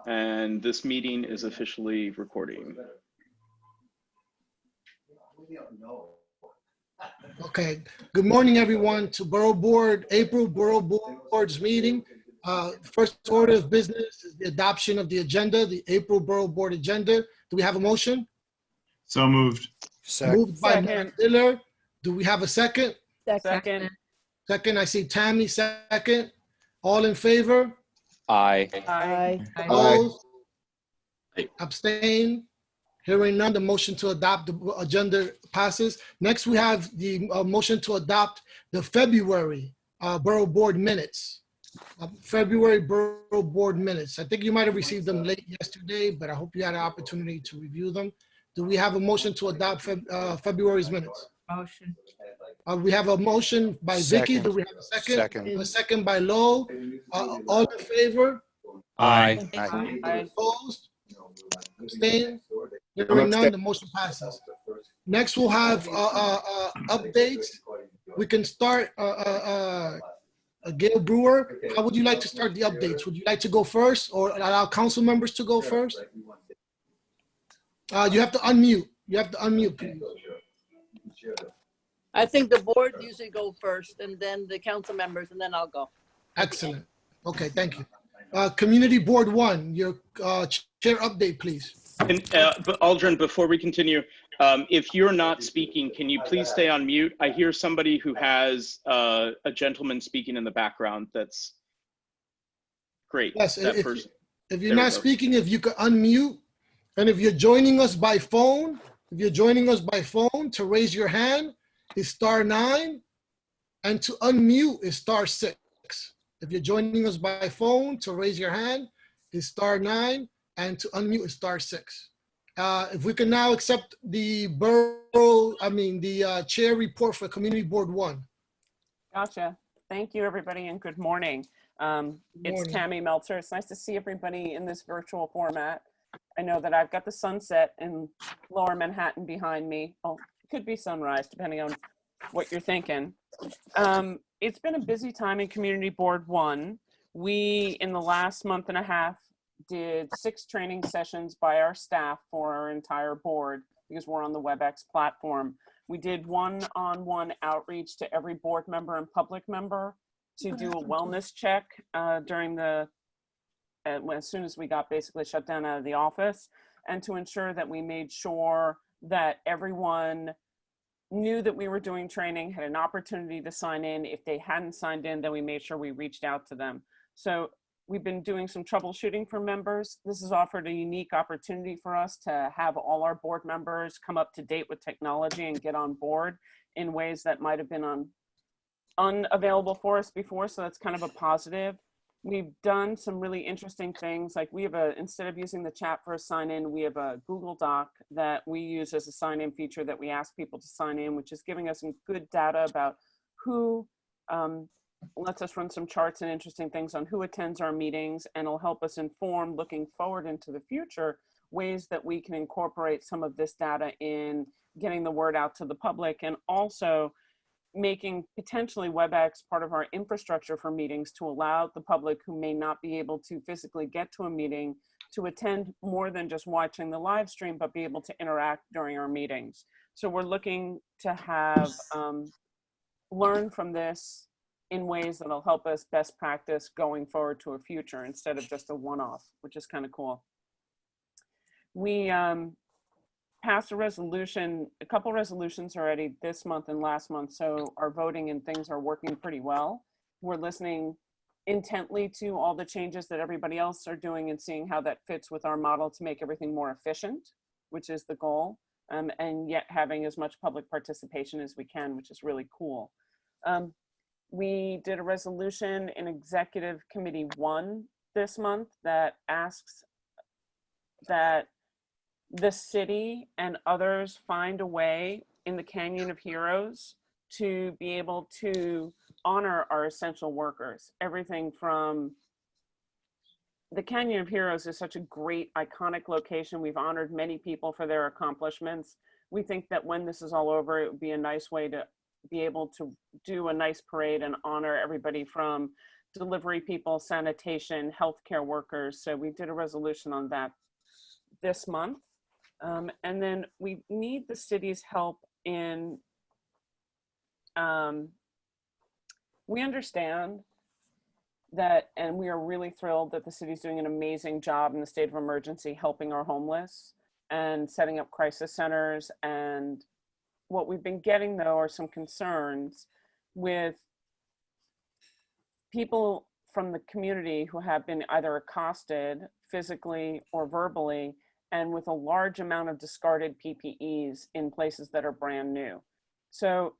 And this meeting is officially recording. Okay, good morning, everyone, to Borough Board, April Borough Board's meeting. First order of business is the adoption of the agenda, the April Borough Board agenda. Do we have a motion? So moved. Moved by Mayor Diller. Do we have a second? Second. Second, I see Tammy, second. All in favor? Aye. Aye. Opposed? Aye. Abstain? Hearing none, the motion to adopt the agenda passes. Next, we have the motion to adopt the February Borough Board minutes. February Borough Board minutes. I think you might have received them late yesterday, but I hope you had an opportunity to review them. Do we have a motion to adopt February's minutes? Motion. We have a motion by Vicky. Second. Do we have a second? Second. A second by Lo. All in favor? Aye. Opposed? Abstain? Hearing none, the motion passes. Next, we'll have updates. We can start, Gail Brewer. How would you like to start the updates? Would you like to go first or allow council members to go first? You have to unmute. You have to unmute, please. I think the board usually go first and then the council members and then I'll go. Excellent. Okay, thank you. Community Board 1, your chair update, please. And Aldrin, before we continue, if you're not speaking, can you please stay on mute? I hear somebody who has a gentleman speaking in the background. That's great. Yes, that if you're not speaking, if you could unmute, and if you're joining us by phone, to raise your hand is *9, and to unmute is *6. If you're joining us by phone, to raise your hand is *9, and to unmute is *6. If we can now accept the chair report for Community Board 1. Gotcha. Thank you, everybody, and good morning. It's Tammy Meltzer. It's nice to see everybody in this virtual format. I know that I've got the sunset in lower Manhattan behind me. Oh, it could be sunrise, depending on what you're thinking. It's been a busy time in Community Board 1. We, in the last month and a half, did 6 training sessions by our staff for our entire board because we're on the WebEx platform. We did one-on-one outreach to every board member and public member to do a wellness check during the as soon as we got basically shut down out of the office, and to ensure that we made sure that everyone knew that we were doing training, had an opportunity to sign in. If they hadn't signed in, then we made sure we reached out to them. So we've been doing some troubleshooting for members. This has offered a unique opportunity for us to have all our board members come up to date with technology and get on board in ways that might have been unavailable for us before. So that's kind of a positive. We've done some really interesting things. Like we have instead of using the chat for a sign in, we have a Google Doc that we use as a sign in feature that we ask people to sign in, which is giving us some good data about who lets us run some charts and interesting things on who attends our meetings, and it'll help us inform looking forward into the future ways that we can incorporate some of this data in getting the word out to the public, and also making potentially WebEx part of our infrastructure for meetings to allow the public who may not be able to physically get to a meeting to attend more than just watching the live stream, but be able to interact during our meetings. So we're looking to have learn from this in ways that'll help us best practice going forward to a future instead of just a one-off, which is kind of cool. We passed a couple resolutions already this month and last month, so our voting and things are working pretty well. We're listening intently to all the changes that everybody else are doing and seeing how that fits with our model to make everything more efficient, which is the goal, and yet having as much public participation as we can, which is really cool. We did a resolution in Executive Committee 1 this month that asks that the city and others find a way in the Canyon of Heroes to be able to honor our essential workers. Everything from the Canyon of Heroes is such a great iconic location. We've honored many people for their accomplishments. We think that when this is all over, it would be a nice way to be able to do a nice parade and honor everybody from delivery people, sanitation, healthcare workers. So we did a resolution on that this month. And then we need the city's help in, we understand that, and we are really thrilled that the city's doing an amazing job in the state of emergency helping our homeless and setting up crisis centers. And what we've been getting, though, are some concerns with people from the community who have been either accosted physically or verbally, and with a large amount of discarded PPEs in places that are brand new. So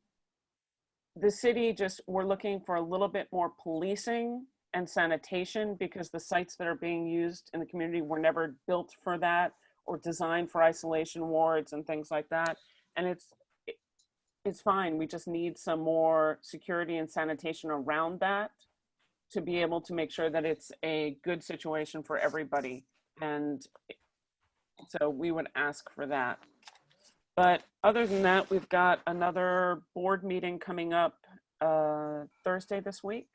the city we're looking for a little bit more policing and sanitation, because the sites that are being used in the community were never built for that or designed for isolation wards and things like that. And it's fine. We just need some more security and sanitation around that to be able to make sure that it's a good situation for everybody. And so we would ask for that. But other than that, we've got another board meeting coming up Thursday this week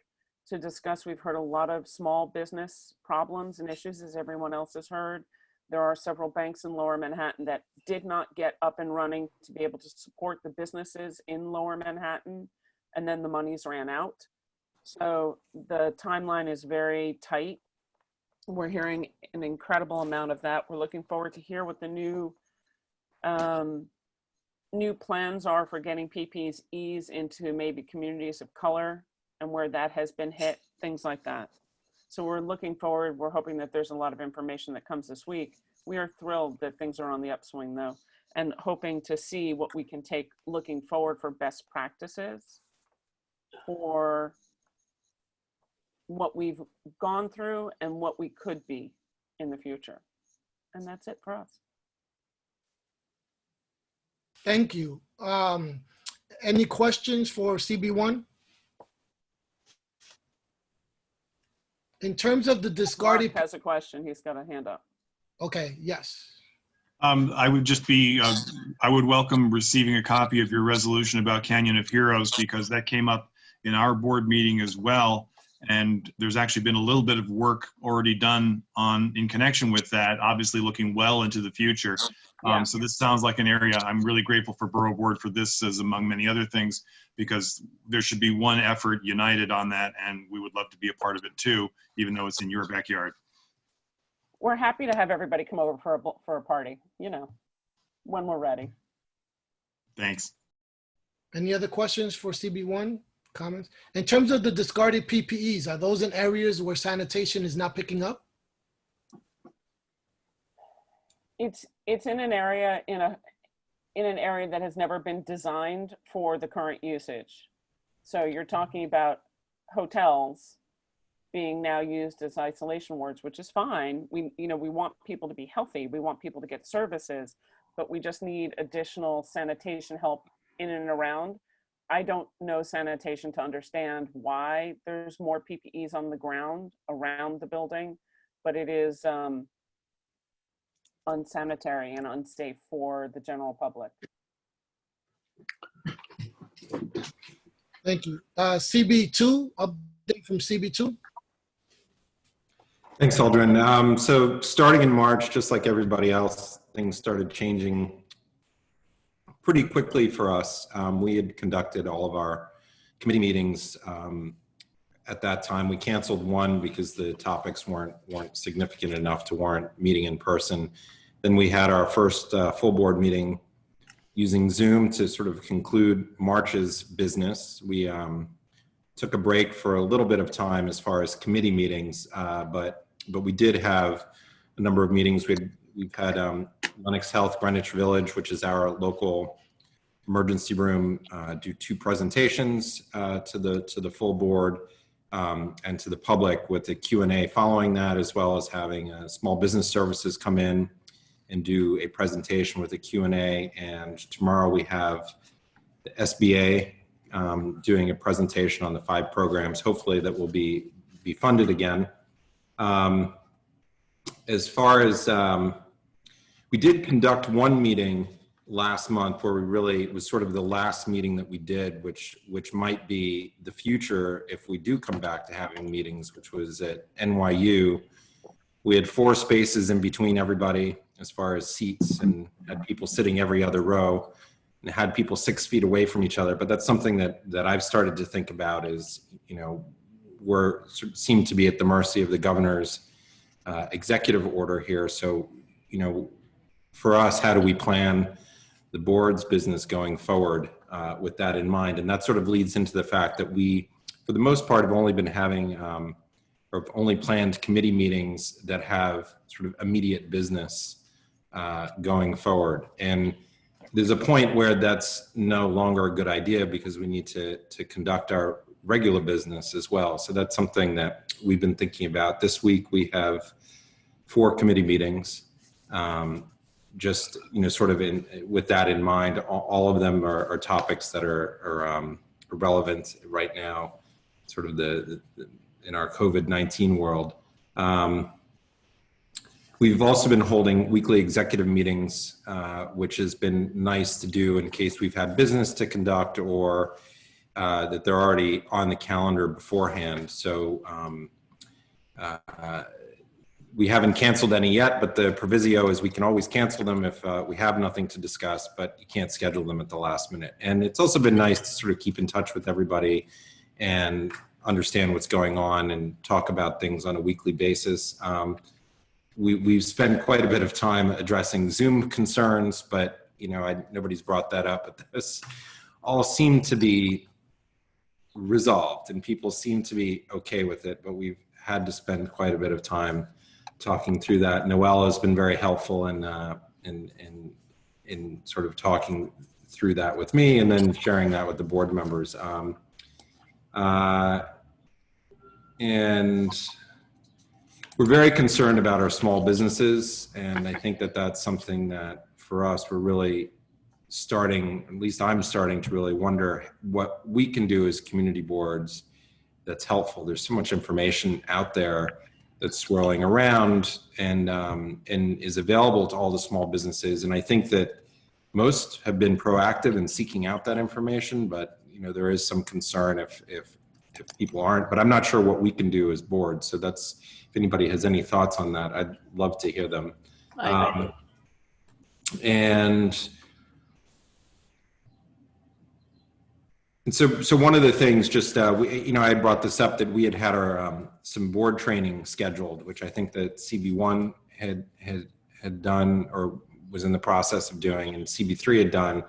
to discuss. We've heard a lot of small business problems and issues, as everyone else has heard. There are several banks in Lower Manhattan that did not get up and running to be able to support the businesses in Lower Manhattan, and then the monies ran out. So the timeline is very tight. We're hearing an incredible amount of that. We're looking forward to hear what the new plans are for getting PPEs into maybe communities of color and where that has been hit, things like that. So we're looking forward. We're hoping that there's a lot of information that comes this week. We are thrilled that things are on the upswing, though, and hoping to see what we can take looking forward for best practices for what we've gone through and what we could be in the future. And that's it for us. Thank you. Any questions for CB1? In terms of the discarded... Mark has a question. He's got a hand up. Okay, yes. I would just be, I would welcome receiving a copy of your resolution about Canyon of Heroes, because that came up in our board meeting as well. And there's actually been a little bit of work already done in connection with that, obviously looking well into the future. Yeah. So this sounds like an area. I'm really grateful for Borough Board for this, as among many other things, because there should be one effort united on that, and we would love to be a part of it too, even though it's in your backyard. We're happy to have everybody come over for a party, you know, when we're ready. Thanks. Any other questions for CB1? Comments? In terms of the discarded PPEs, are those in areas where sanitation is not picking up? It's in an area in an area that has never been designed for the current usage. So you're talking about hotels being now used as isolation wards, which is fine. We want people to be healthy. We want people to get services, but we just need additional sanitation help in and around. I don't know sanitation to understand why there's more PPEs on the ground around the building, but it is unsanitary and unsafe for the general public. Thank you. CB2, update from CB2. Thanks, Aldrin. So starting in March, just like everybody else, things started changing pretty quickly for us. We had conducted all of our committee meetings at that time. We canceled one because the topics weren't significant enough to warrant meeting in person. Then we had our first full board meeting using Zoom to sort of conclude March's business. We took a break for a little bit of time as far as committee meetings, but we did have a number of meetings. We've had Lennox Health Greenwich Village, which is our local emergency room, do 2 presentations to the full board and to the public, with the Q&A following that, as well as having small business services come in and do a presentation with a Q&A. And tomorrow we have the SBA doing a presentation on the 5 programs, hopefully that will be funded again. As far as, we did conduct one meeting last month where we really, it was sort of the last meeting that we did, which might be the future if we do come back to having meetings, which was at NYU. We had 4 spaces in between everybody as far as seats, and had people sitting every other row, and had people 6 feet away from each other. But that's something that I've started to think about is, you know, seem to be at the mercy of the governor's executive order here. So, you know, for us, how do we plan the board's business going forward with that in mind? And that sort of leads into the fact that we, for the most part, have only been having or only planned committee meetings that have sort of immediate business going forward. And there's a point where that's no longer a good idea because we need to conduct our regular business as well. So that's something that we've been thinking about. This week we have 4 committee meetings. Just, you know, sort of with that in mind, all of them are topics that are relevant right now, sort of in our COVID-19 world. We've also been holding weekly executive meetings, which has been nice to do in case we've had business to conduct or that they're already on the calendar beforehand. So we haven't canceled any yet, but the proviso is we can always cancel them if we have nothing to discuss, but you can't schedule them at the last minute. And it's also been nice to sort of keep in touch with everybody and understand what's going on and talk about things on a weekly basis. We've spent quite a bit of time addressing Zoom concerns, but you know, nobody's brought that up. But this all seemed to be resolved, and people seem to be okay with it. But we've had to spend quite a bit of time talking through that. Noelle has been very helpful in sort of talking through that with me, and then sharing that with the board members. And we're very concerned about our small businesses, and I think that that's something that for us, we're really starting, at least I'm starting to really wonder what we can do as community boards that's helpful. There's so much information out there that's swirling around and is available to all the small businesses. And I think that most have been proactive in seeking out that information, but you know, there is some concern if people aren't, but I'm not sure what we can do as boards. So that's, if anybody has any thoughts on that, I'd love to hear them. And so one of the things, just you know, I brought this up that we had our some board training scheduled, which I think that CB1 had done or was in the process of doing, and CB3 had done,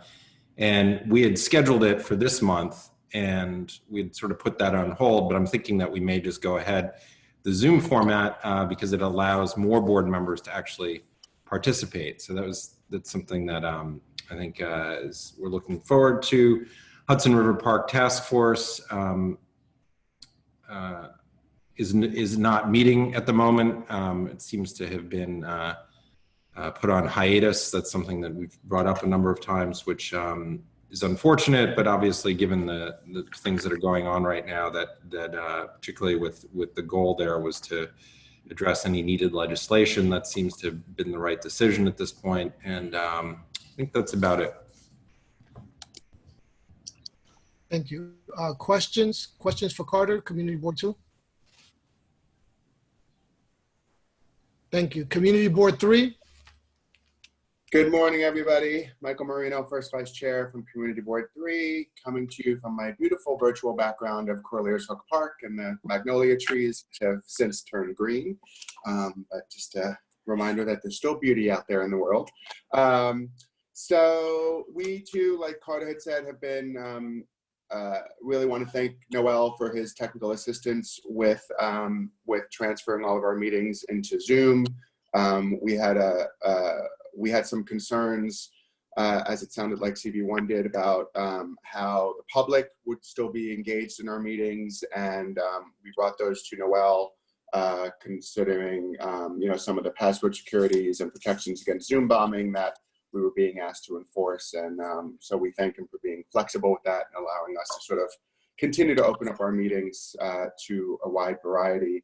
and we had scheduled it for this month, and we'd sort of put that on hold. But I'm thinking that we may just go ahead the Zoom format because it allows more board members to actually participate. So that's something that I think we're looking forward to. Hudson River Park Task Force is not meeting at the moment. It seems to have been put on hiatus. That's something that we've brought up a number of times, which is unfortunate, but obviously given the things that are going on right now, that particularly with the goal there was to address any needed legislation, that seems to have been the right decision at this point. And I think that's about it. Thank you. Questions for Carter, Community Board 2? Thank you. Community Board 3? Good morning, everybody. Michael Marino, First Vice Chair from Community Board 3, coming to you from my beautiful virtual background of Corlears Hook Park and the magnolia trees, which have since turned green. But just a reminder that there's still beauty out there in the world. So we too, like Carter had said, have been really want to thank Noel for his technical assistance with transferring all of our meetings into Zoom. We had some concerns, as it sounded like CB1 did, about how the public would still be engaged in our meetings, and we brought those to Noel, considering you know, some of the password securities and protections against Zoom bombing that we were being asked to enforce. And so we thank him for being flexible with that and allowing us to sort of continue to open up our meetings to a wide variety.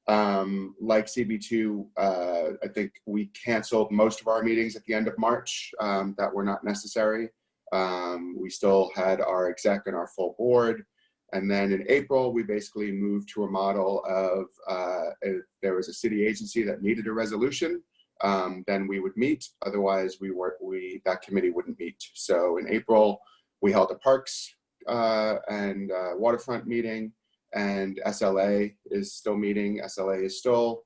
Like CB2, I think we canceled most of our meetings at the end of March that were not necessary. We still had our exec and our full board. And then in April, we basically moved to a model of if there was a city agency that needed a resolution, then we would meet. Otherwise, that committee wouldn't meet. So in April, we held a parks and waterfront meeting, and SLA is still meeting. SLA is still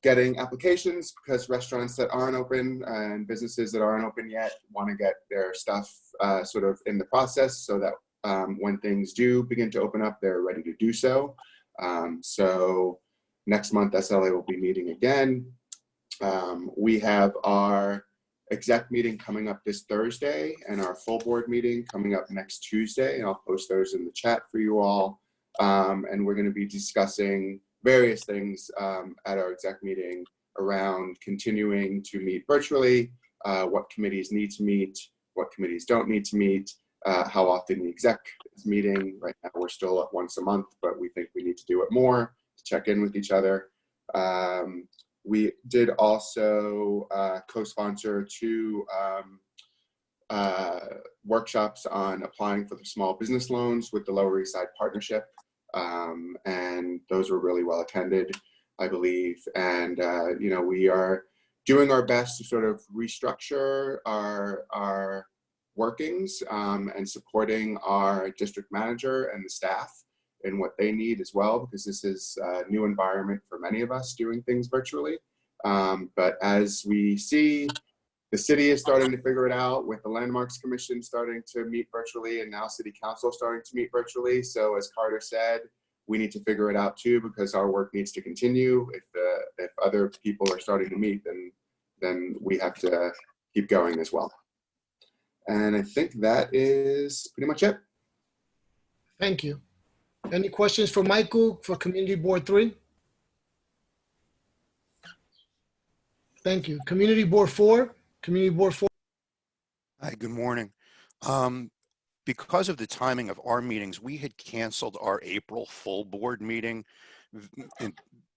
getting applications because restaurants that aren't open and businesses that aren't open yet want to get their stuff sort of in the process so that when things do begin to open up, they're ready to do so. So next month, SLA will be meeting again. We have our exec meeting coming up this Thursday and our full board meeting coming up next Tuesday. And I'll post those in the chat for you all. And we're going to be discussing various things at our exec meeting around continuing to meet virtually, what committees need to meet, what committees don't need to meet, how often the exec is meeting. Right now we're still at once a month, but we think we need to do it more to check in with each other. We did also co-sponsor 2 workshops on applying for the small business loans with the Lower East Side Partnership. And those were really well attended, I believe. And, you know, we are doing our best to sort of restructure our workings and supporting our district manager and the staff in what they need as well, because this is a new environment for many of us doing things virtually. But as we see, the city is starting to figure it out with the Landmarks Commission starting to meet virtually, and now City Council starting to meet virtually. So as Carter said, we need to figure it out too, because our work needs to continue. If other people are starting to meet, then we have to keep going as well. And I think that is pretty much it. Thank you. Any questions for Michael for Community Board 3? Thank you. Community Board 4? Community Board 4? Hi, good morning. Because of the timing of our meetings, we had canceled our April full board meeting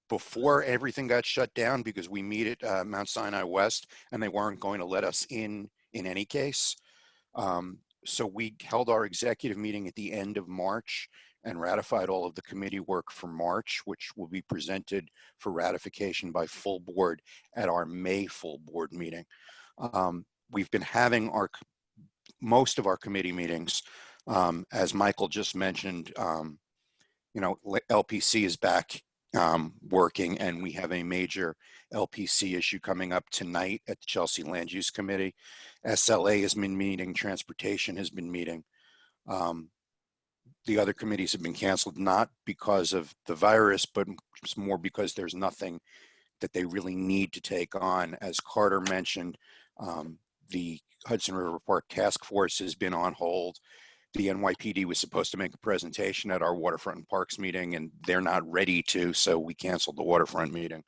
before everything got shut down because we meet at Mount Sinai West and they weren't going to let us in any case. So we held our executive meeting at the end of March and ratified all of the committee work for March, which will be presented for ratification by full board at our May full board meeting. We've been having most of our committee meetings, as Michael just mentioned. You know, LPC is back working, and we have a major LPC issue coming up tonight at the Chelsea Land Use Committee. SLA has been meeting, transportation has been meeting. The other committees have been canceled, not because of the virus, but just more because there's nothing that they really need to take on. As Carter mentioned, the Hudson River Park Task Force has been on hold. The NYPD was supposed to make a presentation at our Waterfront and Parks meeting, and they're not ready to, so we canceled the Waterfront meeting.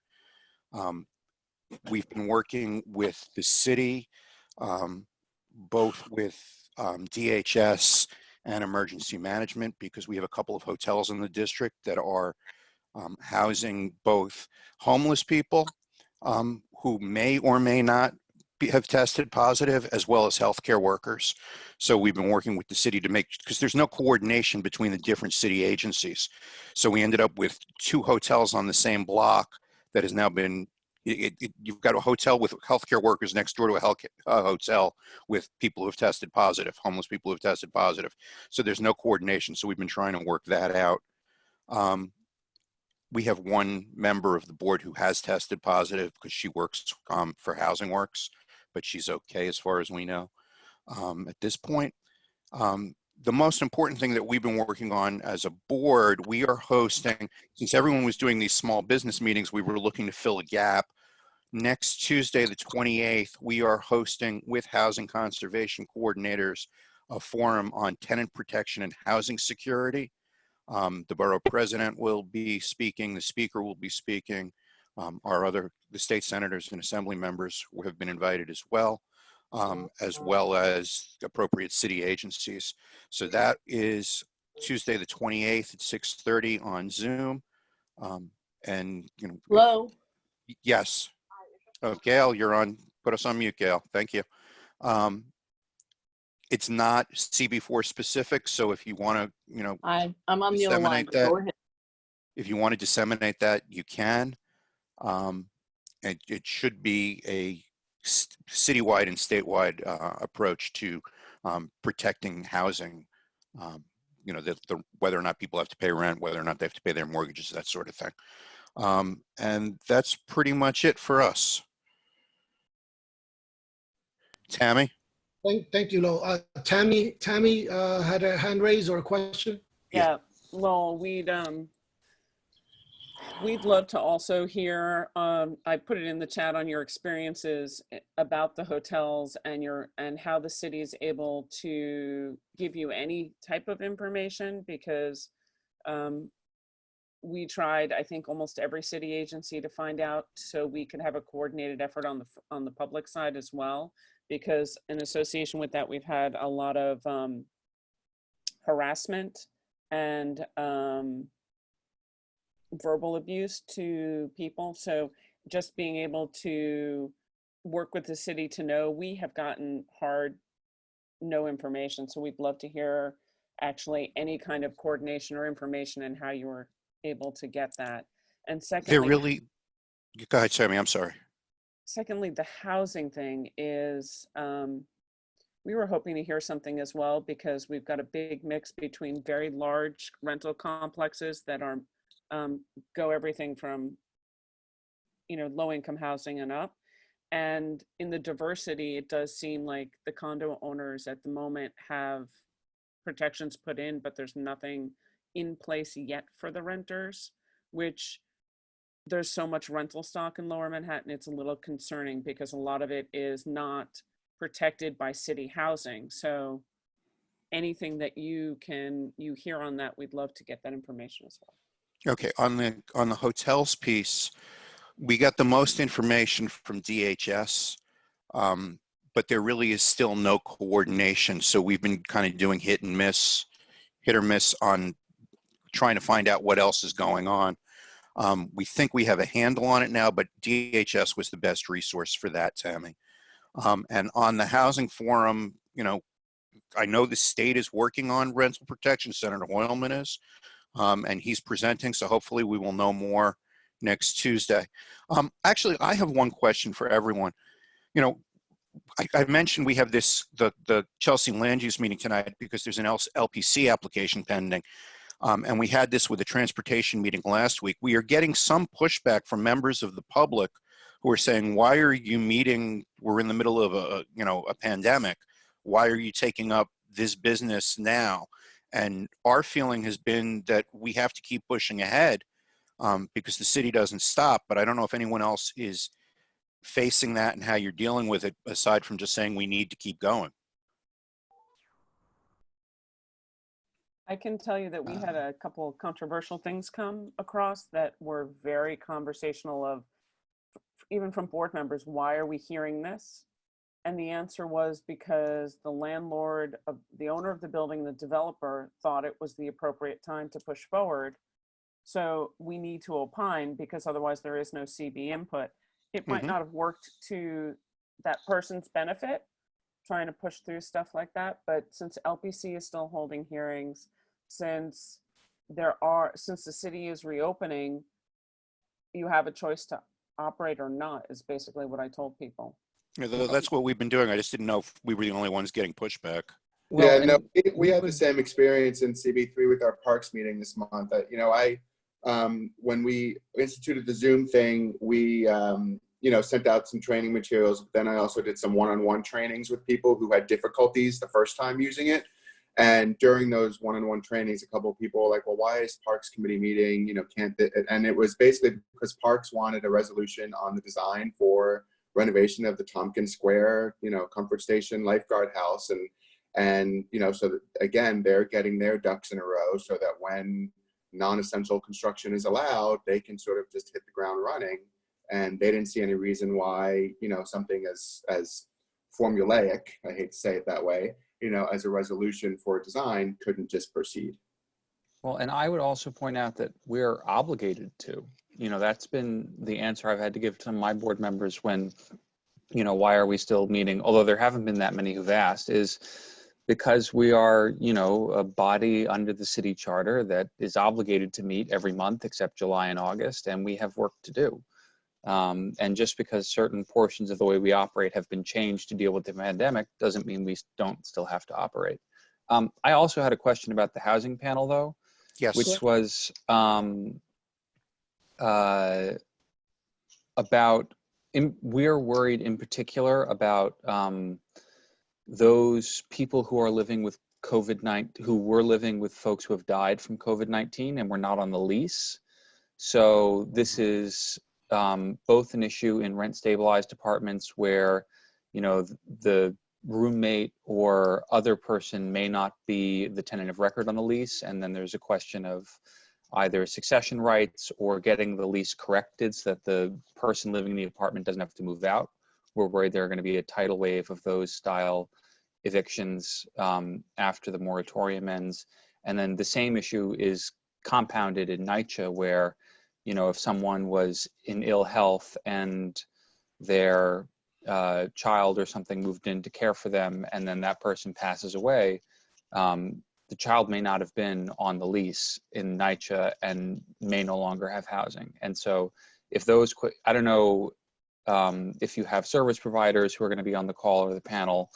We've been working with the city, both with DHS and emergency management, because we have a couple of hotels in the district that are housing both homeless people who may or may not have tested positive, as well as healthcare workers. So we've been working with the city to make, because there's no coordination between the different city agencies. So we ended up with 2 hotels on the same block that has now been, you've got a hotel with healthcare workers next door to a hotel with people who have tested positive, homeless people who have tested positive. So there's no coordination. So we've been trying to work that out. We have 1 member of the board who has tested positive because she works for Housing Works, but she's okay as far as we know at this point. The most important thing that we've been working on as a board, we are hosting, since everyone was doing these small business meetings, we were looking to fill a gap. Next Tuesday, the 28th, we are hosting with housing conservation coordinators a forum on tenant protection and housing security. The borough president will be speaking, the speaker will be speaking. The state senators and assembly members have been invited as well as appropriate city agencies. So that is Tuesday the 28th at 6:30 on Zoom. And, you know, Hello? yes. Oh, Gail, you're on. Put us on mute, Gail. Thank you. It's not CB4 specific, so if you want to, you know, I'm on the other line, disseminate but that, go ahead. if you want to disseminate that, you can. It should be a citywide and statewide approach to protecting housing. You know, whether or not people have to pay rent, whether or not they have to pay their mortgages, that sort of thing. And that's pretty much it for us. Tammy? Thank you, Lo. Tammy had a hand raised or a question. Yeah, Lowell, we'd love to also hear, I put it in the chat on your experiences about the hotels and how the city is able to give you any type of information, because we tried, I think, almost every city agency to find out, so we could have a coordinated effort on the public side as well, because in association with that, we've had a lot of harassment and verbal abuse to people. So just being able to work with the city to know, we have gotten no information. So we'd love to hear actually any kind of coordination or information and how you were able to get that. And secondly, Go ahead, Sammy, I'm sorry. Secondly, the housing thing is, we were hoping to hear something as well, because we've got a big mix between very large rental complexes that are go everything from, you know, low income housing and up. And in the diversity, it does seem like the condo owners at the moment have protections put in, but there's nothing in place yet for the renters, which there's so much rental stock in Lower Manhattan. It's a little concerning because a lot of it is not protected by city housing. So anything that you hear on that, we'd love to get that information as well. Okay, on the hotels piece, we got the most information from DHS, but there really is still no coordination. So we've been kind of doing hit or miss on trying to find out what else is going on. We think we have a handle on it now, but DHS was the best resource for that, Tammy. And on the housing forum, you know, I know the state is working on rental protection, Senator Hoylman is. And he's presenting, so hopefully we will know more next Tuesday. Actually, I have one question for everyone. You know, I mentioned we have the Chelsea land use meeting tonight because there's an LPC application pending. And we had this with the transportation meeting last week. We are getting some pushback from members of the public who are saying, why are you meeting? We're in the middle of a pandemic. Why are you taking up this business now? And our feeling has been that we have to keep pushing ahead because the city doesn't stop. But I don't know if anyone else is facing that and how you're dealing with it, aside from just saying we need to keep going. I can tell you that we had a couple of controversial things come across that were very conversational, of even from board members, why are we hearing this? And the answer was because the landlord, the owner of the building, the developer, thought it was the appropriate time to push forward. So we need to opine, because otherwise there is no CB input. It might not have worked to that person's benefit, trying to push through stuff like that. But since LPC is still holding hearings, since the city is reopening, you have a choice to operate or not, is basically what I told people. Yeah, that's what we've been doing. I just didn't know if we were the only ones getting pushback. Well, yeah, no, we had the same experience in CB3 with our parks meeting this month. You know, when we instituted the Zoom thing, we, you know, sent out some training materials. Then I also did some one-on-one trainings with people who had difficulties the first time using it. And during those one-on-one trainings, a couple of people were like, well, why is Parks Committee meeting? You know, and it was basically because Parks wanted a resolution on the design for renovation of the Tompkins Square, you know, Comfort Station, Lifeguard House. And you know, so that, again, they're getting their ducks in a row so that when non-essential construction is allowed, they can sort of just hit the ground running. And they didn't see any reason why, you know, something as formulaic, I hate to say it that way, you know, as a resolution for design couldn't just proceed. Well, and I would also point out that we're obligated to, you know, that's been the answer I've had to give to my board members when, you know, why are we still meeting? Although there haven't been that many who've asked, is because we are, you know, a body under the city charter that is obligated to meet every month except July and August, and we have work to do. And just because certain portions of the way we operate have been changed to deal with the pandemic doesn't mean we don't still have to operate. I also had a question about the housing panel, though, Yes. which was about, we're worried in particular about those people who are living with COVID-19, who were living with folks who have died from COVID-19 and were not on the lease. So this is both an issue in rent stabilized apartments where, you know, the roommate or other person may not be the tenant of record on the lease. And then there's a question of either succession rights or getting the lease corrected so that the person living in the apartment doesn't have to move out. We're worried there are going to be a tidal wave of those style evictions after the moratorium ends. And then the same issue is compounded in NYCHA where, you know, if someone was in ill health and their child or something moved in to care for them and then that person passes away, the child may not have been on the lease in NYCHA and may no longer have housing. And so if those, I don't know if you have service providers who are going to be on the call or the panel,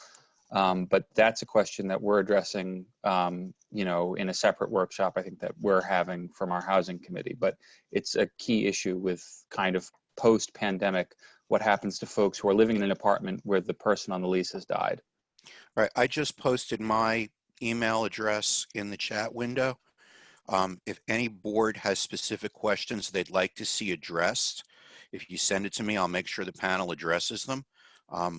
but that's a question that we're addressing, you know, in a separate workshop, I think that we're having from our housing committee. But it's a key issue with kind of post-pandemic, what happens to folks who are living in an apartment where the person on the lease has died. All right, I just posted my email address in the chat window. If any board has specific questions they'd like to see addressed, if you send it to me, I'll make sure the panel addresses them. I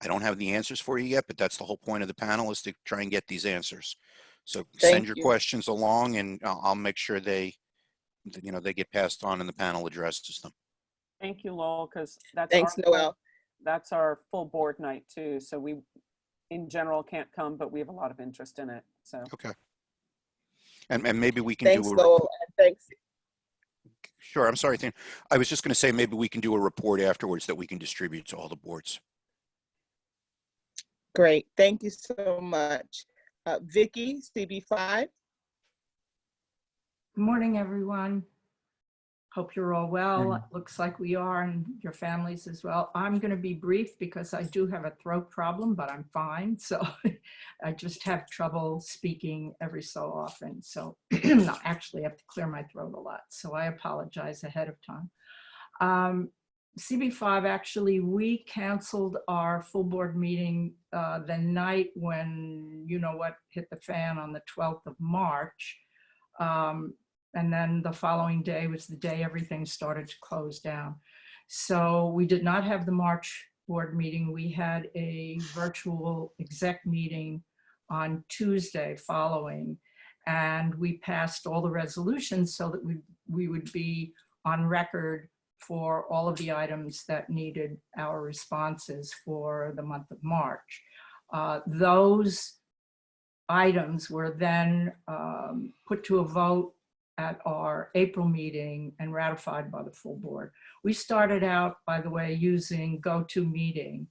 don't have the answers for you yet, but that's the whole point of the panel, is to try and get these answers. So send your questions along and I'll make sure they, you know, they get passed on and the panel addresses them. Thank you, Lowell, because that's Thanks, Noel. That's our full board night too. So we, in general, can't come, but we have a lot of interest in it. So okay, and maybe we can Thanks, do a Lowell, and thanks. Sure, I'm sorry, Thane. I was just going to say maybe we can do a report afterwards that we can distribute to all the boards. Great, thank you so much. Vicky, CB5. Good morning, everyone. Hope you're all well. Looks like we are, and your families as well. I'm going to be brief because I do have a throat problem, but I'm fine. So I just have trouble speaking every so often. So I actually have to clear my throat a lot. So I apologize ahead of time. CB5, actually, we canceled our full board meeting the night when, you know what, hit the fan on the 12th of March. And then the following day was the day everything started to close down. So we did not have the March board meeting. We had a virtual exec meeting on Tuesday following, and we passed all the resolutions so that we would be on record for all of the items that needed our responses for the month of March. Those items were then put to a vote at our April meeting and ratified by the full board. We started out, by the way, using GoToMeeting,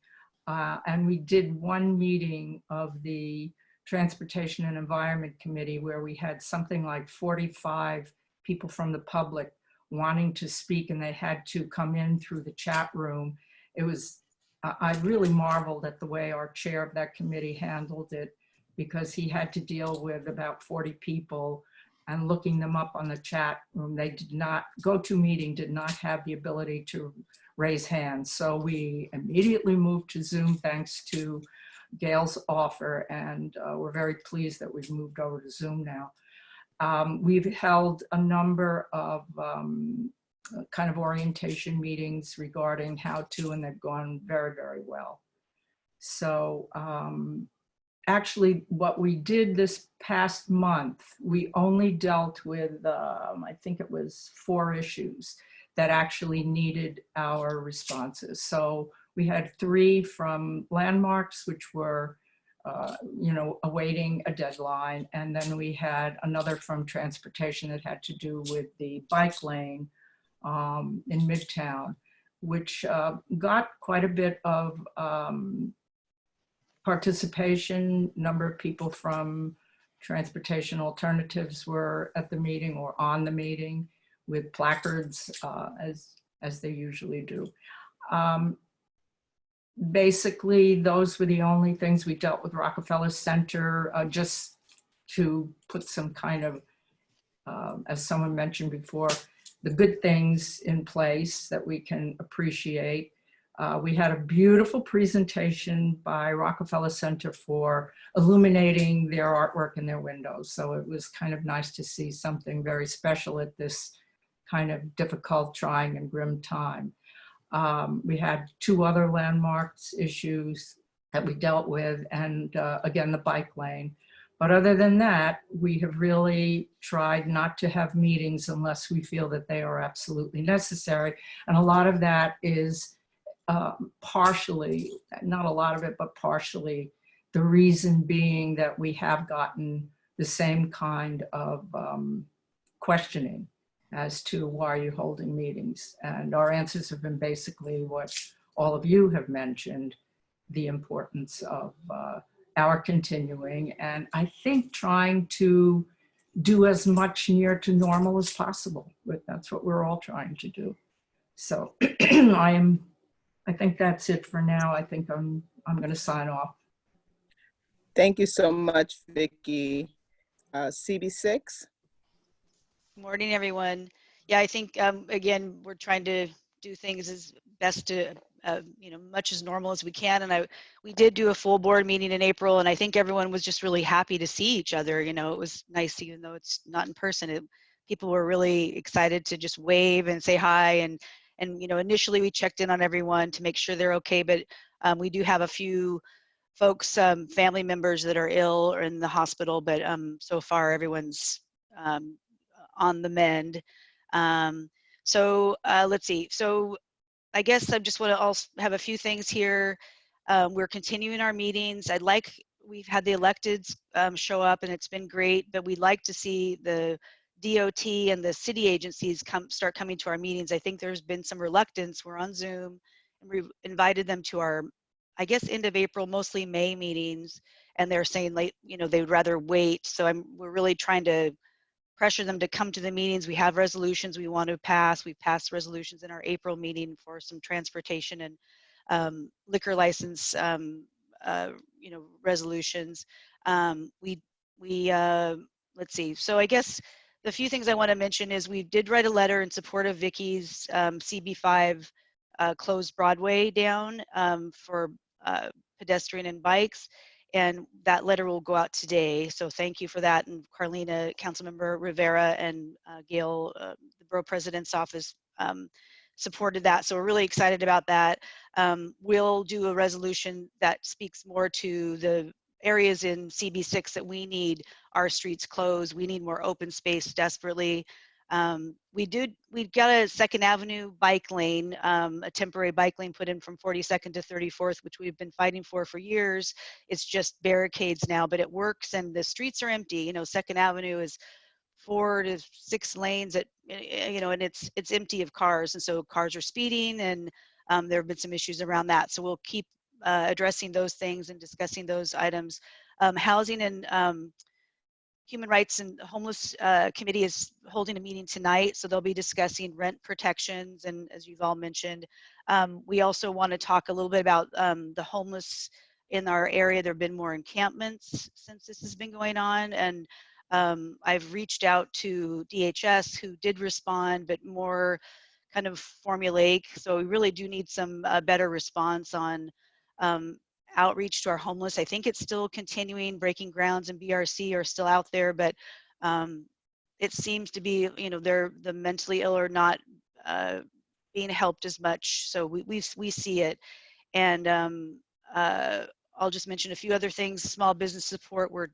and we did one meeting of the Transportation and Environment Committee where we had something like 45 people from the public wanting to speak, and they had to come in through the chat room. It was, I really marveled at the way our chair of that committee handled it, because he had to deal with about 40 people and looking them up on the chat room. They did not, GoToMeeting did not have the ability to raise hands. So we immediately moved to Zoom thanks to Gail's offer, and we're very pleased that we've moved over to Zoom now. We've held a number of kind of orientation meetings regarding how to, and they've gone very, very well. So actually what we did this past month, we only dealt with, I think it was 4 issues that actually needed our responses. So we had 3 from landmarks, which were you know, awaiting a deadline. And then we had another from transportation that had to do with the bike lane in Midtown, which got quite a bit of participation. Number of people from Transportation Alternatives were at the meeting or on the meeting with placards, as they usually do. Basically, those were the only things. We dealt with Rockefeller Center, just to put some kind of, as someone mentioned before, the good things in place that we can appreciate. We had a beautiful presentation by Rockefeller Center for illuminating their artwork in their windows. So it was kind of nice to see something very special at this kind of difficult, trying, and grim time. We had 2 other landmarks issues that we dealt with, and again, the bike lane. But other than that, we have really tried not to have meetings unless we feel that they are absolutely necessary. And a lot of that is partially, not a lot of it, but partially, the reason being that we have gotten the same kind of questioning as to why are you holding meetings. And our answers have been basically what all of you have mentioned, the importance of our continuing, and I think trying to do as much near to normal as possible. But that's what we're all trying to do. So I think that's it for now. I think I'm going to sign off. Thank you so much, Vicki. CB6. Morning, everyone. Yeah, I think, again, we're trying to do things as best to, much as normal as we can. And we did do a full board meeting in April, and I think everyone was just really happy to see each other. It was nice, even though it's not in person. People were really excited to just wave and say hi. And initially we checked in on everyone to make sure they're okay, but we do have a few folks, family members that are ill or in the hospital, but so far everyone's on the mend. So let's see. So I guess I just want to also have a few things here. We're continuing our meetings. We've had the electeds show up, and it's been great, but we'd like to see the DOT and the city agencies start coming to our meetings. I think there's been some reluctance. We're on Zoom, and we've invited them to our, I guess, end of April, mostly May meetings, and they're saying they would rather wait. So we're really trying to pressure them to come to the meetings. We have resolutions we want to pass. We passed resolutions in our April meeting for some transportation and liquor license, resolutions. Let's see. So I guess the few things I want to mention is we did write a letter in support of Vicki's CB5 closed Broadway down for pedestrian and bikes. And that letter will go out today. So thank you for that. And Carlina, Councilmember Rivera, and Gail, the Borough President's office, supported that. So we're really excited about that. We'll do a resolution that speaks more to the areas in CB6 that we need our streets closed. We need more open space desperately. We got a 2nd Avenue bike lane, a temporary bike lane put in from 42nd to 34th, which we've been fighting for years. It's just barricades now, but it works, and the streets are empty. 2nd Avenue is 4 to 6 lanes and it's empty of cars, and so cars are speeding, and there have been some issues around that. So we'll keep addressing those things and discussing those items. Housing and Human Rights and Homeless Committee is holding a meeting tonight, so they'll be discussing rent protections, and as you've all mentioned, we also want to talk a little bit about the homeless in our area. There have been more encampments since this has been going on, and I've reached out to DHS, who did respond, but more kind of formulaic. So we really do need some better response on outreach to our homeless. I think it's still continuing. Breaking Grounds and BRC are still out there, but it seems to be, they're the mentally ill are not being helped as much. So we see it. And I'll just mention a few other things. Small business support, we're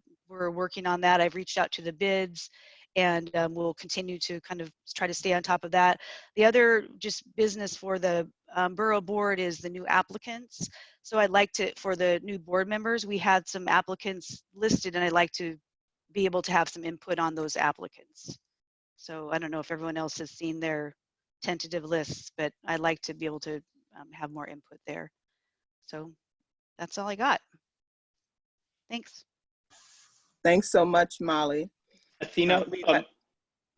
working on that. I've reached out to the bids, and we'll continue to kind of try to stay on top of that. The other just business for the Borough Board is the new applicants. So I'd like to, for the new board members, we had some applicants listed, and I'd like to be able to have some input on those applicants. So I don't know if everyone else has seen their tentative lists, but I'd like to be able to have more input there. So that's all I got. Thanks. Thanks so much, Molly. Athena,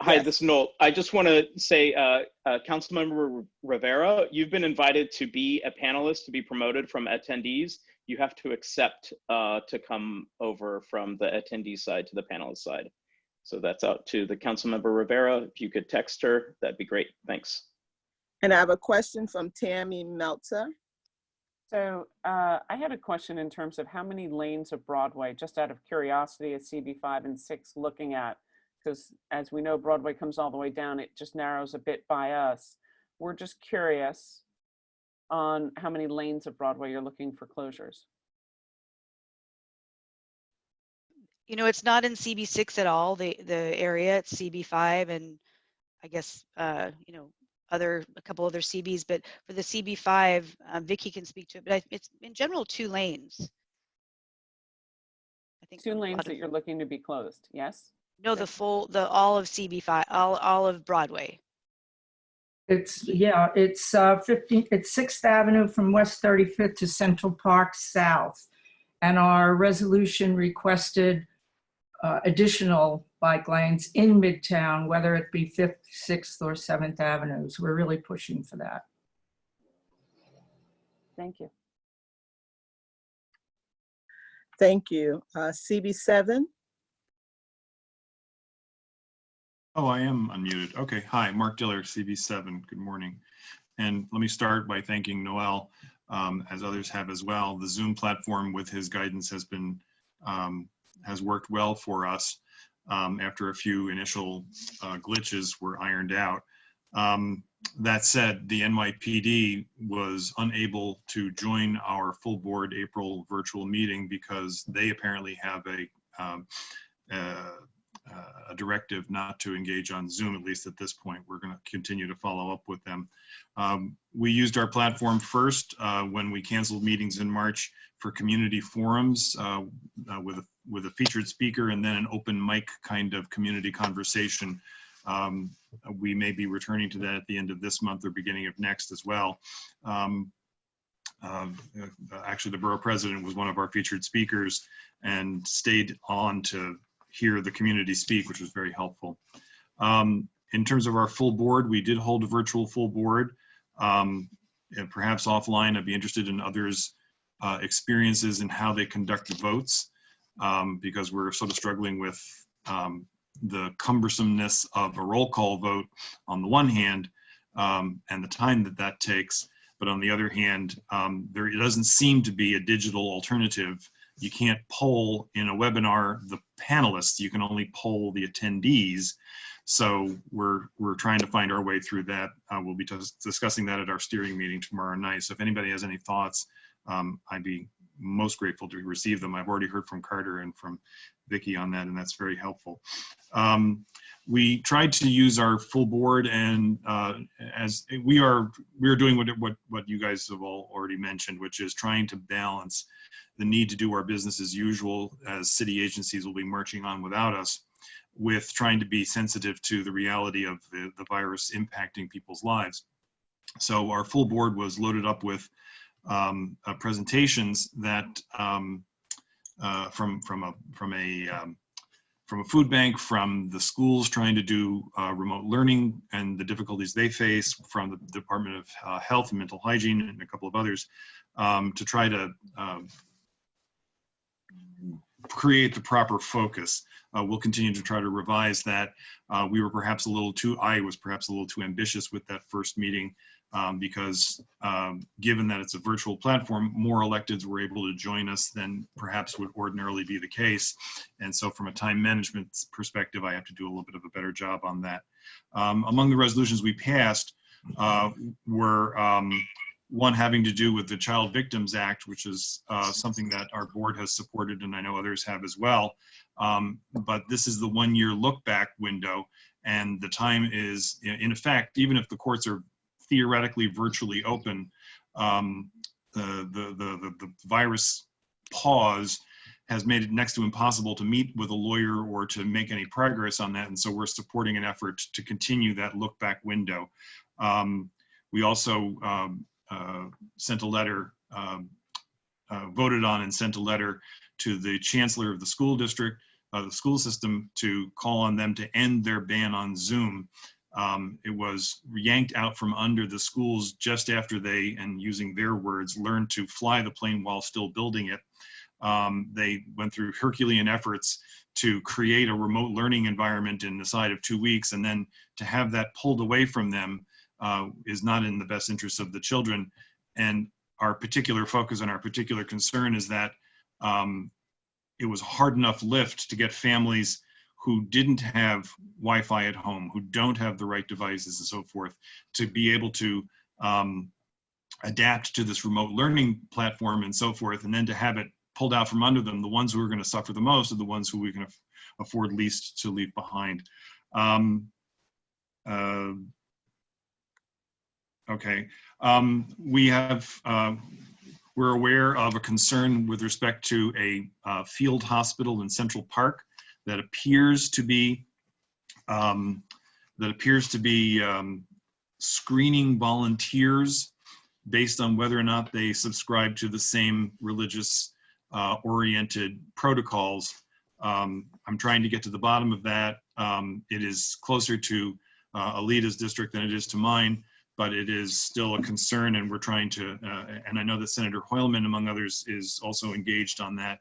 hi, yes. this is Noel. I just want to say, Councilmember Rivera, you've been invited to be a panelist, to be promoted from attendees. You have to accept to come over from the attendee side to the panelist side. So that's out to the Councilmember Rivera. If you could text her, that'd be great. Thanks. And I have a question from Tammy Meltzer. So I had a question in terms of how many lanes of Broadway, just out of curiosity, at CB5 and 6 looking at, because as we know, Broadway comes all the way down, it just narrows a bit by us. We're just curious on how many lanes of Broadway you're looking for closures. You know, it's not in CB6 at all, the area. It's CB5 and I guess, you know, a couple other CBs, but for the CB5, Vicky can speak to it, but it's in general 2 lanes. I think 2 lanes that you're looking to be closed, yes? No, all of CB5, all of Broadway. It's, yeah, it's 6th Avenue from West 35th to Central Park South. And our resolution requested additional bike lanes in Midtown, whether it be 5th, 6th, or 7th Avenues. We're really pushing for that. Thank you. Thank you. CB7. Oh, I am unmuted. Okay. Hi, Mark Diller, CB7. Good morning. And let me start by thanking Noel, as others have as well. The Zoom platform with his guidance has worked well for us after a few initial glitches were ironed out. That said, the NYPD was unable to join our full board April virtual meeting because they apparently have a directive not to engage on Zoom, at least at this point. We're going to continue to follow up with them. We used our platform first when we canceled meetings in March for community forums with a featured speaker and then an open mic kind of community conversation. We may be returning to that at the end of this month or beginning of next as well. Actually, the borough president was one of our featured speakers and stayed on to hear the community speak, which was very helpful. In terms of our full board, we did hold a virtual full board. And perhaps offline, I'd be interested in others' experiences in how they conduct the votes, because we're sort of struggling with the cumbersomeness of a roll call vote on the one hand, and the time that takes. But on the other hand, it doesn't seem to be a digital alternative. You can't poll in a webinar the panelists, you can only poll the attendees. So we're trying to find our way through that. We'll be discussing that at our steering meeting tomorrow night. So if anybody has any thoughts, I'd be most grateful to receive them. I've already heard from Carter and from Vicky on that, and that's very helpful. We tried to use our full board, and as we are doing what you guys have all already mentioned, which is trying to balance the need to do our business as usual, as city agencies will be marching on without us, with trying to be sensitive to the reality of the virus impacting people's lives. So our full board was loaded up with presentations that from a food bank, from the schools trying to do remote learning and the difficulties they face, from the Department of Health and Mental Hygiene and a couple of others, to try to create the proper focus. We'll continue to try to revise that. I was perhaps a little too ambitious with that first meeting because given that it's a virtual platform, more electeds were able to join us than perhaps would ordinarily be the case. And so from a time management perspective, I have to do a little bit of a better job on that. Among the resolutions we passed were one having to do with the Child Victims Act, which is something that our board has supported and I know others have as well. But this is the 1-year look back window, and the time is in effect, even if the courts are theoretically virtually open, the virus pause has made it next to impossible to meet with a lawyer or to make any progress on that. And so we're supporting an effort to continue that look back window. We also sent a letter, voted on and sent a letter to the chancellor of the school district, the school system, to call on them to end their ban on Zoom. It was yanked out from under the schools just after they, and using their words, learned to fly the plane while still building it. They went through Herculean efforts to create a remote learning environment inside of 2 weeks, and then to have that pulled away from them is not in the best interest of the children. And our particular focus and our particular concern is that it was a hard enough lift to get families who didn't have Wi-Fi at home, who don't have the right devices and so forth, to be able to adapt to this remote learning platform and so forth, and then to have it pulled out from under them. The ones who are going to suffer the most are the ones who we can afford least to leave behind. Okay, we're aware of a concern with respect to a field hospital in Central Park that appears to be screening volunteers based on whether or not they subscribe to the same religious oriented protocols. I'm trying to get to the bottom of that. It is closer to Alita's district than it is to mine, but it is still a concern, and we're trying to, and I know that Senator Hoylman, among others, is also engaged on that.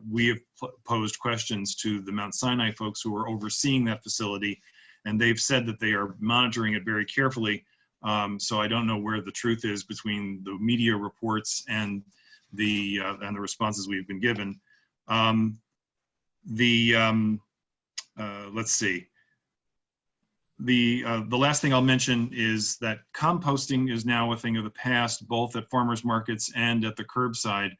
We have posed questions to the Mount Sinai folks who are overseeing that facility, and they've said that they are monitoring it very carefully. So I don't know where the truth is between the media reports and the responses we've been given. Let's see. The last thing I'll mention is that composting is now a thing of the past, both at farmers markets and at the curbside.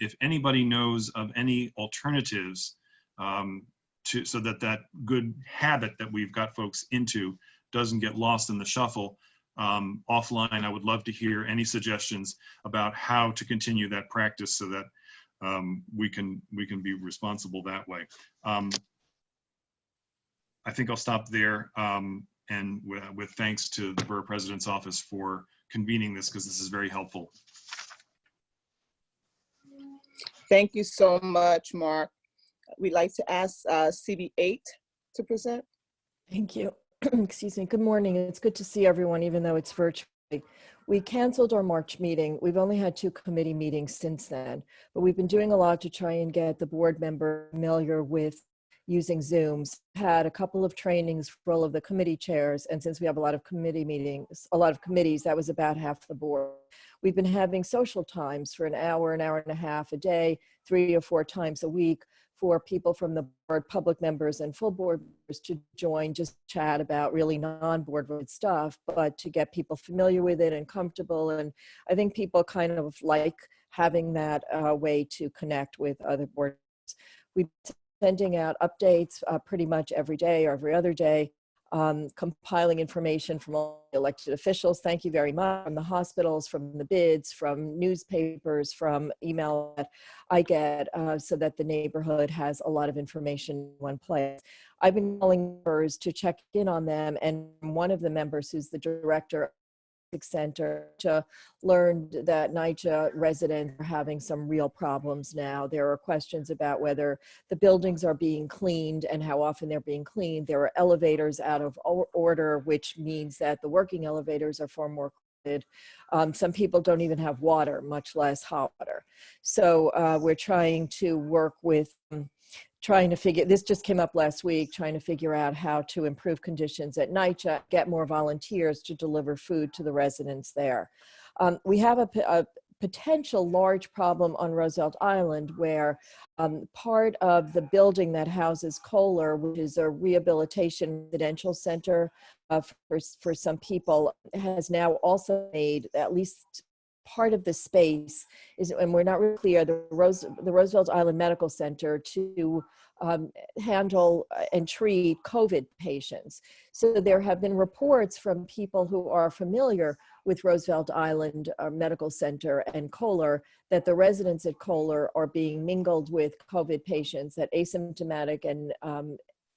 If anybody knows of any alternatives so that good habit that we've got folks into doesn't get lost in the shuffle, offline, I would love to hear any suggestions about how to continue that practice so that we can be responsible that way. I think I'll stop there, and with thanks to the Borough President's Office for convening this, because this is very helpful. Thank you so much, Mark. We'd like to ask CB8 to present. Thank you. Excuse me. Good morning. It's good to see everyone, even though it's virtually. We canceled our March meeting. We've only had 2 committee meetings since then, but we've been doing a lot to try and get the board member familiar with using Zooms. Had a couple of trainings for all of the committee chairs, and since we have a lot of committee meetings, a lot of committees, that was about half the board. We've been having social times for an hour and a half a day, 3 or 4 times a week, for people from the board, public members and full board members to join, just chat about really non-board related stuff, but to get people familiar with it and comfortable. And I think people kind of like having that way to connect with other board members. We've been sending out updates pretty much every day or every other day, compiling information from all the elected officials. Thank you very much. From the hospitals, from the bids, from newspapers, from email that I get, so that the neighborhood has a lot of information in one place. I've been calling members to check in on them, and one of the members, who's the director Center, learned that NYCHA residents are having some real problems now. There are questions about whether the buildings are being cleaned and how often they're being cleaned. There are elevators out of order, which means that the working elevators are far more crowded. Some people don't even have water, much less hot water. So we're trying to work with this just came up last week, trying to figure out how to improve conditions at NYCHA, get more volunteers to deliver food to the residents there. We have a potential large problem on Roosevelt Island, where part of the building that houses Kohler, which is a rehabilitation residential center for some people, has now also made at least part of the space is, and we're not really clear, the Roosevelt Island Medical Center to handle and treat COVID patients. So there have been reports from people who are familiar with Roosevelt Island Medical Center and Kohler that the residents at Kohler are being mingled with COVID patients, that asymptomatic and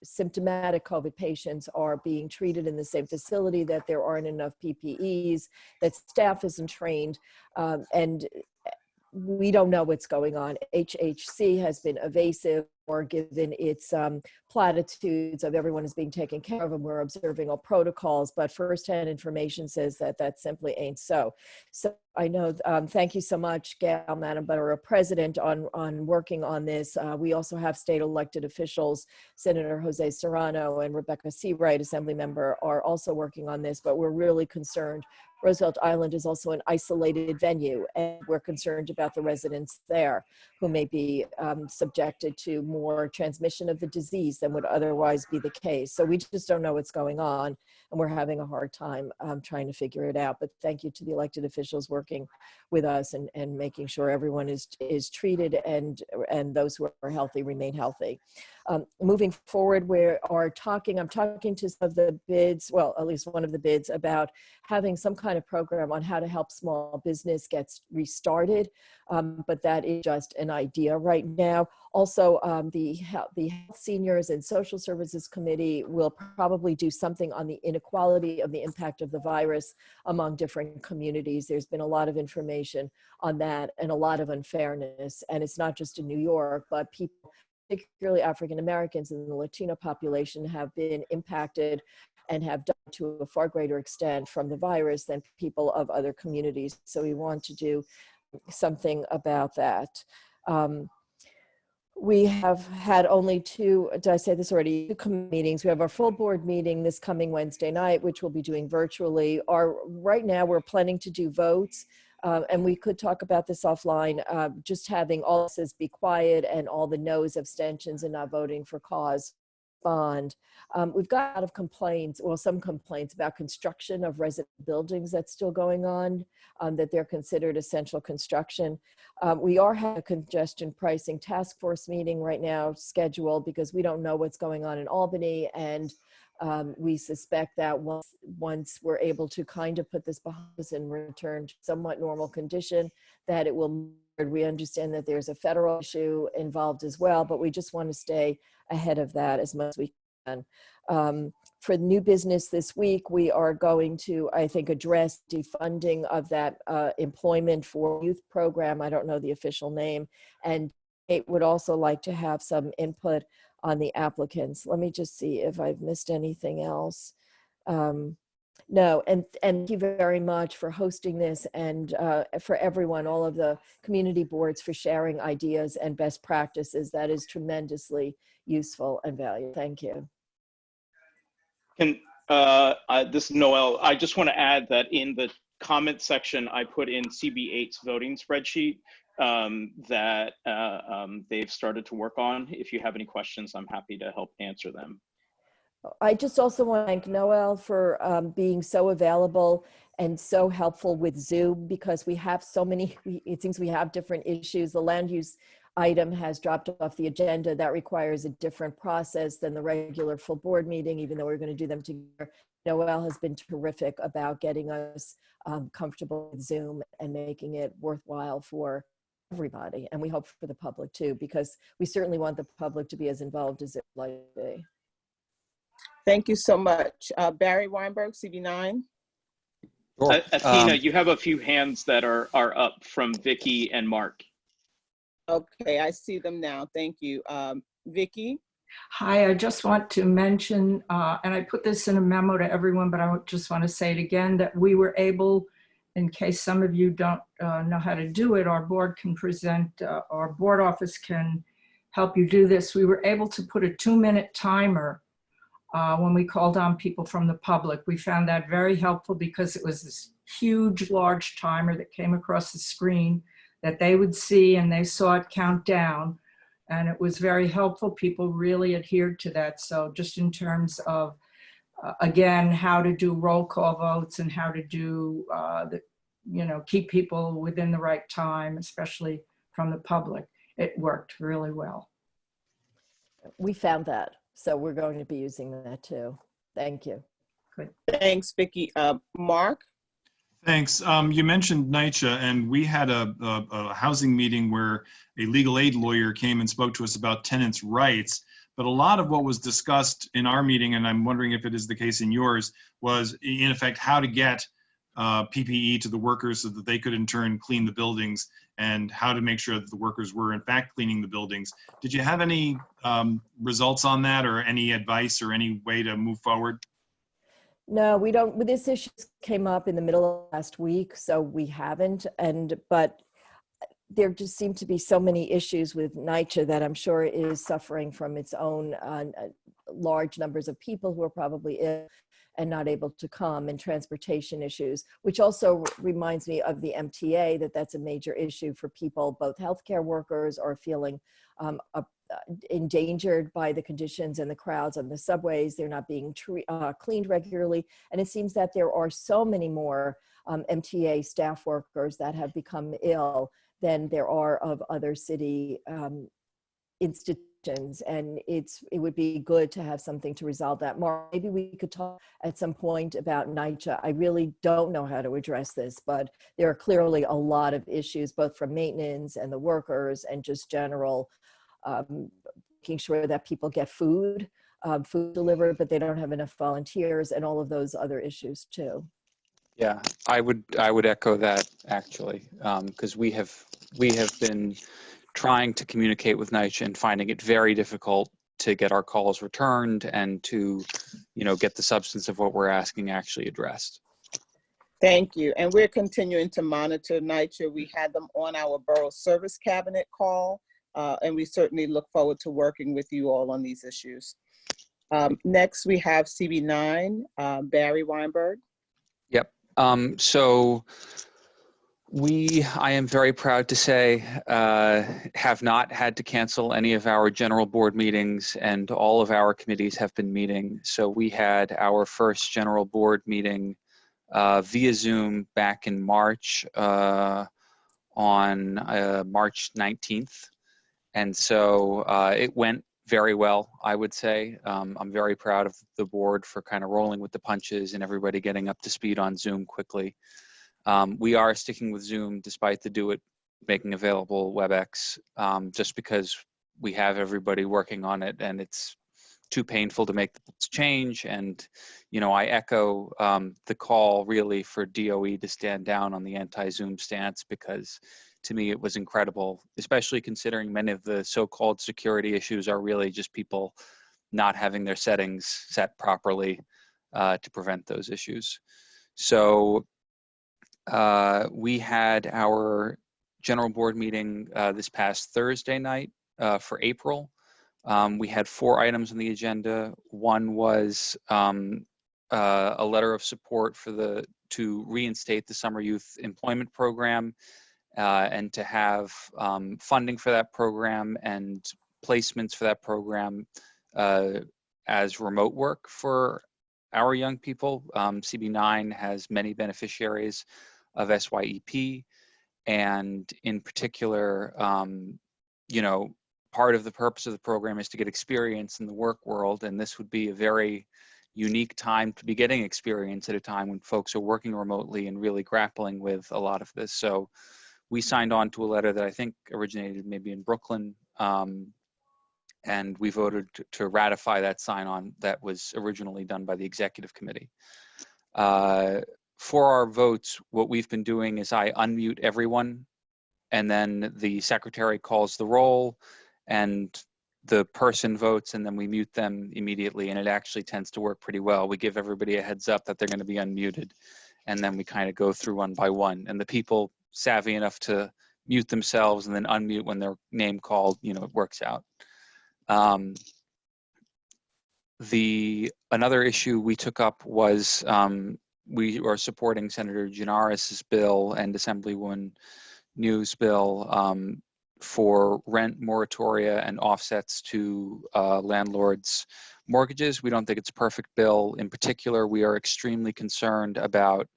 symptomatic COVID patients are being treated in the same facility, that there aren't enough PPEs, that staff isn't trained, and we don't know what's going on. HHC has been evasive or given its platitudes of everyone is being taken care of and we're observing all protocols, but firsthand information says that that simply ain't so. So I know, thank you so much, Gail, Madam Borough President, on working on this. We also have state elected officials, Senator Jose Serrano and Rebecca Seawright, Assembly Member, are also working on this, but we're really concerned. Roosevelt Island is also an isolated venue, and we're concerned about the residents there who may be subjected to more transmission of the disease than would otherwise be the case. So we just don't know what's going on, and we're having a hard time trying to figure it out. But thank you to the elected officials working with us and making sure everyone is treated and those who are healthy remain healthy. Moving forward, I'm talking to some of the bids, well, at least one of the bids, about having some kind of program on how to help small business get restarted, but that is just an idea right now. Also, the Health Seniors and Social Services Committee will probably do something on the inequality of the impact of the virus among different communities. There's been a lot of information on that and a lot of unfairness, and it's not just in New York, but people, particularly African Americans and the Latino population, have been impacted and have died to a far greater extent from the virus than people of other communities. So we want to do something about that. We have had only two, did I say this already, 2 meetings. We have our full board meeting this coming Wednesday night, which we'll be doing virtually. Right now we're planning to do votes. And we could talk about this offline, just having all says be quiet and all the no's, abstentions, and not voting for cause bond. We've got a lot of complaints, well, some complaints about construction of resident buildings that's still going on, that they're considered essential construction. We are having a congestion pricing task force meeting right now scheduled because we don't know what's going on in Albany, and we suspect that once we're able to kind of put this behind us and return to somewhat normal condition, that it will. We understand that there's a federal issue involved as well, but we just want to stay ahead of that as much as we can. For new business this week, we are going to, I think, address defunding of that employment for youth program. I don't know the official name, and Kate would also like to have some input on the applicants. Let me just see if I've missed anything else. No, and thank you very much for hosting this, and for everyone, all of the community boards, for sharing ideas and best practices. That is tremendously useful and valuable. Thank you. This is Noel. I just want to add that in the comment section, I put in CB8's voting spreadsheet that they've started to work on. If you have any questions, I'm happy to help answer them. I just also want to thank Noel for being so available and so helpful with Zoom, because we have so many, it seems we have different issues. The land use item has dropped off the agenda. That requires a different process than the regular full board meeting, even though we're going to do them together. Noel has been terrific about getting us comfortable with Zoom and making it worthwhile for everybody. And we hope for the public too, because we certainly want the public to be as involved as it would like to be. Thank you so much. Barry Weinberg, CB9. Sure. Athena, you have a few hands that are up from Vicky and Mark. Okay, I see them now. Thank you. Vicky? Hi, I just want to mention, and I put this in a memo to everyone, but I just want to say it again, that we were able, in case some of you don't know how to do it, our board can present, our board office can help you do this. We were able to put a 2-minute timer when we called on people from the public. We found that very helpful because it was this huge, large timer that came across the screen that they would see, and they saw it count down. And it was very helpful. People really adhered to that. So just in terms of, again, how to do roll call votes and how to do, keep people within the right time, especially from the public, it worked really well. We found that. So we're going to be using that too. Thank you. Good. Thanks, Vicki. Mark? Thanks. You mentioned NYCHA, and we had a housing meeting where a legal aid lawyer came and spoke to us about tenants' rights. But a lot of what was discussed in our meeting, and I'm wondering if it is the case in yours, was in effect how to get PPE to the workers so that they could in turn clean the buildings, and how to make sure that the workers were in fact cleaning the buildings. Did you have any results on that, or any advice or any way to move forward? No, we don't. This issue came up in the middle of last week, so we haven't. But there just seem to be so many issues with NYCHA that I'm sure is suffering from its own large numbers of people who are probably ill and not able to come, and transportation issues, which also reminds me of the MTA, that's a major issue for people, both healthcare workers are feeling endangered by the conditions and the crowds on the subways. They're not being cleaned regularly. And it seems that there are so many more MTA staff workers that have become ill than there are of other city institutions. And it would be good to have something to resolve that. Mark, maybe we could talk at some point about NYCHA. I really don't know how to address this, but there are clearly a lot of issues, both from maintenance and the workers and just general making sure that people get food delivered, but they don't have enough volunteers, and all of those other issues too. Yeah, I would echo that actually, because we have been trying to communicate with NYCHA and finding it very difficult to get our calls returned and to, get the substance of what we're asking actually addressed. Thank you. And we're continuing to monitor NYCHA. We had them on our Borough Service Cabinet call, and we certainly look forward to working with you all on these issues. Next, we have CB9, Barry Weinberg. Yep. So I am very proud to say, have not had to cancel any of our general board meetings, and all of our committees have been meeting. So we had our first general board meeting via Zoom back in March, on March 19th. And so it went very well, I would say. I'm very proud of the board for kind of rolling with the punches and everybody getting up to speed on Zoom quickly. We are sticking with Zoom despite the Do It making available WebEx, just because we have everybody working on it and it's too painful to make the change. And, I echo the call really for DOE to stand down on the anti-Zoom stance, because to me it was incredible, especially considering many of the so-called security issues are really just people not having their settings set properly to prevent those issues. So we had our general board meeting this past Thursday night for April. We had 4 items on the agenda. One was a letter of support to reinstate the summer youth employment program, and to have funding for that program and placements for that program as remote work for our young people. CB9 has many beneficiaries of SYEP, and in particular, part of the purpose of the program is to get experience in the work world, and this would be a very unique time to be getting experience at a time when folks are working remotely and really grappling with a lot of this. So we signed on to a letter that I think originated maybe in Brooklyn, and we voted to ratify that sign-on that was originally done by the executive committee. For our votes, what we've been doing is I unmute everyone, and then the secretary calls the roll, and the person votes, and then we mute them immediately, and it actually tends to work pretty well. We give everybody a heads up that they're going to be unmuted, and then we kind of go through one by one. And the people savvy enough to mute themselves and then unmute when their name called, it works out. Another issue we took up was we are supporting Senator Gianaris's bill and Assemblywoman New's bill for rent moratoria and offsets to landlords' mortgages. We don't think it's a perfect bill. In particular, we are extremely concerned about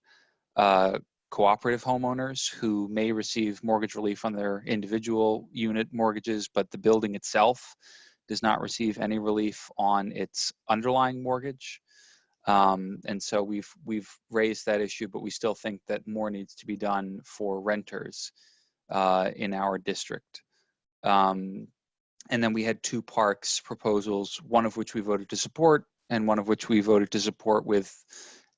cooperative homeowners who may receive mortgage relief on their individual unit mortgages, but the building itself does not receive any relief on its underlying mortgage. And so we've raised that issue, but we still think that more needs to be done for renters in our district. And then we had 2 parks proposals, one of which we voted to support and one of which we voted to support with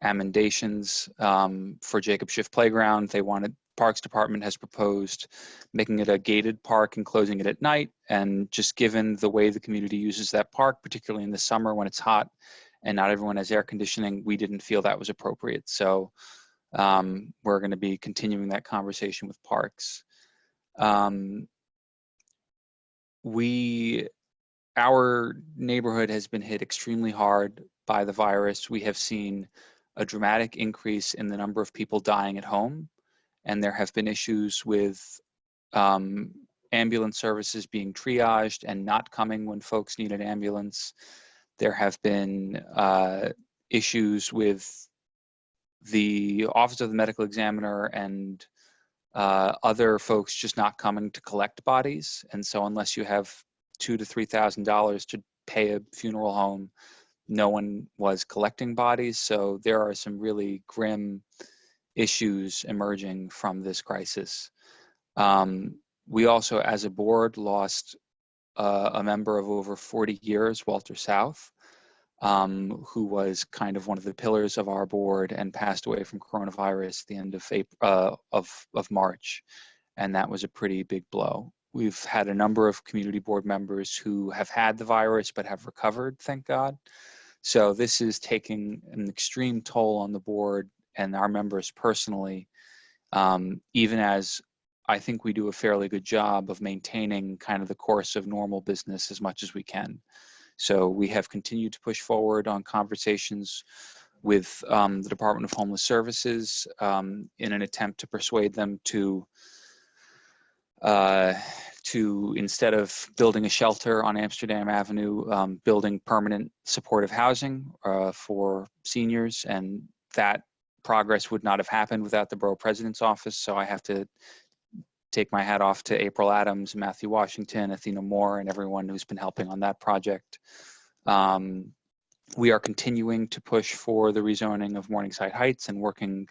amendations for Jacob Schiff Playground. They wanted, Parks Department has proposed making it a gated park and closing it at night. And just given the way the community uses that park, particularly in the summer when it's hot and not everyone has air conditioning, we didn't feel that was appropriate. So we're going to be continuing that conversation with Parks. Our neighborhood has been hit extremely hard by the virus. We have seen a dramatic increase in the number of people dying at home, and there have been issues with ambulance services being triaged and not coming when folks need an ambulance. There have been issues with the Office of the Medical Examiner and other folks just not coming to collect bodies. And so unless you have $2,000 to $3,000 to pay a funeral home, no one was collecting bodies. So there are some really grim issues emerging from this crisis. We also, as a board, lost a member of over 40 years, Walter South, who was kind of one of the pillars of our board and passed away from coronavirus at the end of April, of March. And that was a pretty big blow. We've had a number of community board members who have had the virus but have recovered, thank God. So this is taking an extreme toll on the board and our members personally, even as I think we do a fairly good job of maintaining kind of the course of normal business as much as we can. So we have continued to push forward on conversations with the Department of Homeless Services in an attempt to persuade them to instead of building a shelter on Amsterdam Avenue, building permanent supportive housing for seniors. And that progress would not have happened without the Borough President's Office. So I have to take my hat off to April Adams, Matthew Washington, Athena Moore, and everyone who's been helping on that project. We are continuing to push for the rezoning of Morningside Heights and working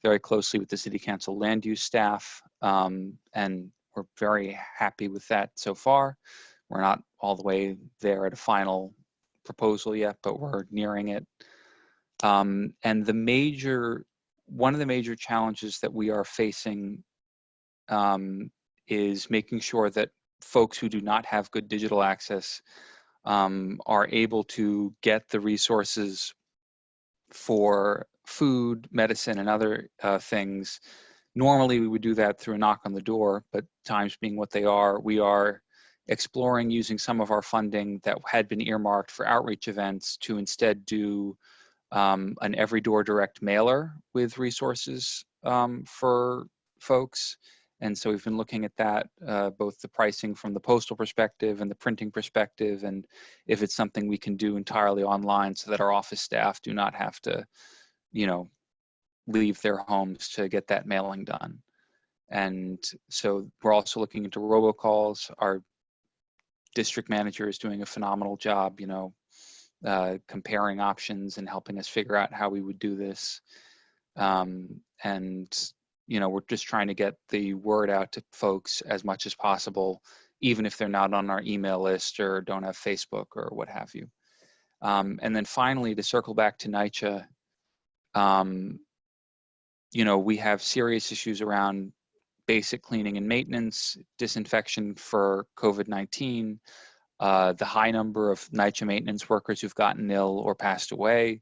very closely with the City Council land use staff. And we're very happy with that so far. We're not all the way there at a final proposal yet, but we're nearing it. And one of the major challenges that we are facing is making sure that folks who do not have good digital access are able to get the resources for food, medicine, and other things. Normally, we would do that through a knock on the door, but times being what they are, we are exploring using some of our funding that had been earmarked for outreach events to instead do an every door direct mailer with resources for folks. And so we've been looking at that, both the pricing from the postal perspective and the printing perspective, and if it's something we can do entirely online so that our office staff do not have to, leave their homes to get that mailing done. And so we're also looking into robocalls. Our district manager is doing a phenomenal job, comparing options and helping us figure out how we would do this. We're just trying to get the word out to folks as much as possible, even if they're not on our email list or don't have Facebook or what have you. And then finally, to circle back to NYCHA, we have serious issues around basic cleaning and maintenance, disinfection for COVID-19, the high number of NYCHA maintenance workers who've gotten ill or passed away.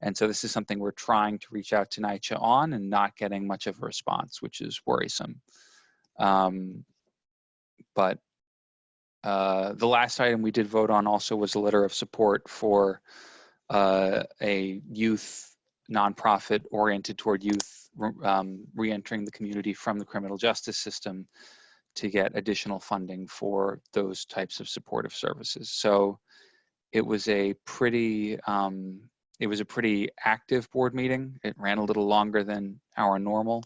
And so this is something we're trying to reach out to NYCHA on and not getting much of a response, which is worrisome. But the last item we did vote on also was a letter of support for a youth nonprofit oriented toward youth re-entering the community from the criminal justice system to get additional funding for those types of supportive services. So it was a pretty active board meeting. It ran a little longer than our normal,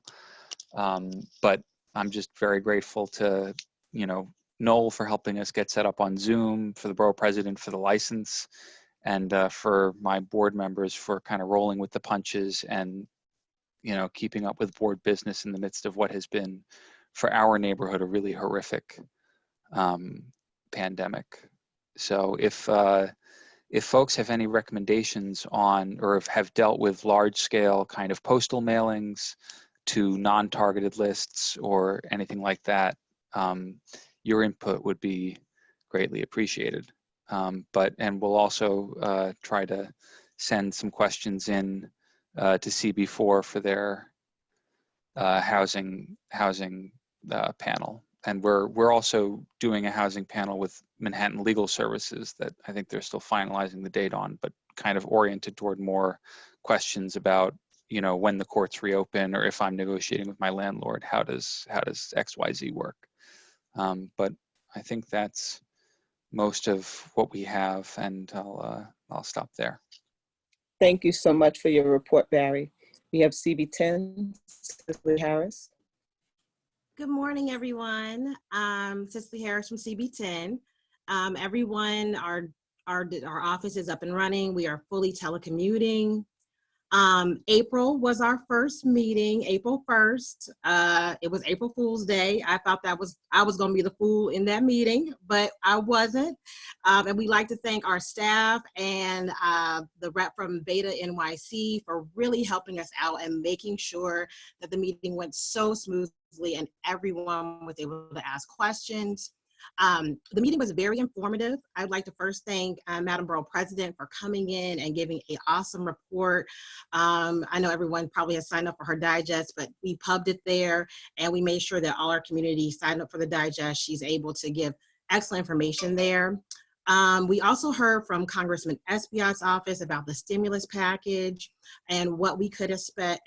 but I'm just very grateful to, Noel for helping us get set up on Zoom, for the borough president for the license, and for my board members for kind of rolling with the punches and, keeping up with board business in the midst of what has been, for our neighborhood, a really horrific pandemic. So if folks have any recommendations on, or have dealt with large scale kind of postal mailings to non-targeted lists or anything like that, your input would be greatly appreciated. And we'll also try to send some questions in to CB4 for their housing panel. And we're also doing a housing panel with Manhattan Legal Services that I think they're still finalizing the date on, but kind of oriented toward more questions about, you know, when the courts reopen, or if I'm negotiating with my landlord, how does XYZ work? But I think that's most of what we have, and I'll stop there. Thank you so much for your report, Barry. We have CB10, Cicely Harris. Good morning, everyone. Cicely Harris from CB10. Everyone, our office is up and running. We are fully telecommuting. April was our first meeting, April 1st. It was April Fool's Day. I thought I was gonna be the fool in that meeting, but I wasn't. And we'd like to thank our staff and the rep from Beta NYC for really helping us out and making sure that the meeting went so smoothly and everyone was able to ask questions. The meeting was very informative. I'd like to first thank Madam Borough President for coming in and giving an awesome report. I know everyone probably has signed up for her digest, but we pubbed it there and we made sure that all our community signed up for the digest. She's able to give excellent information there. We also heard from Congressman Espaillat's office about the stimulus package and what we could expect,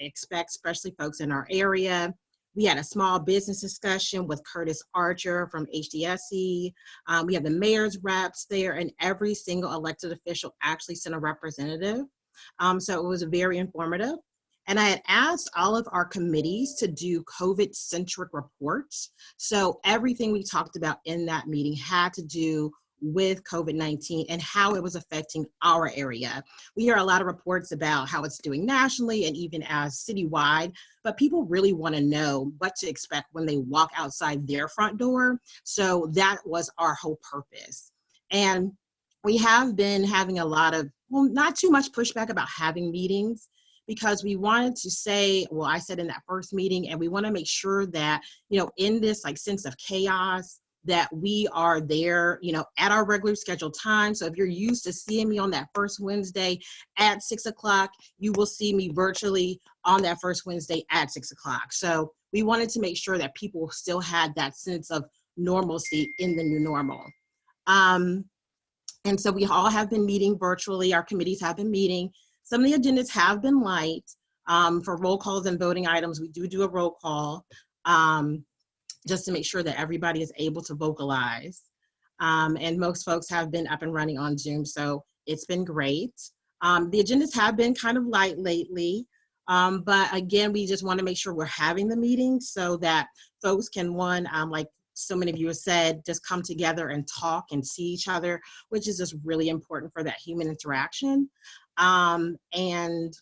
especially folks in our area. We had a small business discussion with Curtis Archer from HDSE. We have the mayor's reps there, and every single elected official actually sent a representative. So it was very informative. And I had asked all of our committees to do COVID-centric reports. So everything we talked about in that meeting had to do with COVID-19 and how it was affecting our area. We hear a lot of reports about how it's doing nationally and even as citywide, but people really want to know what to expect when they walk outside their front door. So that was our whole purpose. And we have been having a lot of, well, not too much pushback about having meetings, because we wanted to say, well, I said in that first meeting, and we want to make sure that, you know, in this like sense of chaos, that we are there, you know, at our regular scheduled time. So if you're used to seeing me on that first Wednesday at 6 o'clock, you will see me virtually on that first Wednesday at 6 o'clock. So we wanted to make sure that people still had that sense of normalcy in the new normal. And so we all have been meeting virtually. Our committees have been meeting. Some of the agendas have been light. For roll calls and voting items, we do a roll call. Just to make sure that everybody is able to vocalize. And most folks have been up and running on Zoom, so it's been great. The agendas have been kind of light lately, but again, we just want to make sure we're having the meetings so that folks can, one, like so many of you have said, just come together and talk and see each other, which is just really important for that human interaction. And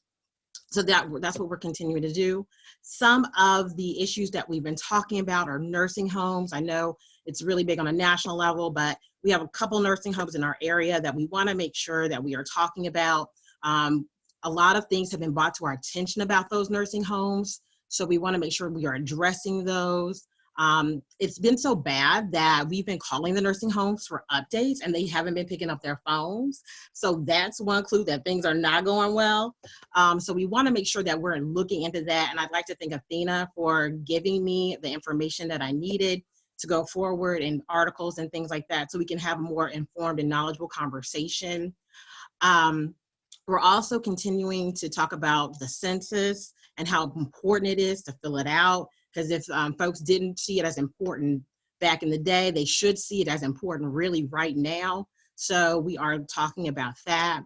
so that's what we're continuing to do. Some of the issues that we've been talking about are nursing homes. I know it's really big on a national level, but we have a couple nursing homes in our area that we want to make sure that we are talking about. A lot of things have been brought to our attention about those nursing homes, so we want to make sure we are addressing those. It's been so bad that we've been calling the nursing homes for updates and they haven't been picking up their phones. So that's one clue that things are not going well. So we want to make sure that we're looking into that. And I'd like to thank Athena for giving me the information that I needed to go forward in articles and things like that, so we can have a more informed and knowledgeable conversation. We're also continuing to talk about the census and how important it is to fill it out. Because if folks didn't see it as important back in the day, they should see it as important really right now. So we are talking about that.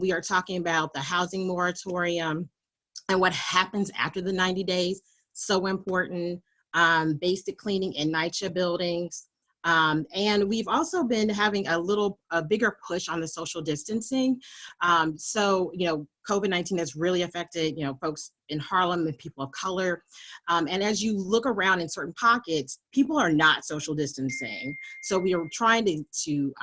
We are talking about the housing moratorium and what happens after the 90 days. So important. Basic cleaning in NYCHA buildings. And we've also been having a bigger push on the social distancing. So, COVID-19 has really affected, folks in Harlem and people of color. And as you look around in certain pockets, people are not social distancing. So we are trying to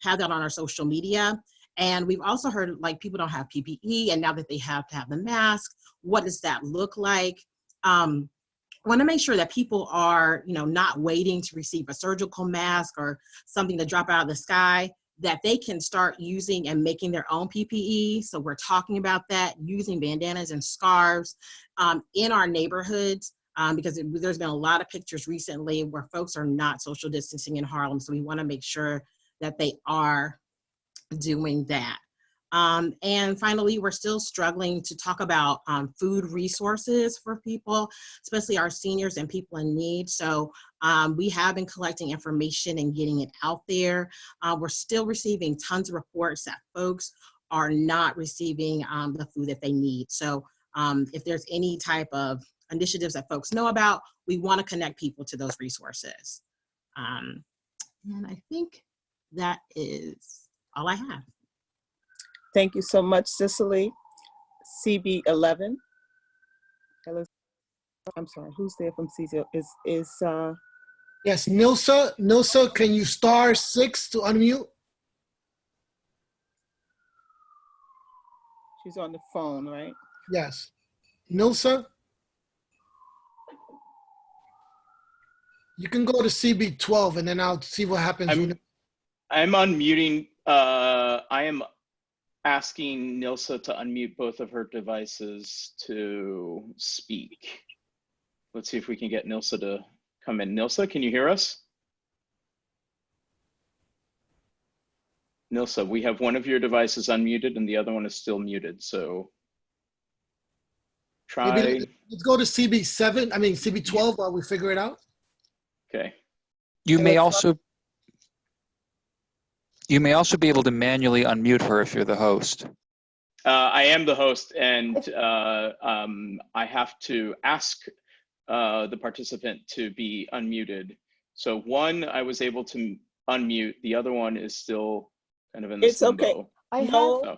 have that on our social media. And we've also heard like people don't have PPE, and now that they have to have the mask, what does that look like? Want to make sure that people are, not waiting to receive a surgical mask or something to drop out of the sky, that they can start using and making their own PPE. So we're talking about that, using bandanas and scarves in our neighborhoods, because there's been a lot of pictures recently where folks are not social distancing in Harlem. So we want to make sure that they are doing that. And finally, we're still struggling to talk about food resources for people, especially our seniors and people in need. So we have been collecting information and getting it out there. We're still receiving tons of reports that folks are not receiving the food that they need. So if there's any type of initiatives that folks know about, we want to connect people to those resources. And I think that is all I have. Thank you so much, Cicely. CB 11. I'm sorry, who's there from CB? Yes, Nilsa. Nilsa, can you *6 to unmute? She's on the phone, right? Yes. Nilsa? You can go to CB 12 and then I'll see what happens. I'm unmuting. I am asking Nilsa to unmute both of her devices to speak. Let's see if we can get Nilsa to come in. Nilsa, can you hear us? Nilsa, we have one of your devices unmuted and the other one is still muted, so try. Maybe let's go to CB 12 while we figure it out. Okay. You may also be able to manually unmute her if you're the host. I am the host, and I have to ask the participant to be unmuted. So one, I was able to unmute. The other one is still kind of in this limbo. Okay.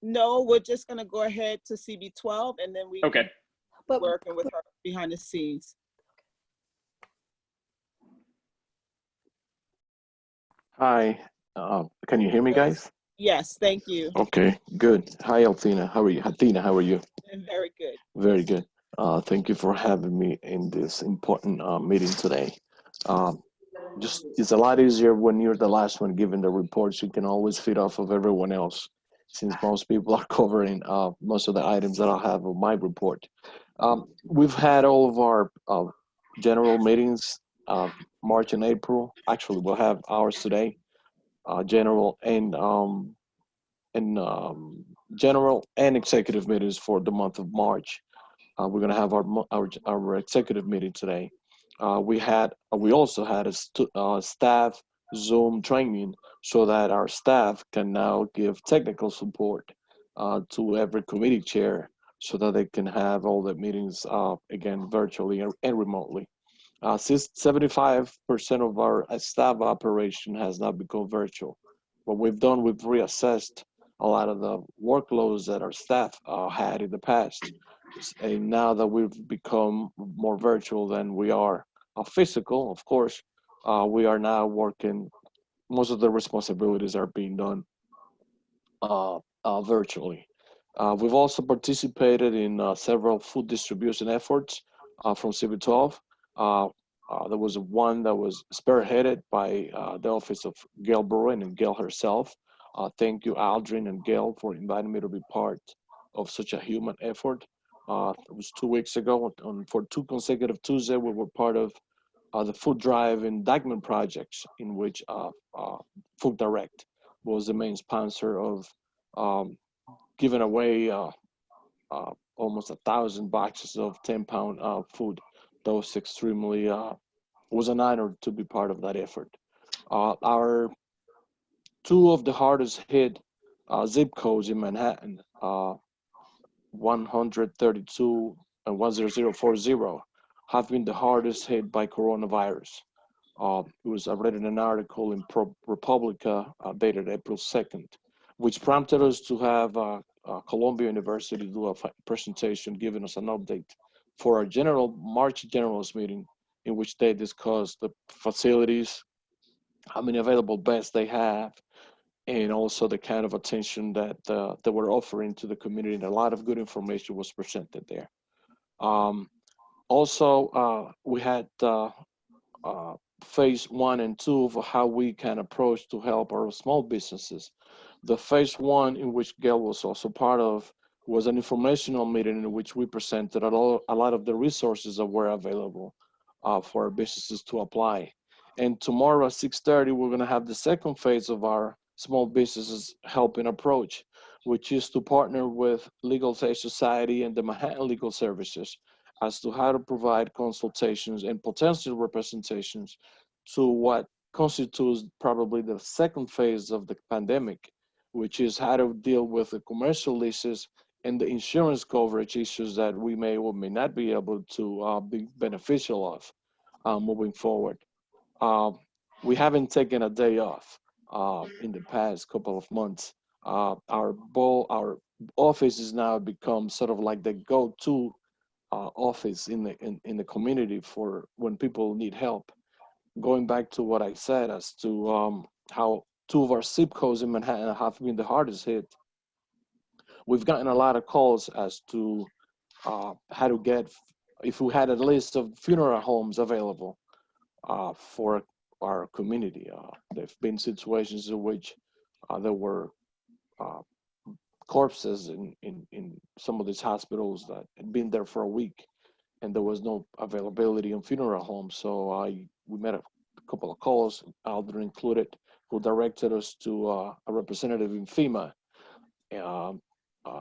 No, we're just going to go ahead to CB 12, and then we okay. Working with her behind the scenes. Hi, can you hear me, guys? Yes, thank you. Okay, good. Hi, Althina. How are you? Athena, how are you? Very good. Very good. Thank you for having me in this important meeting today. It's a lot easier when you're the last one giving the reports. You can always feed off of everyone else, since most people are covering most of the items that I have on my report. We've had all of our general meetings, March and April. Actually, we'll have ours today. General and executive meetings for the month of March. We're going to have our executive meeting today. We also had a staff Zoom training so that our staff can now give technical support to every committee chair so that they can have all the meetings again virtually and remotely. Since 75% of our staff operation has now become virtual. What we've done, we've reassessed a lot of the workloads that our staff had in the past. And now that we've become more virtual than we are physical, of course, we are now working, most of the responsibilities are being done virtually. We've also participated in several food distribution efforts from CB12. There was one that was spearheaded by the office of Gail Borough and Gail herself. Thank you, Aldrin and Gail, for inviting me to be part of such a human effort. It was 2 weeks ago. For 2 consecutive Tuesdays, we were part of the food drive and Dagman projects, in which Food Direct was the main sponsor of giving away almost 1,000 boxes of 10-pound food. That was extremely, was an honor to be part of that effort. Our 2 of the hardest hit zip codes in Manhattan, 132 and 10040, have been the hardest hit by coronavirus. It was I read in an article in ProPublica dated April 2nd, which prompted us to have Columbia University do a presentation giving us an update for our March Generals meeting, in which they discussed the facilities, how many available beds they have, and also the kind of attention that they were offering to the community. And a lot of good information was presented there. Also, we had phase 1 and 2 of how we can approach to help our small businesses. The phase 1, in which Gail was also part of, was an informational meeting in which we presented a lot of the resources that were available for our businesses to apply. And tomorrow at 6:30, we're going to have the second phase of our small businesses helping approach, which is to partner with Legal Aid Society and the Manhattan Legal Services as to how to provide consultations and potential representations to what constitutes probably the second phase of the pandemic, which is how to deal with the commercial leases and the insurance coverage issues that we may or may not be able to be beneficial of moving forward. We haven't taken a day off in the past couple of months. Our office has now become sort of like the go-to office in the community for when people need help. Going back to what I said as to how 2 of our zip codes in Manhattan have been the hardest hit, we've gotten a lot of calls as to how to get, if we had a list of funeral homes available for our community. There have been situations in which there were corpses in some of these hospitals that had been there for a week, and there was no availability in funeral homes. So we made a couple of calls, Alder included, who directed us to a representative in FEMA.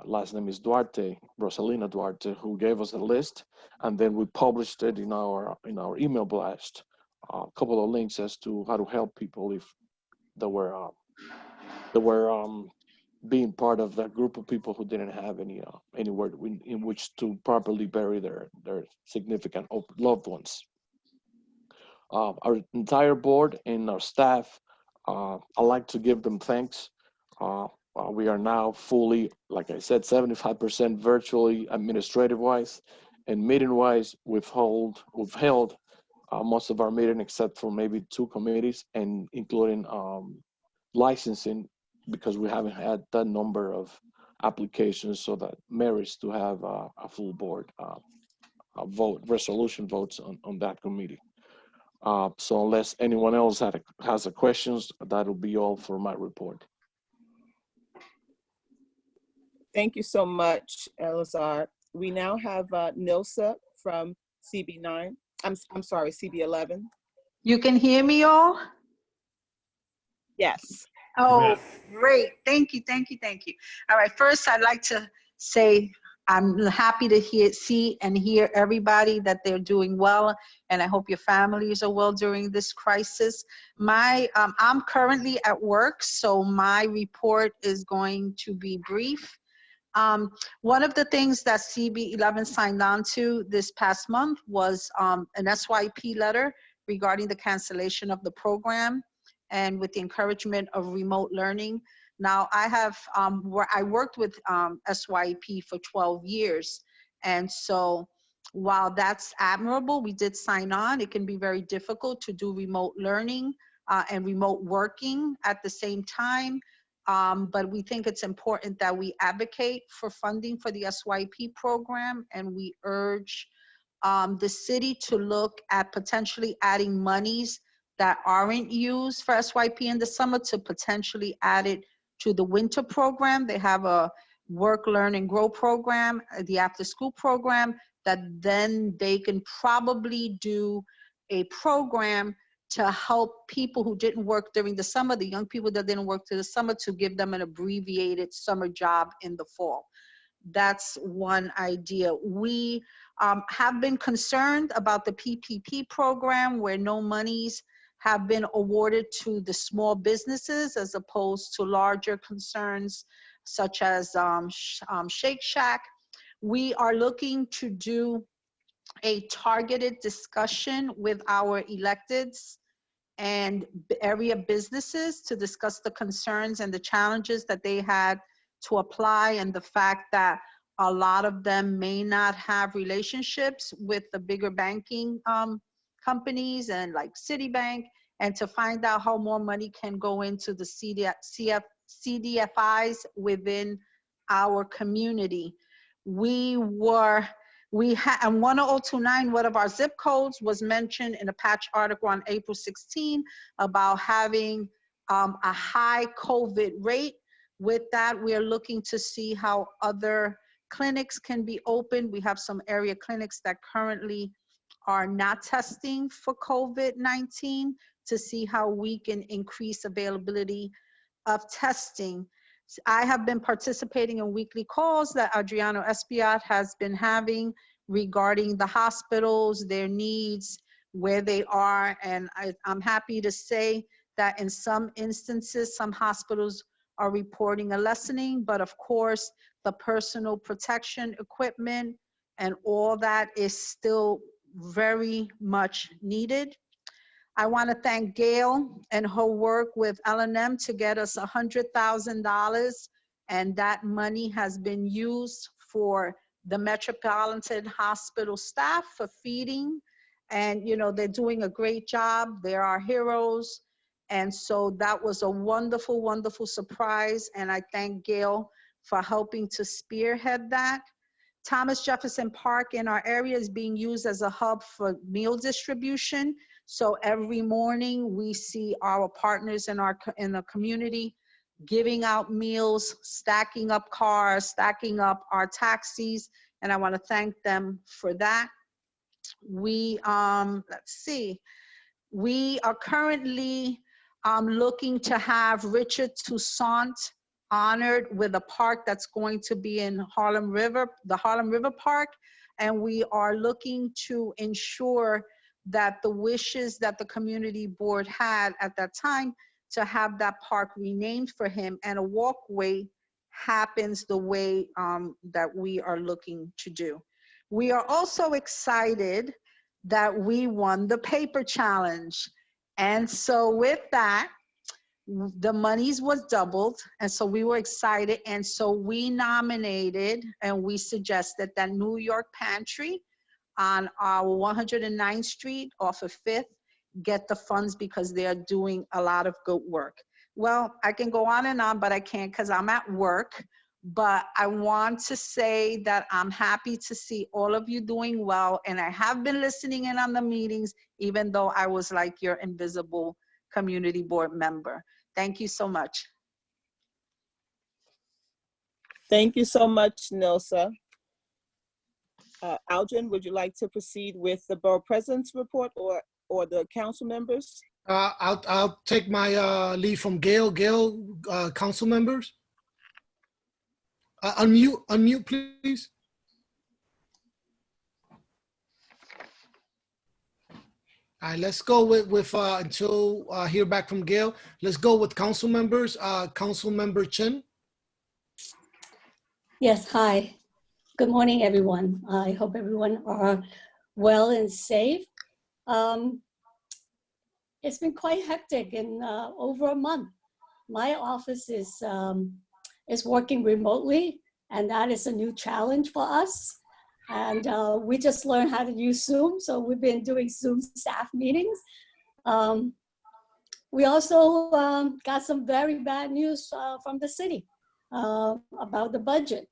Last name is Duarte, Rosalina Duarte, who gave us a list, and then we published it in our email blast. A couple of links as to how to help people if they were being part of that group of people who didn't have anywhere in which to properly bury their significant loved ones. Our entire board and our staff, I'd like to give them thanks. We are now fully, like I said, 75% virtually administrative-wise, and meeting-wise, we've held most of our meeting except for maybe 2 committees, and including licensing, because we haven't had that number of applications, so that merits to have a full board resolution votes on that committee. So unless anyone else has a questions, that'll be all for my report. Thank you so much, Elazar. We now have Nilsa from CB9. I'm sorry, CB11. You can hear me all? Yes. Oh, great. Thank you, thank you, thank you. All right, first I'd like to say I'm happy to see and hear everybody that they're doing well, and I hope your families are well during this crisis. I'm currently at work, so my report is going to be brief. One of the things that CB11 signed on to this past month was an SYP letter regarding the cancellation of the program and with the encouragement of remote learning. Now I worked with SYP for 12 years. And so while that's admirable, we did sign on. It can be very difficult to do remote learning and remote working at the same time. But we think it's important that we advocate for funding for the SYP program, and we urge the city to look at potentially adding monies that aren't used for SYP in the summer to potentially add it to the winter program. They have a work, learn, and grow program, the after school program, that then they can probably do a program to help people who didn't work during the summer, the young people that didn't work through the summer, to give them an abbreviated summer job in the fall. That's one idea. We have been concerned about the PPP program, where no monies have been awarded to the small businesses as opposed to larger concerns such as Shake Shack. We are looking to do a targeted discussion with our electeds and area businesses to discuss the concerns and the challenges that they had to apply, and the fact that a lot of them may not have relationships with the bigger banking companies and like Citibank, and to find out how more money can go into the CDFIs within our community. And 10029, one of our zip codes, was mentioned in a patch article on April 16 about having a high COVID rate. With that, we are looking to see how other clinics can be opened. We have some area clinics that currently are not testing for COVID-19, to see how we can increase availability of testing. I have been participating in weekly calls that Adriano Espiat has been having regarding the hospitals, their needs, where they are. And I'm happy to say that in some instances, some hospitals are reporting a lessening, but of course, the personal protection equipment and all that is still very much needed. I want to thank Gail and her work with L&M to get us $100,000, and that money has been used for the Metropolitan Hospital staff for feeding, and you know, they're doing a great job. They're our heroes, and so that was a wonderful, wonderful surprise, and I thank Gail for helping to spearhead that. Thomas Jefferson Park in our area is being used as a hub for meal distribution. So every morning we see our partners in the community giving out meals, stacking up cars, stacking up our taxis, and I want to thank them for that. We let's see, we are currently looking to have Richard Toussaint honored with a park that's going to be in Harlem River, the Harlem River Park, and we are looking to ensure that the wishes that the community board had at that time to have that park renamed for him and a walkway happens the way that we are looking to do. We are also excited that we won the paper challenge. And so with that, the monies was doubled, and so we were excited, and so we nominated and we suggested that New York Pantry on our 109th Street off of 5th get the funds because they are doing a lot of good work. Well, I can go on and on, but I can't because I'm at work. But I want to say that I'm happy to see all of you doing well, and I have been listening in on the meetings, even though I was like your invisible community board member. Thank you so much. Thank you so much, Nilsa. Aldrin, would you like to proceed with the borough president's report or the council members? I'll take my lead from Gail. Gail, council members. Unmute, please. All right, let's go with until hear back from Gail. Let's go with council members. Council member Chin. Yes, hi. Good morning, everyone. I hope everyone are well and safe. It's been quite hectic in over a month. My office is working remotely, and that is a new challenge for us. And we just learned how to use Zoom, so we've been doing Zoom staff meetings. We also got some very bad news from the city about the budget.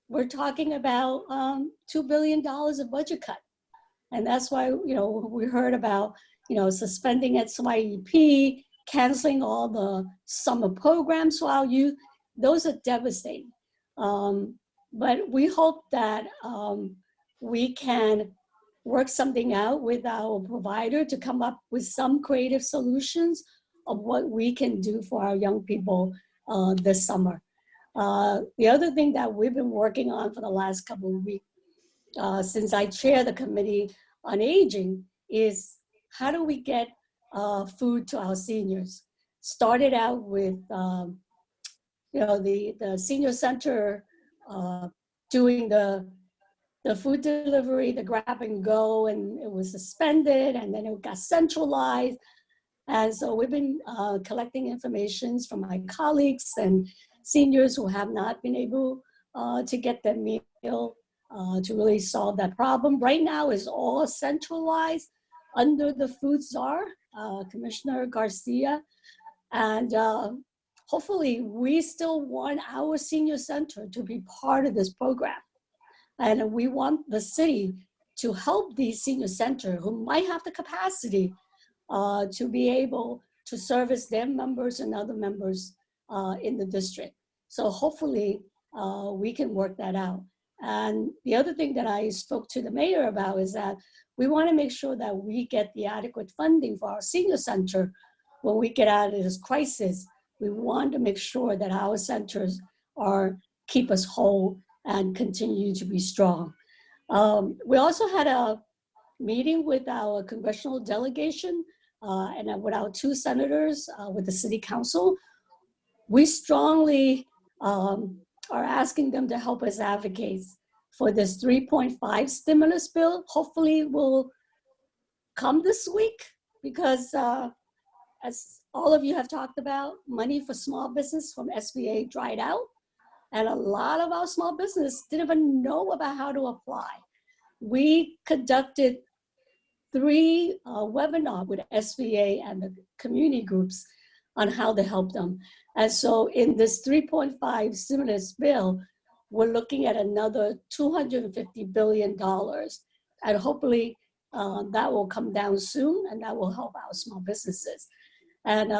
We're talking about $2 billion of budget cut. And that's why, you know, we heard about, you know, suspending SYEP, canceling all the summer programs for our youth. Those are devastating. But we hope that we can work something out with our provider to come up with some creative solutions of what we can do for our young people this summer. The other thing that we've been working on for the last couple of weeks, since I chair the Committee on Aging, is how do we get food to our seniors? Started out with, you know, the senior center doing the food delivery, the grab and go, and it was suspended, and then it got centralized. And so we've been collecting information from my colleagues and seniors who have not been able to get their meal to really solve that problem. Right now is all centralized under the food czar, Commissioner Garcia. And hopefully we still want our senior center to be part of this program. And we want the city to help these senior center who might have the capacity to be able to service their members and other members in the district. So hopefully we can work that out. And the other thing that I spoke to the mayor about is that we want to make sure that we get the adequate funding for our senior center when we get out of this crisis. We want to make sure that our centers keep us whole and continue to be strong. We also had a meeting with our congressional delegation and with our 2 senators with the city council. We strongly are asking them to help us advocate for this 3.5 stimulus bill. Hopefully will come this week because as all of you have talked about, money for small business from SBA dried out. And a lot of our small business didn't even know about how to apply. We conducted 3 webinars with SBA and the community groups on how to help them. And so in this 3.5 stimulus bill, we're looking at another $250 billion. And hopefully that will come down soon and that will help our small businesses. And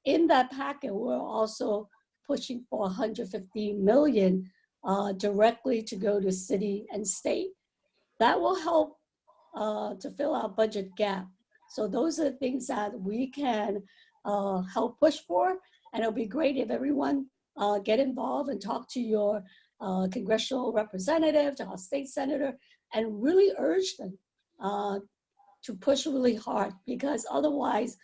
in that packet, we're also pushing for $150 million directly to go to city and state. That will help to fill our budget gap. So those are the things that we can help push for. And it'll be great if everyone get involved and talk to your congressional representative, to our state senator, and really urge them to push really hard, because otherwise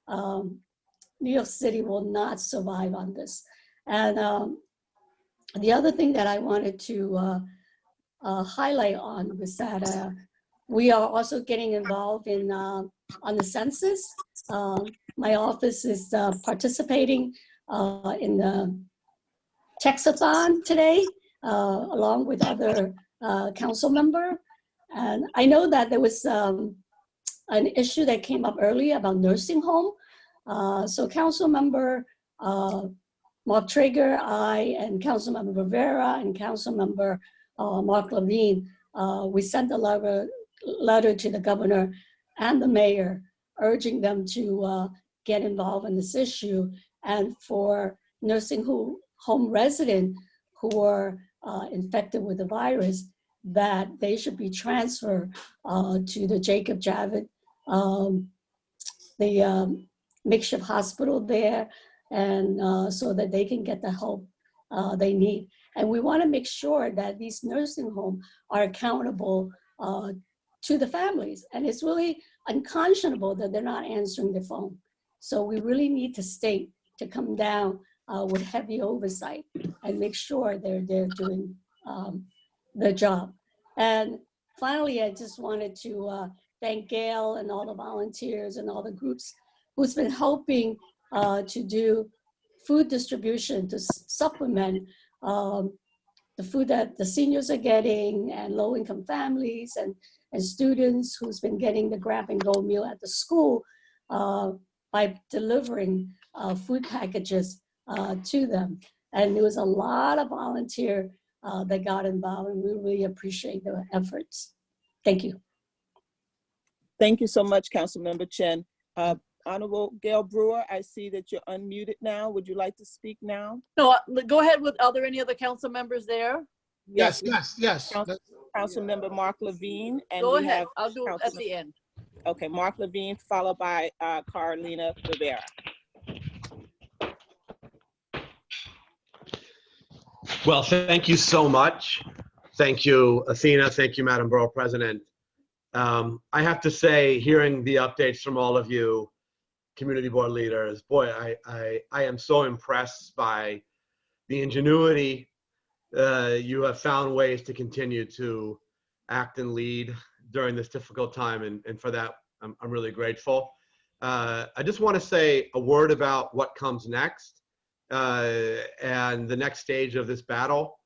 New York City will not survive on this. And the other thing that I wanted to highlight on was that we are also getting involved in on the census. My office is participating in the Texathon today, along with other council member. And I know that there was an issue that came up earlier about nursing home. So council member Mark Traeger, I, and council member Rivera and council member Mark Levine, we sent a letter to the governor and the mayor urging them to get involved in this issue, and for nursing home residents who are infected with the virus, that they should be transferred to the Jacob Javits, the makeshift hospital there, and so that they can get the help they need. And we want to make sure that these nursing homes are accountable to the families. And it's really unconscionable that they're not answering the phone. So we really need the state to come down with heavy oversight and make sure they're doing their job. And finally, I just wanted to thank Gail and all the volunteers and all the groups who's been helping to do food distribution to supplement the food that the seniors are getting, and low-income families and students who's been getting the grab-and-go meal at the school by delivering food packages to them. And there was a lot of volunteer that got involved, and we really appreciate their efforts. Thank you. Thank you so much, Councilmember Chen. Honorable Gail Brewer, I see that you're unmuted now. Would you like to speak now? No, go ahead. Are there any other council members there? Yes. Councilmember Mark Levine. And go we ahead. have I'll do it at the end. Okay, Mark Levine, followed by Carolina Rivera. Well, thank you so much. Thank you, Athena. Thank you, Madam Borough President. I have to say, hearing the updates from all of you, community board leaders, boy, I am so impressed by the ingenuity. You have found ways to continue to act and lead during this difficult time, and for that, I'm really grateful. I just want to say a word about what comes next and the next stage of this battle.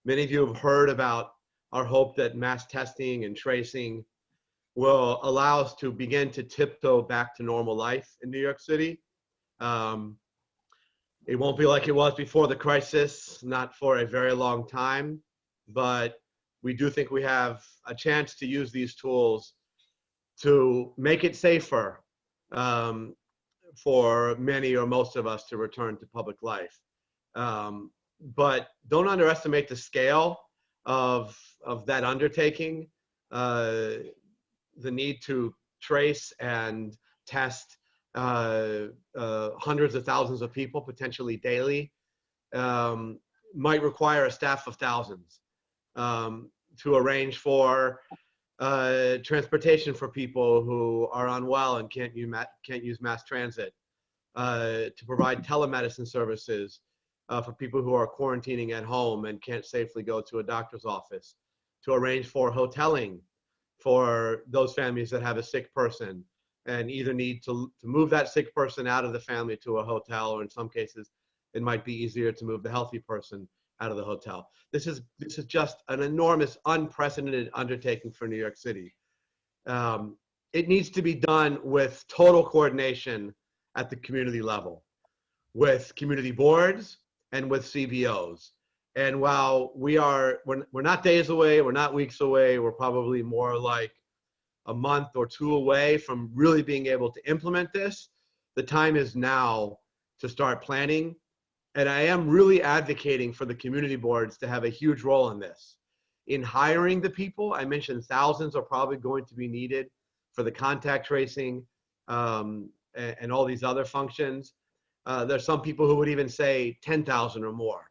Many of you have heard about our hope that mass testing and tracing will allow us to begin to tiptoe back to normal life in New York City. It won't be like it was before the crisis, not for a very long time, but we do think we have a chance to use these tools to make it safer for many or most of us to return to public life. But don't underestimate the scale of that undertaking, the need to trace and test hundreds of thousands of people potentially daily might require a staff of thousands to arrange for transportation for people who are unwell and can't use mass transit, to provide telemedicine services for people who are quarantining at home and can't safely go to a doctor's office, to arrange for hoteling for those families that have a sick person and either need to move that sick person out of the family to a hotel, or in some cases, it might be easier to move the healthy person out of the hotel. This is just an enormous, unprecedented undertaking for New York City. It needs to be done with total coordination at the community level, with community boards and with CBOs. And while we're not days away, we're not weeks away, we're probably more like a month or two away from really being able to implement this, the time is now to start planning. And I am really advocating for the community boards to have a huge role in this. In hiring the people, I mentioned thousands are probably going to be needed for the contact tracing and all these other functions. There's some people who would even say 10,000 or more.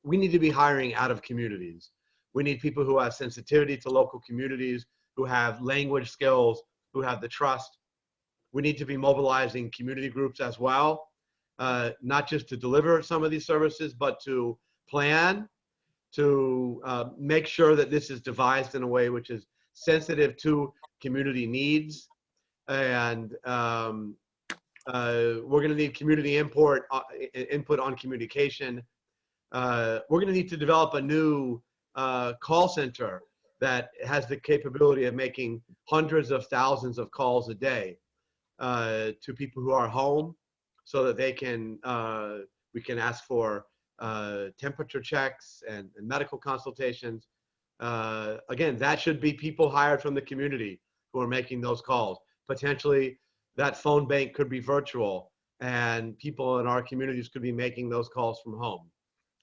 We need to be hiring out of communities. We need people who have sensitivity to local communities, who have language skills, who have the trust. We need to be mobilizing community groups as well, not just to deliver some of these services, but to plan, to make sure that this is devised in a way which is sensitive to community needs. And we're going to need community input on communication. We're going to need to develop a new call center that has the capability of making hundreds of thousands of calls a day to people who are home, so that they can we can ask for temperature checks and medical consultations. Again, that should be people hired from the community who are making those calls. Potentially, that phone bank could be virtual, and people in our communities could be making those calls from home.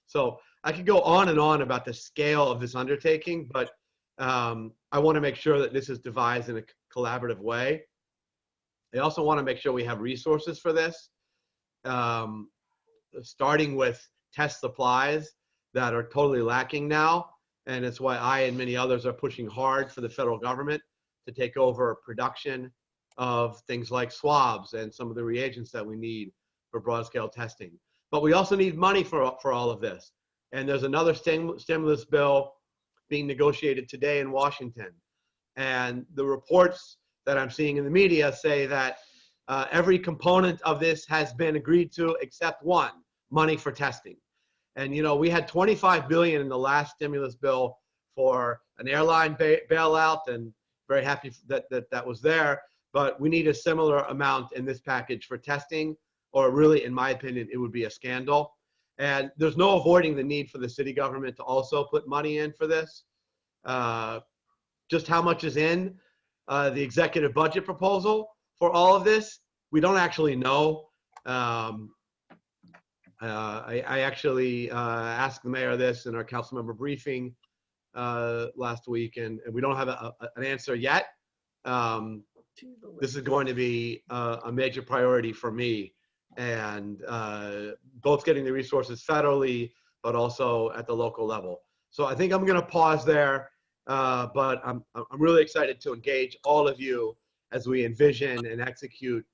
So I could go on and on about the scale of this undertaking, but I want to make sure that this is devised in a collaborative way. I also want to make sure we have resources for this, starting with test supplies that are totally lacking now. And it's why I and many others are pushing hard for the federal government to take over production of things like swabs and some of the reagents that we need for broad scale testing. But we also need money for all of this. And there's another stimulus bill being negotiated today in Washington. And the reports that I'm seeing in the media say that every component of this has been agreed to except one, money for testing. And you know, we had $25 billion in the last stimulus bill for an airline bailout, and very happy that that was there. But we need a similar amount in this package for testing, or really, in my opinion, it would be a scandal. And there's no avoiding the need for the city government to also put money in for this. Just how much is in the executive budget proposal for all of this, we don't actually know. I actually asked the mayor this in our council member briefing last week, and we don't have an answer yet. This is going to be a major priority for me, and both getting the resources federally, but also at the local level. So I think I'm going to pause there, but I'm really excited to engage all of you as we envision and execute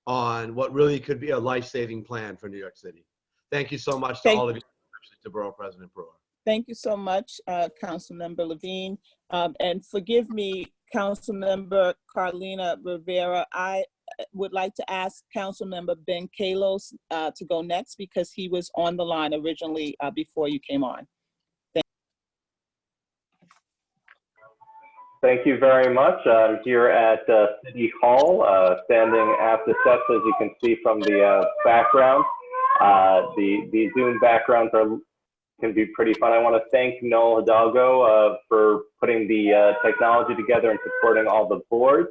on what really could be a life-saving plan for New York City. Thank you so much to all of you, especially to Borough President Brewer. Thank you so much, Councilmember Levine. And forgive me, Councilmember Carlina Rivera, I would like to ask Councilmember Ben Kalos to go next because he was on the line originally before you came on. Thank you very much. I'm here at City Hall, standing at the steps, as you can see from the background. The Zoom backgrounds can be pretty fun. I want to thank Noel Hidalgo for putting the technology together and supporting all the boards.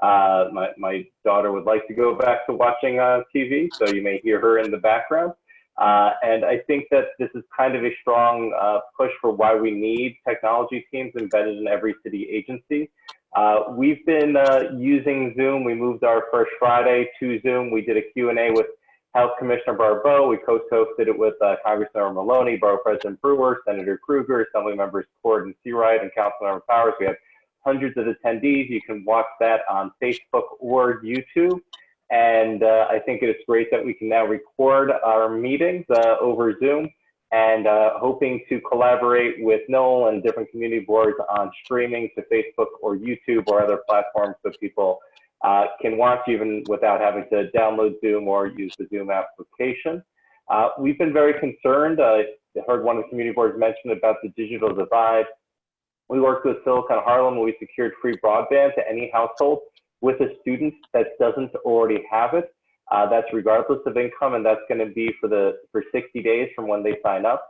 My daughter would like to go back to watching TV, so you may hear her in the background. And I think that this is kind of a strong push for why we need technology teams embedded in every city agency. We've been using Zoom. We moved our first Friday to Zoom. We did a Q&A with Health Commissioner Borough. We co-hosted it with Congressmember Maloney, Borough President Brewer, Senator Krueger, Assembly Members Cord and Seawright, and Councilmember Powers. We have hundreds of attendees. You can watch that on Facebook or YouTube. And I think it's great that we can now record our meetings over Zoom, and hoping to collaborate with Noel and different community boards on streaming to Facebook or YouTube or other platforms so people can watch even without having to download Zoom or use the Zoom application. We've been very concerned. I heard one of the community boards mention about the digital divide. We worked with Silicon Harlem. We secured free broadband to any household with a student that doesn't already have it. That's regardless of income, and that's going to be for 60 days from when they sign up.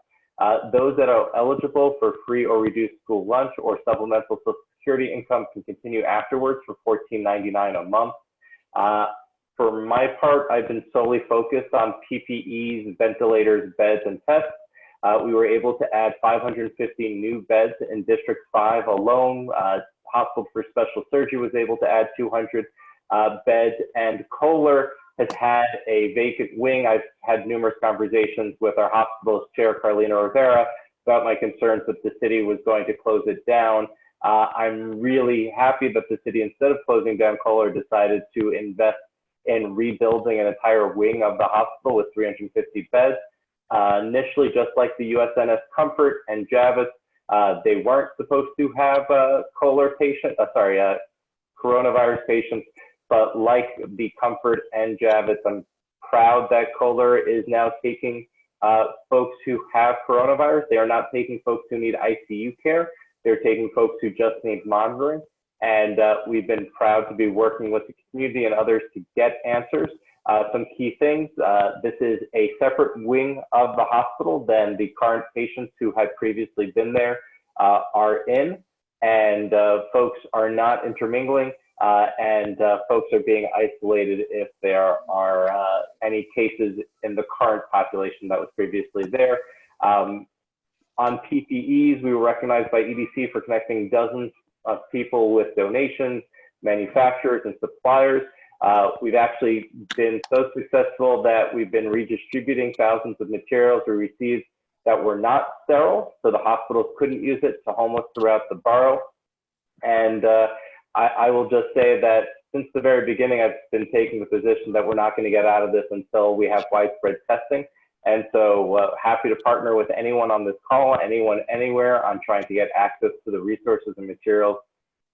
Those that are eligible for free or reduced school lunch or supplemental Social Security income can continue afterwards for $14.99 a month. For my part, I've been solely focused on PPEs, ventilators, beds, and tests. We were able to add 550 new beds in District 5 alone. Hospital for Special Surgery was able to add 200 beds, and Kohler has had a vacant wing. I've had numerous conversations with our hospital's chair, Carlina Rivera, about my concerns that the city was going to close it down. I'm really happy that the city, instead of closing down Kohler, decided to invest in rebuilding an entire wing of the hospital with 350 beds. Initially, just like the USNS Comfort and Javits, they weren't supposed to have coronavirus patients, but like the Comfort and Javits, I'm proud that Kohler is now taking folks who have coronavirus. They are not taking folks who need ICU care. They're taking folks who just need monitoring. And we've been proud to be working with the community and others to get answers. Some key things, this is a separate wing of the hospital than the current patients who had previously been there are in, and folks are not intermingling, and folks are being isolated if there are any cases in the current population that was previously there. On PPEs, we were recognized by EDC for connecting dozens of people with donations, manufacturers, and suppliers. We've actually been so successful that we've been redistributing thousands of materials we received that were not sterile, so the hospitals couldn't use it, to homeless throughout the borough. And I will just say that since the very beginning, I've been taking the position that we're not going to get out of this until we have widespread testing. And so happy to partner with anyone on this call, anyone anywhere, on trying to get access to the resources and materials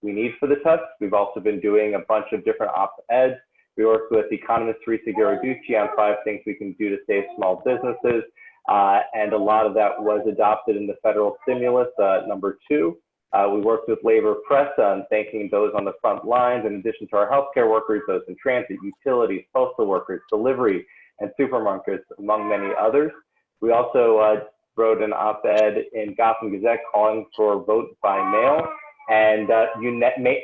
we need for the test. We've also been doing a bunch of different op-eds. We worked with economist Teresa Garaducci on 5 things we can do to save small businesses. And a lot of that was adopted in the federal stimulus, number 2. We worked with Labor Press on thanking those on the front lines, in addition to our healthcare workers, those in transit, utilities, postal workers, delivery, and supermarkets, among many others. We also wrote an op-ed in Gotham Gazette calling for vote by mail. And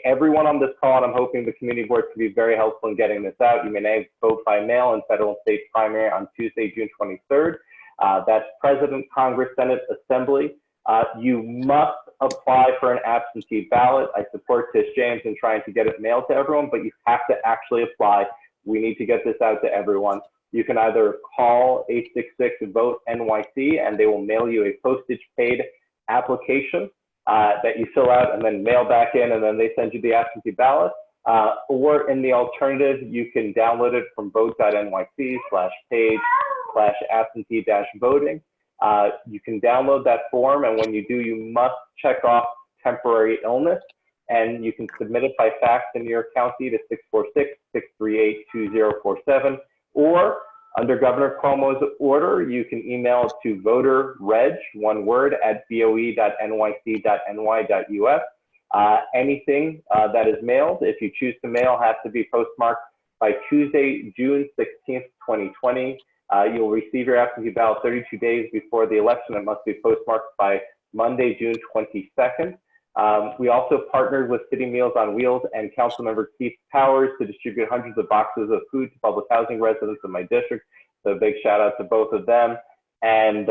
everyone on this call, and I'm hoping the community board can be very helpful in getting this out. You may now vote by mail in federal and state primary on Tuesday, June 23rd. That's President, Congress, Senate, Assembly. You must apply for an absentee ballot. I support Tish James in trying to get it mailed to everyone, but you have to actually apply. We need to get this out to everyone. You can either call 866-VOTE-NYC, and they will mail you a postage-paid application that you fill out and then mail back in, and then they send you the absentee ballot. Or in the alternative, you can download it from vote.nyc/page/absentee-voting. You can download that form, and when you do, you must check off temporary illness. and you can submit it by fax in New York County to 646-638-2047, or under Governor Cuomo's order, you can email it to voterreg, one word, at boe.nyc.ny.us. Anything that is mailed, if you choose to mail, has to be postmarked by Tuesday, June 16th, 2020. You'll receive your absentee ballot 32 days before the election. It must be postmarked by Monday, June 22nd. We also partnered with City Meals on Wheels and Councilmember Keith Powers to distribute hundreds of boxes of food to public housing residents in my district. So a big shout out to both of them. And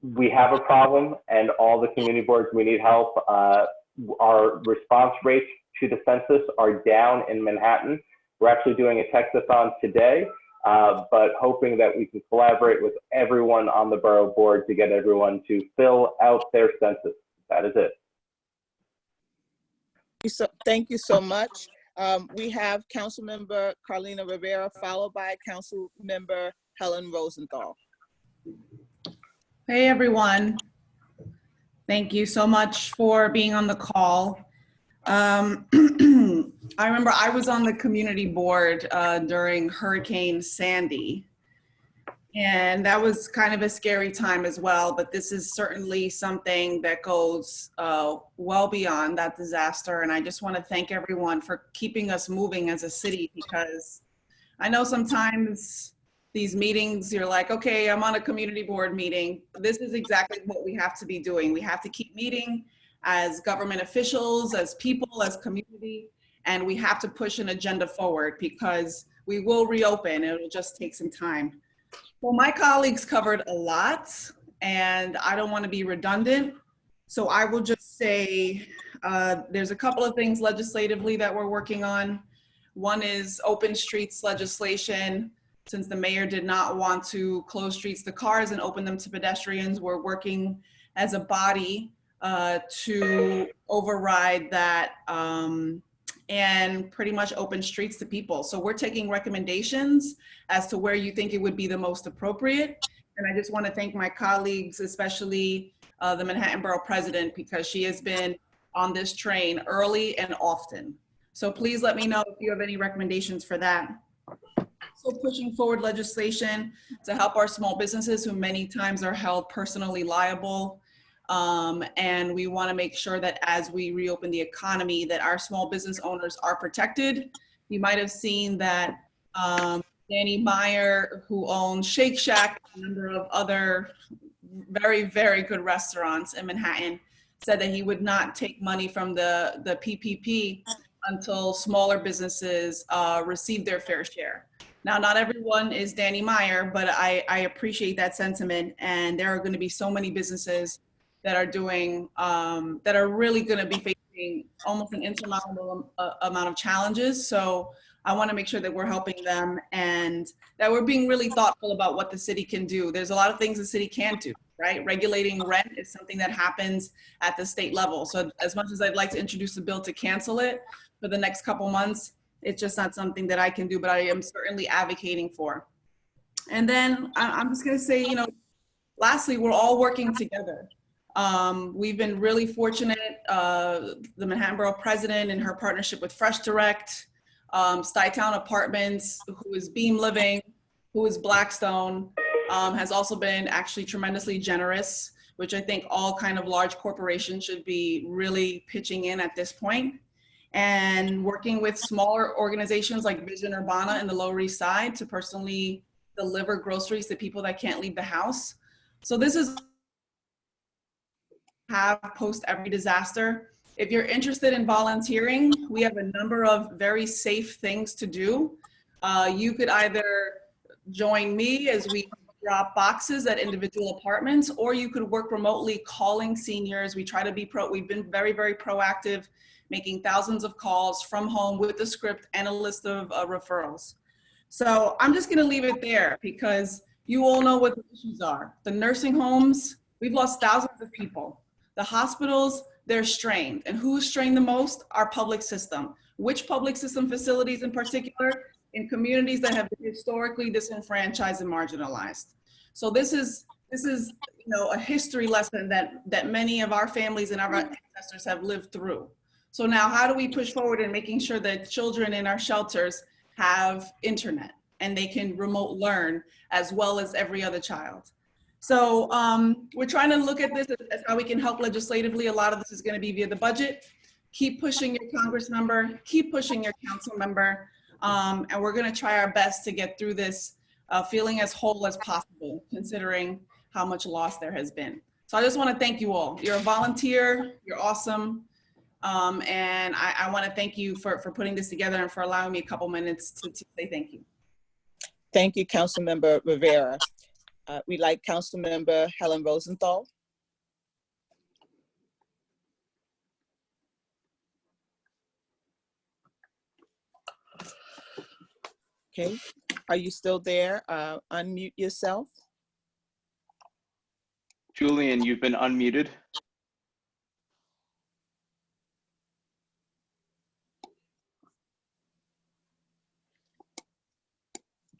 we have a problem, and all the community boards, we need help. Our response rates to the census are down in Manhattan. We're actually doing a text-a-thon today, but hoping that we can collaborate with everyone on the borough board to get everyone to fill out their census. That is it. Thank you so much. We have Councilmember Carlina Rivera, followed by Councilmember Helen Rosenthal. Hey, everyone. Thank you so much for being on the call. I remember I was on the community board during Hurricane Sandy, and that was kind of a scary time as well, but this is certainly something that goes well beyond that disaster. And I just want to thank everyone for keeping us moving as a city, because I know sometimes these meetings, you're like, okay, I'm on a community board meeting. This is exactly what we have to be doing. We have to keep meeting as government officials, as people, as community, and we have to push an agenda forward, because we will reopen. It'll just take some time. Well, my colleagues covered a lot, and I don't want to be redundant. So I will just say there's a couple of things legislatively that we're working on. One is open streets legislation. Since the mayor did not want to close streets to cars and open them to pedestrians, we're working as a body to override that and pretty much open streets to people. So we're taking recommendations as to where you think it would be the most appropriate. And I just want to thank my colleagues, especially the Manhattan Borough President, because she has been on this train early and often. So please let me know if you have any recommendations for that. So pushing forward legislation to help our small businesses, who many times are held personally liable. And we want to make sure that as we reopen the economy, that our small business owners are protected. You might have seen that Danny Meyer, who owns Shake Shack, a number of other very, very good restaurants in Manhattan, said that he would not take money from the PPP until smaller businesses receive their fair share. Now, not everyone is Danny Meyer, but I appreciate that sentiment. And there are going to be so many businesses that are doing, that are really going to be facing almost an insurmountable amount of challenges. So I want to make sure that we're helping them and that we're being really thoughtful about what the city can do. There's a lot of things the city can't do, right? Regulating rent is something that happens at the state level. So as much as I'd like to introduce a bill to cancel it for the next couple months, it's just not something that I can do, but I am certainly advocating for. And then I'm just going to say, lastly, we're all working together. We've been really fortunate. The Manhattan Borough President, in her partnership with Fresh Direct, Stuytown Apartments, who is Beam Living, who is Blackstone, has also been actually tremendously generous, which I think all kind of large corporations should be really pitching in at this point. And working with smaller organizations like Vision Urbana in the Lower East Side to personally deliver groceries to people that can't leave the house. So this is have post every disaster. If you're interested in volunteering, we have a number of very safe things to do. You could either join me as we drop boxes at individual apartments, or you could work remotely calling seniors. We try to be we've been very, very proactive, making thousands of calls from home with a script and a list of referrals. So I'm just gonna leave it there because you all know what the issues are. The nursing homes, we've lost thousands of people. The hospitals, they're strained. And who's strained the most? Our public system. Which public system facilities in particular? In communities that have been historically disenfranchised and marginalized. So this is a history lesson that many of our families and our ancestors have lived through. So now how do we push forward in making sure that children in our shelters have internet and they can remote learn as well as every other child? So we're trying to look at this as how we can help legislatively. A lot of this is going to be via the budget. Keep pushing your Congress member, keep pushing your council member, and we're going to try our best to get through this feeling as whole as possible, considering how much loss there has been. So I just want to thank you all. You're a volunteer, you're awesome, and I want to thank you for putting this together and for allowing me a couple minutes to say thank you. Thank you, Councilmember Rivera. We'd like Councilmember Helen Rosenthal. Okay, are you still there? Unmute yourself. Julian, you've been unmuted.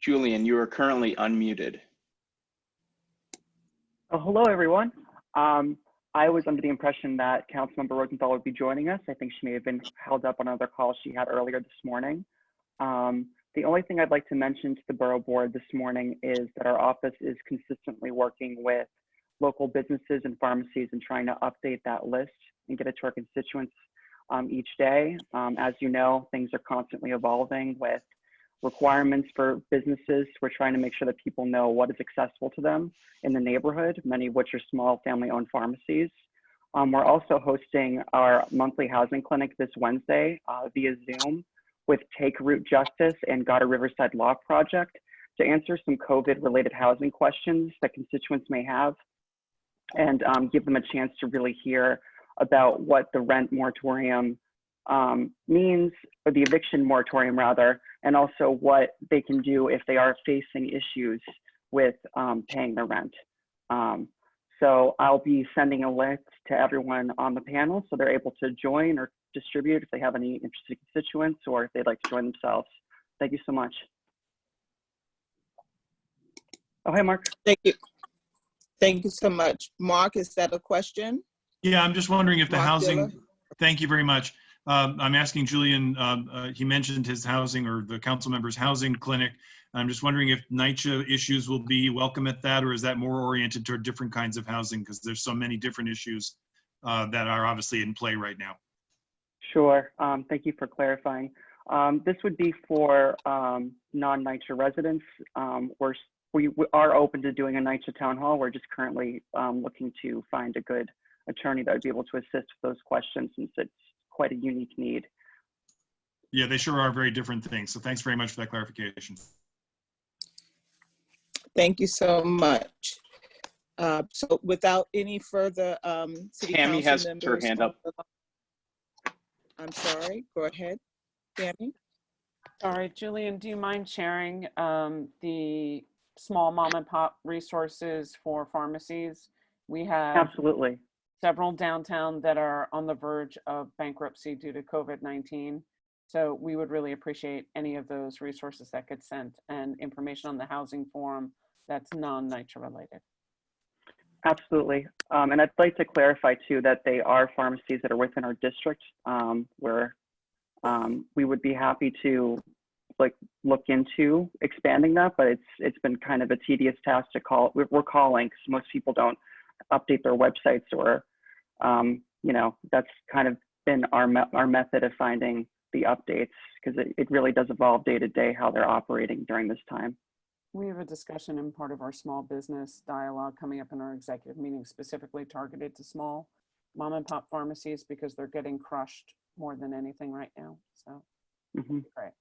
Julian, you are currently unmuted. Oh, hello, everyone. I was under the impression that Councilmember Rosenthal would be joining us. I think she may have been held up on another call she had earlier this morning. The only thing I'd like to mention to the Borough Board this morning is that our office is consistently working with local businesses and pharmacies and trying to update that list and get it to our constituents each day. As you know, things are constantly evolving with requirements for businesses. We're trying to make sure that people know what is accessible to them in the neighborhood, many of which are small family-owned pharmacies. We're also hosting our monthly housing clinic this Wednesday via Zoom with Take Root Justice and Got a Riverside Law Project to answer some COVID-related housing questions that constituents may have and give them a chance to really hear about what the rent moratorium means, or the eviction moratorium rather, and also what they can do if they are facing issues with paying their rent. So I'll be sending a list to everyone on the panel so they're able to join or distribute if they have any interested constituents or if they'd like to join themselves. Thank you so much. Oh, hey, Mark. Thank you. Thank you so much. Mark, is that a question? Yeah, I'm just wondering if the Mark housing, Diller? thank you very much. I'm asking Julian, he mentioned his housing or the council member's housing clinic. I'm just wondering if NYCHA issues will be welcome at that, or is that more oriented toward different kinds of housing? Because there's so many different issues that are obviously in play right now. Sure. Thank you for clarifying. This would be for non-NYCHA residents. We are open to doing a NYCHA town hall. We're just currently looking to find a good attorney that would be able to assist with those questions since it's quite a unique need. Yeah, they sure are very different things. So thanks very much for that clarification. Thank you so much. So without any further city Tammy council has members her hand up. I'm sorry, go ahead, Tammy. All right, Julian, do you mind sharing the small mom and pop resources for pharmacies? We have Absolutely. several downtown that are on the verge of bankruptcy due to COVID-19. So we would really appreciate any of those resources that get sent and information on the housing forum that's non-NYCHA related. Absolutely. And I'd like to clarify too that they are pharmacies that are within our district where we would be happy to look into expanding that, but it's been kind of a tedious task to call. We're calling because most people don't update their websites or, you know, that's kind of been our method of finding the updates because it really does evolve day to day how they're operating during this time. We have a discussion in part of our small business dialogue coming up in our executive meeting specifically targeted to small mom and pop pharmacies because they're getting crushed more than anything right now. So great.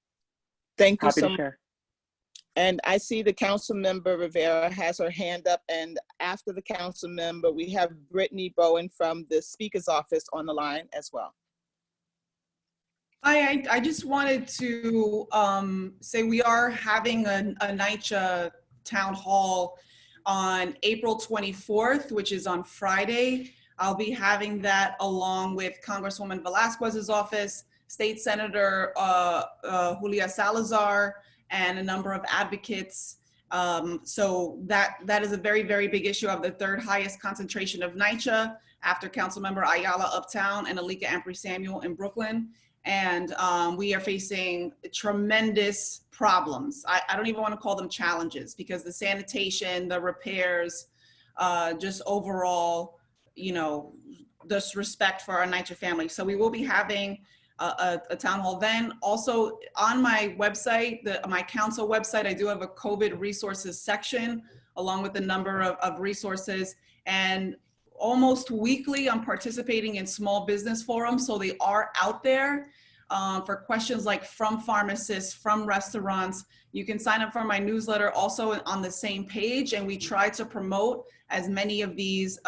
Thank you Happy so to much. share. And I see the council member Rivera has her hand up, and after the council member, we have Brittany Bowen from the Speaker's office on the line as well. I just wanted to say we are having a NYCHA town hall on April 24th, which is on Friday. I'll be having that along with Congresswoman Velasquez's office, State Senator Julia Salazar, and a number of advocates. So that is a very, very big issue of the third highest concentration of NYCHA after Councilmember Ayala uptown and Alika Ampry-Samuel in Brooklyn. And we are facing tremendous problems. I don't even want to call them challenges, because the sanitation, the repairs, just overall, you know, disrespect for our NYCHA family. So we will be having a town hall then. Also on my website, my council website, I do have a COVID resources section along with a number of resources. And almost weekly, I'm participating in small business forums. So they are out there for questions like from pharmacists, from restaurants. You can sign up for my newsletter also on the same page. And we try to promote as many of these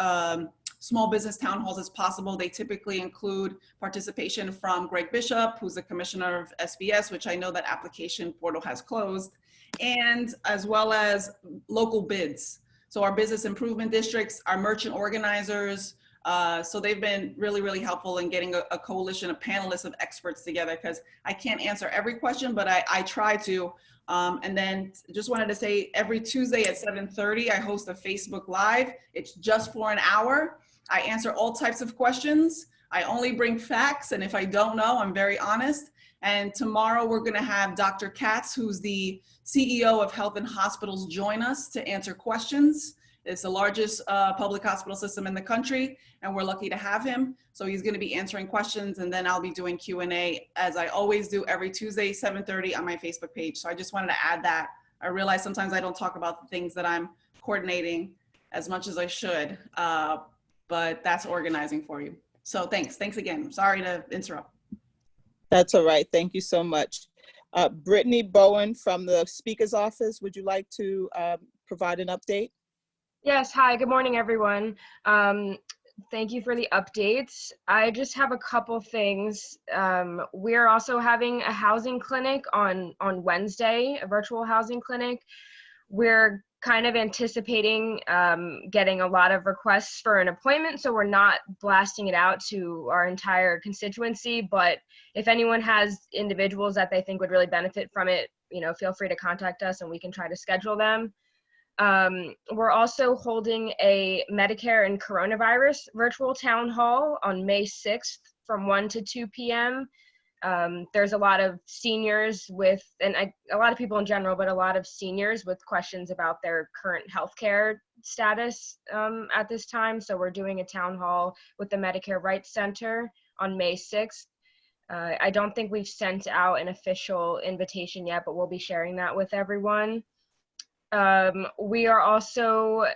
small business town halls as possible. They typically include participation from Greg Bishop, who's the commissioner of SBS, which I know that application portal has closed, and as well as local bids. So our business improvement districts, our merchant organizers, so they've been really, really helpful in getting a coalition of panelists of experts together, because I can't answer every question, but I try to. And then just wanted to say every Tuesday at 7:30, I host a Facebook Live. It's just for an hour. I answer all types of questions. I only bring facts, and if I don't know, I'm very honest. And tomorrow we're gonna have Dr. Katz, who's the CEO of Health and Hospitals, join us to answer questions. It's the largest public hospital system in the country, and we're lucky to have him. So he's gonna be answering questions, and then I'll be doing Q&A, as I always do every Tuesday, 7:30 on my Facebook page. So I just wanted to add that. I realize sometimes I don't talk about the things that I'm coordinating as much as I should, but that's organizing for you. So thanks again. Sorry to interrupt. That's all right. Thank you so much. Brittany Bowen from the Speaker's Office, would you like to provide an update? Yes, hi, good morning, everyone. Thank you for the updates. I just have a couple things. We're also having a housing clinic on Wednesday, a virtual housing clinic. We're kind of anticipating getting a lot of requests for an appointment, so we're not blasting it out to our entire constituency, but if anyone has individuals that they think would really benefit from it, you know, feel free to contact us and we can try to schedule them. We're also holding a Medicare and coronavirus virtual town hall on May 6th from 1 to 2 p.m. There's a lot of seniors with, and a lot of people in general, but a lot of seniors with questions about their current healthcare status at this time. So we're doing a town hall with the Medicare Rights Center on May 6th. I don't think we've sent out an official invitation yet, but we'll be sharing that with everyone. We are also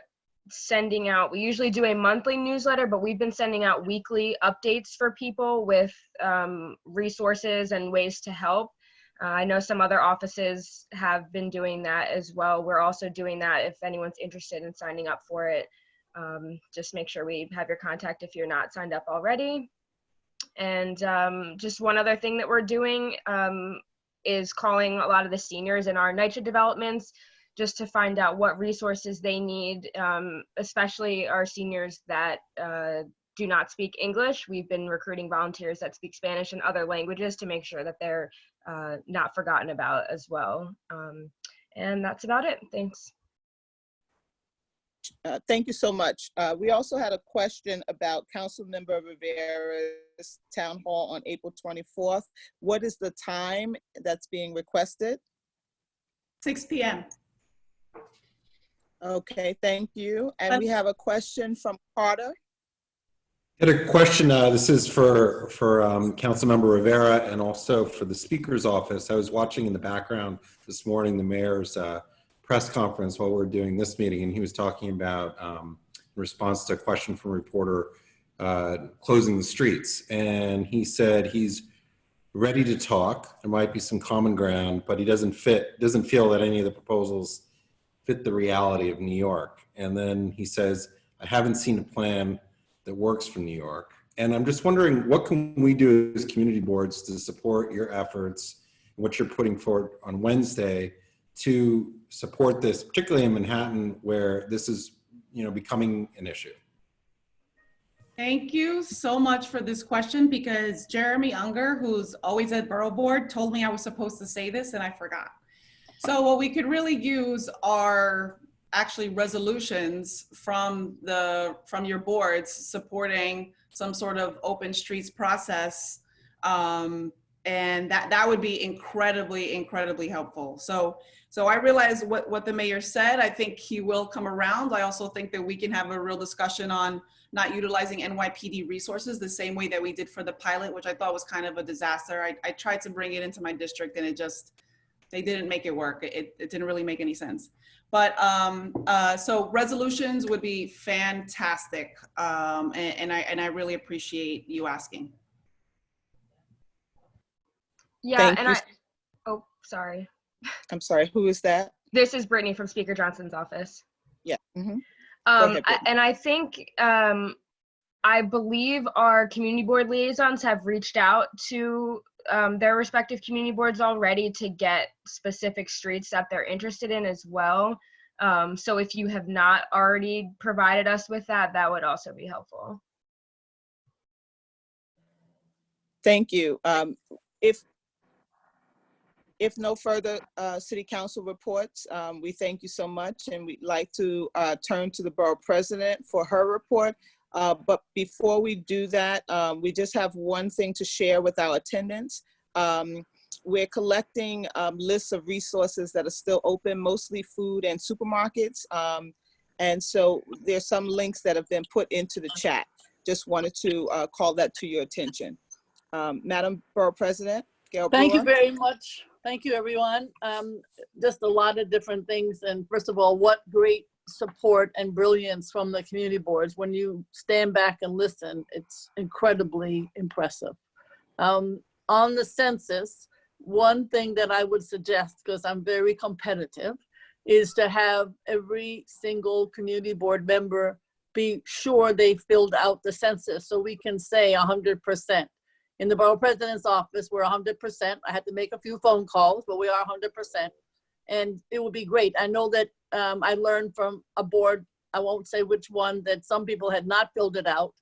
sending out, we usually do a monthly newsletter, but we've been sending out weekly updates for people with resources and ways to help. I know some other offices have been doing that as well. We're also doing that if anyone's interested in signing up for it. Just make sure we have your contact if you're not signed up already. And just one other thing that we're doing is calling a lot of the seniors in our NYCHA developments just to find out what resources they need, especially our seniors that do not speak English. We've been recruiting volunteers that speak Spanish and other languages to make sure that they're not forgotten about as well. And that's about it. Thanks. Thank you so much. We also had a question about Councilmember Rivera's town hall on April 24th. What is the time that's being requested? 6 p.m. Okay, thank you. And we have a question from Carter. I had a question. This is for Councilmember Rivera and also for the Speaker's Office. I was watching in the background this morning the mayor's press conference while we were doing this meeting, and he was talking about, in response to a question from a reporter, closing the streets. And he said he's ready to talk. There might be some common ground, but he doesn't feel that any of the proposals fit the reality of New York. And then he says, I haven't seen a plan that works for New York. And I'm just wondering, what can we do as community boards to support your efforts and what you're putting forward on Wednesday to support this, particularly in Manhattan, where this is, becoming an issue? Thank you so much for this question, because Jeremy Unger, who's always at Borough Board, told me I was supposed to say this and I forgot. So what we could really use are actually resolutions from your boards supporting some sort of open streets process. And that would be incredibly helpful. So I realize what the mayor said. I think he will come around. I also think that we can have a real discussion on not utilizing NYPD resources the same way that we did for the pilot, which I thought was kind of a disaster. I tried to bring it into my district and they didn't make it work. It didn't really make any sense. But so resolutions would be fantastic. And I really appreciate you asking. Yeah, Thank you. oh, sorry. I'm sorry, who is that? This is Brittany from Speaker Johnson's office. Yeah. Go ahead, And I think, I believe our community board liaisons have reached out to their respective community boards already to get specific streets that they're interested in as well. So if you have not already provided us with that, that would also be helpful. Thank you. If no further city council reports, we thank you so much, and we'd like to turn to the borough president for her report. But before we do that, we just have one thing to share with our attendants. We're collecting lists of resources that are still open, mostly food and supermarkets. And so there's some links that have been put into the chat. Just wanted to call that to your attention. Madam Borough President, Gail Brewer. Thank you very much. Thank you, everyone. Just a lot of different things. And first of all, what great support and brilliance from the community boards. When you stand back and listen, it's incredibly impressive. On the census, one thing that I would suggest, because I'm very competitive, is to have every single community board member be sure they filled out the census so we can say 100%. In the borough president's office, we're 100%. I had to make a few phone calls, but we are 100%. And it would be great. I know that I learned from a board, I won't say which one, that some people had not filled it out.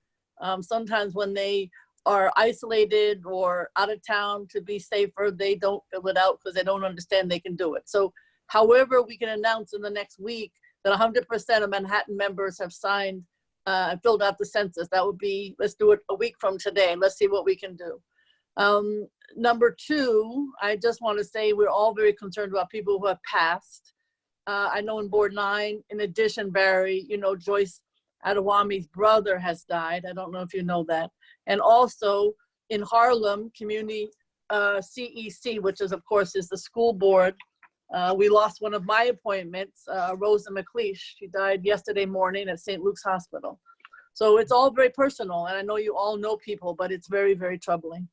Sometimes when they are isolated or out of town to be safer, they don't fill it out because they don't understand they can do it. So however we can announce in the next week that 100% of Manhattan members have signed and filled out the census, that would be, let's do it a week from today. Let's see what we can do. Number two, I just want to say we're all very concerned about people who have passed. I know in Board 9, in addition, Barry, you know, Joyce Adewami's brother has died. I don't know if you know that. And also in Harlem, community CEC, which is, of course, is the school board. We lost one of my appointments, Rosa McLeish. She died yesterday morning at St. Luke's Hospital. So it's all very personal, and I know you all know people, but it's very, very troubling.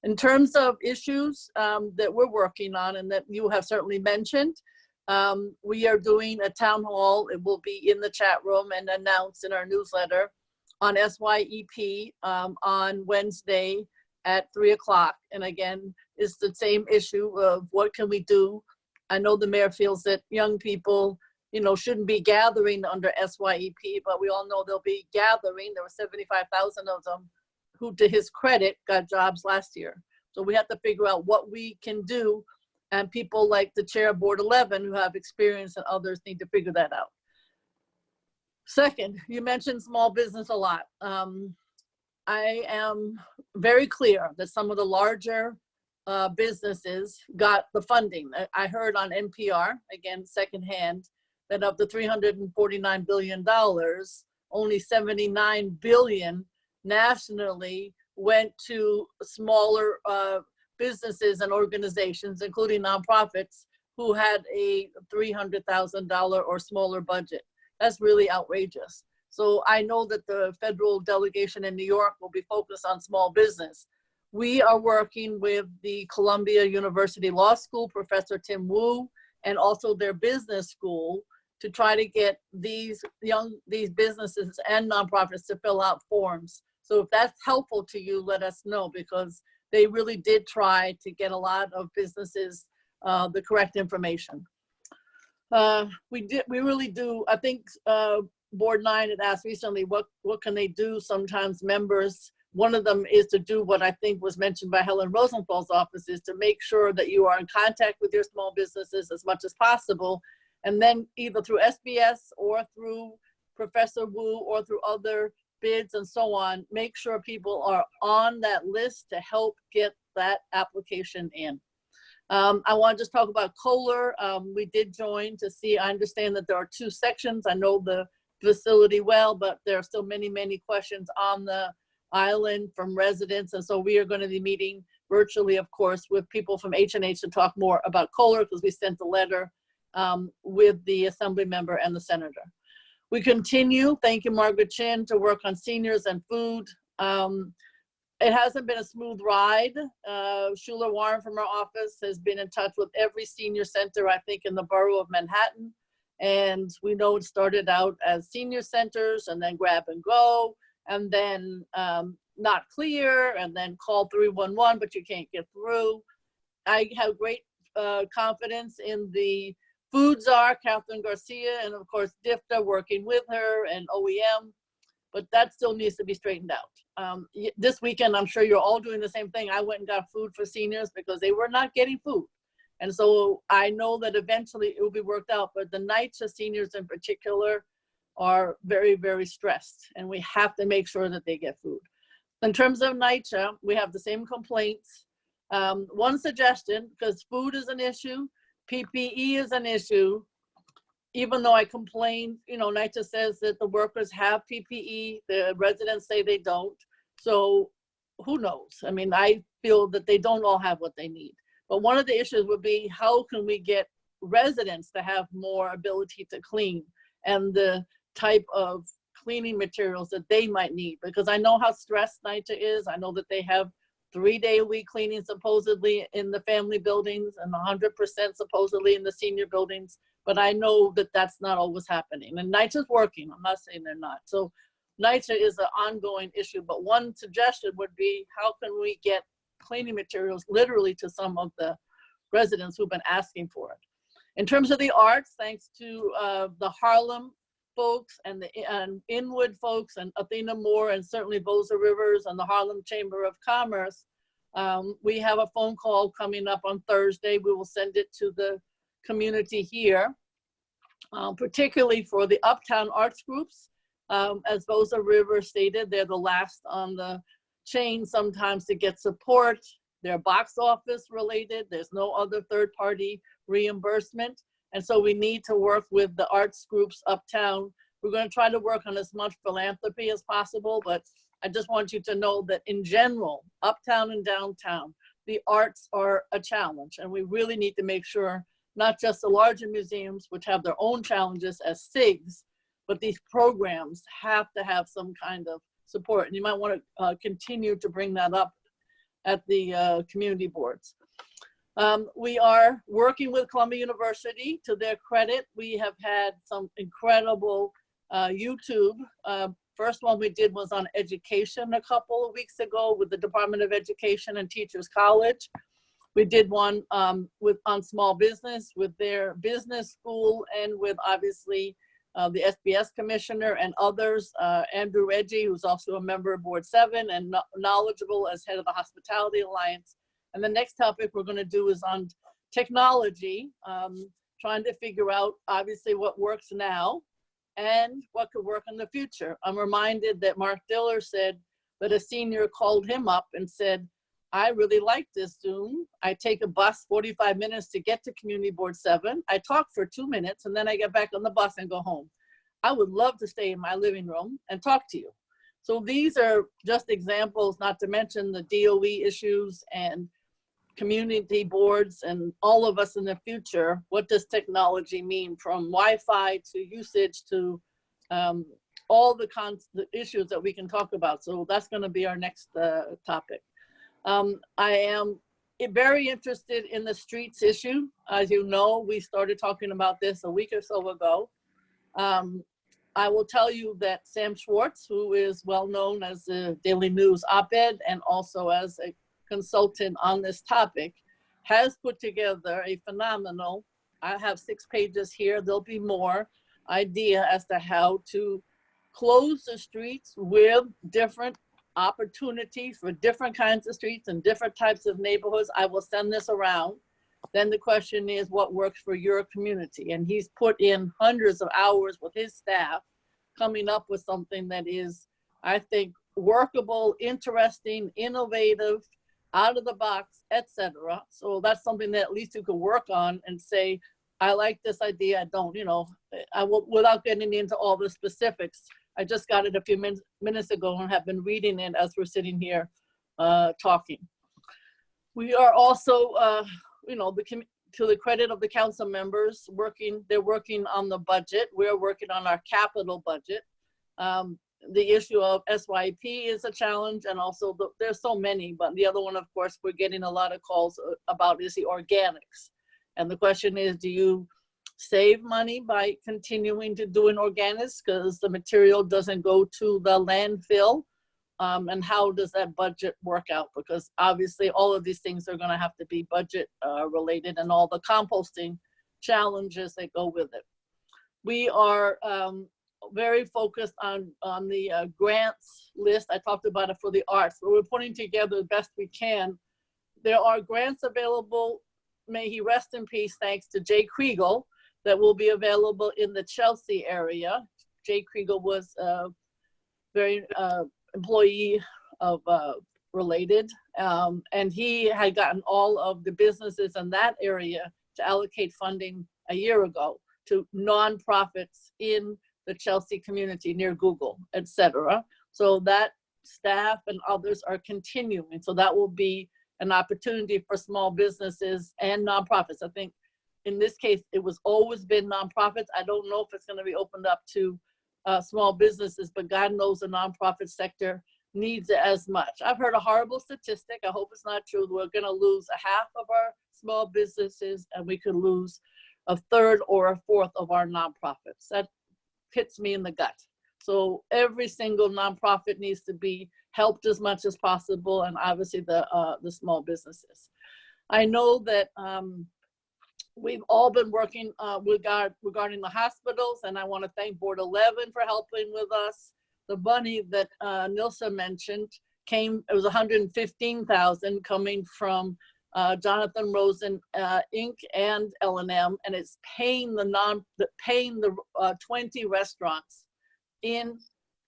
In terms of issues that we're working on and that you have certainly mentioned, we are doing a town hall. It will be in the chat room and announced in our newsletter on SYEP on Wednesday at 3 o'clock. And again, it's the same issue of what can we do. I know the mayor feels that young people, you know, shouldn't be gathering under SYEP, but we all know they'll be gathering. There were 75,000 of them who, to his credit, got jobs last year. So we have to figure out what we can do. And people like the chair of Board 11 who have experience and others need to figure that out. Second, you mentioned small business a lot. I am very clear that some of the larger businesses got the funding. I heard on NPR, again, secondhand, that of the $349 billion, only $79 billion nationally went to smaller businesses and organizations, including nonprofits, who had a $300,000 or smaller budget. That's really outrageous. So I know that the federal delegation in New York will be focused on small business. We are working with the Columbia University Law School, Professor Tim Wu, and also their business school to try to get these businesses and nonprofits to fill out forms. So if that's helpful to you, let us know, because they really did try to get a lot of businesses the correct information. We really do. I think Board 9 had asked recently, what can they do? Sometimes members, one of them is to do what I think was mentioned by Helen Rosenthal's office, is to make sure that you are in contact with your small businesses as much as possible, And then either through SBS or through Professor Wu or through other bids and so on, make sure people are on that list to help get that application in. I want to just talk about Kohler. We did join to see, I understand that there are 2 sections. I know the facility well, but there are still many, many questions on the island from residents. And so we are going to be meeting virtually, of course, with people from H&H to talk more about Kohler, because we sent a letter with the assembly member and the senator. We continue, thank you, Margaret Chin, to work on seniors and food. It hasn't been a smooth ride. Schuler Warren from our office has been in touch with every senior center, I think, in the borough of Manhattan. And we know it started out as senior centers and then grab and go, and then not clear, and then call 311, but you can't get through. I have great confidence in the food czar, Catherine Garcia, and of course, DIFTA working with her and OEM, but that still needs to be straightened out. This weekend, I'm sure you're all doing the same thing. I went and got food for seniors because they were not getting food. And so I know that eventually it will be worked out, but the NYCHA seniors in particular are very, very stressed, and we have to make sure that they get food. In terms of NYCHA, we have the same complaints. One suggestion, because food is an issue, PPE is an issue, even though I complained, you know, NYCHA says that the workers have PPE, the residents say they don't. So who knows? I mean, I feel that they don't all have what they need. But one of the issues would be, how can we get residents to have more ability to clean and the type of cleaning materials that they might need? Because I know how stressed NYCHA is. I know that they have 3-day-a-week cleaning supposedly in the family buildings and 100% supposedly in the senior buildings. But I know that that's not always happening. And NYCHA's working. I'm not saying they're not. So NYCHA is an ongoing issue. But one suggestion would be, how can we get cleaning materials literally to some of the residents who've been asking for it? In terms of the arts, thanks to the Harlem folks and the Inwood folks and Athena Moore and certainly Boza Rivers and the Harlem Chamber of Commerce, we have a phone call coming up on Thursday. We will send it to the community here, particularly for the Uptown Arts Groups. As Boza Rivers stated, they're the last on the chain sometimes to get support. They're box office related. There's no other third-party reimbursement. And so we need to work with the arts groups uptown. We're going to try to work on as much philanthropy as possible, but I just want you to know that in general, uptown and downtown, the arts are a challenge. And we really need to make sure not just the larger museums, which have their own challenges as SIGs, but these programs have to have some kind of support. And you might want to continue to bring that up at the community boards. We are working with Columbia University. To their credit, we have had some incredible YouTube. First one we did was on education a couple of weeks ago with the Department of Education and Teachers College. We did one on small business with their business school and with obviously the SBS commissioner and others, Andrew Reggie, who's also a member of Board 7 and knowledgeable as head of the Hospitality Alliance. And the next topic we're going to do is on technology, trying to figure out obviously what works now and what could work in the future. I'm reminded that Mark Diller said that a senior called him up and said, I really like this Zoom. I take a bus 45 minutes to get to Community Board 7. I talk for 2 minutes and then I get back on the bus and go home. I would love to stay in my living room and talk to you. So these are just examples, not to mention the DOE issues and community boards and all of us in the future. What does technology mean, from Wi-Fi to usage to all the issues that we can talk about? So that's going to be our next topic. I am very interested in the streets issue. As you know, we started talking about this a week or so ago. I will tell you that Sam Schwartz, who is well known as the Daily News op-ed and also as a consultant on this topic, has put together a phenomenal, I have 6 pages here, there'll be more, idea as to how to close the streets with different opportunities for different kinds of streets and different types of neighborhoods. I will send this around. Then the question is what works for your community? And he's put in hundreds of hours with his staff coming up with something that is, I think, workable, interesting, innovative, out of the box, etc. So that's something that at least you could work on and say, I like this idea, I don't, you know, I will, without getting into all the specifics. I just got it a few minutes ago and have been reading it as we're sitting here talking. We are also, you know, to the credit of the council members, they're working on the budget. We're working on our capital budget. The issue of SYP is a challenge, and also there's so many, but the other one, of course, we're getting a lot of calls about is the organics. And the question is, do you save money by continuing to do an organics because the material doesn't go to the landfill? And how does that budget work out? Because obviously all of these things are going to have to be budget related, and all the composting challenges that go with it. We are very focused on the grants list. I talked about it for the arts, but we're putting together the best we can. There are grants available, may he rest in peace, thanks to Jay Kriegel, that will be available in the Chelsea area. Jay Kriegel was very employee of related, and he had gotten all of the businesses in that area to allocate funding a year ago to nonprofits in the Chelsea community near Google, etc. So that staff and others are continuing. So that will be an opportunity for small businesses and nonprofits. I think in this case, it was always been nonprofits. I don't know if it's going to be opened up to small businesses, but God knows the nonprofit sector needs it as much. I've heard a horrible statistic. I hope it's not true. We're going to lose a half of our small businesses, and we could lose a third or a fourth of our nonprofits. That hits me in the gut. So every single nonprofit needs to be helped as much as possible, and obviously the small businesses. I know that we've all been working regarding the hospitals, and I want to thank Board 11 for helping with us. The money that Nilsa mentioned came, it was $115,000 coming from Jonathan Rosen Inc. and L&M, and it's paying the 20 restaurants in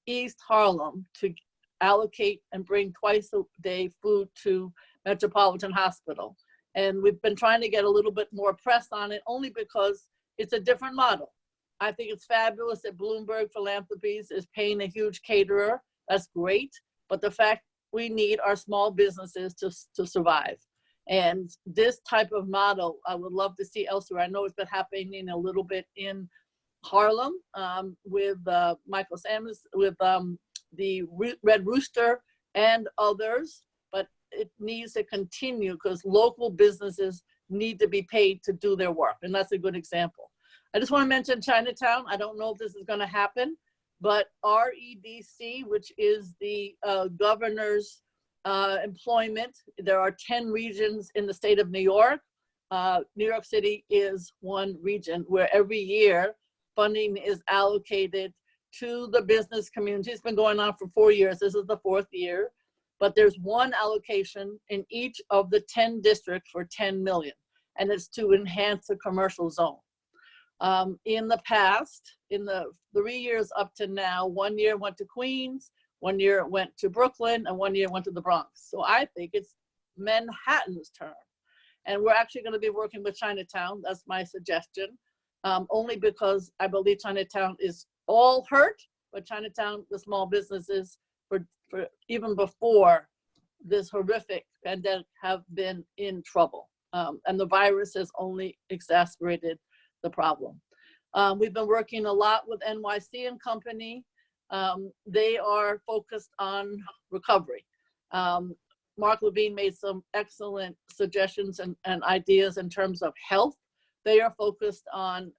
East Harlem to allocate and bring twice a day food to Metropolitan Hospital. And we've been trying to get a little bit more press on it, only because it's a different model. I think it's fabulous that Bloomberg Philanthropies is paying a huge caterer. That's great. But the fact we need our small businesses to survive. And this type of model, I would love to see elsewhere. I know it's been happening a little bit in Harlem with Michael Samuels, with the Red Rooster and others, but it needs to continue because local businesses need to be paid to do their work. And that's a good example. I just want to mention Chinatown. I don't know if this is going to happen, but REDC, which is the governor's employment, there are 10 regions in the state of New York. New York City is one region where every year funding is allocated to the business community. It's been going on for 4 years. This is the 4th year, but there's one allocation in each of the 10 districts for 10 million, and it's to enhance the commercial zone. In the past, in the 3 years up to now, 1 year went to Queens, 1 year went to Brooklyn, and 1 year went to the Bronx. So I think it's Manhattan's turn. And we're actually going to be working with Chinatown. That's my suggestion, only because I believe Chinatown is all hurt, but Chinatown, the small businesses, for even before this horrific pandemic, have been in trouble. And the virus has only exacerbated the problem. We've been working a lot with NYC and Company. They are focused on recovery. Mark Levine made some excellent suggestions and ideas in terms of health. They are focused on,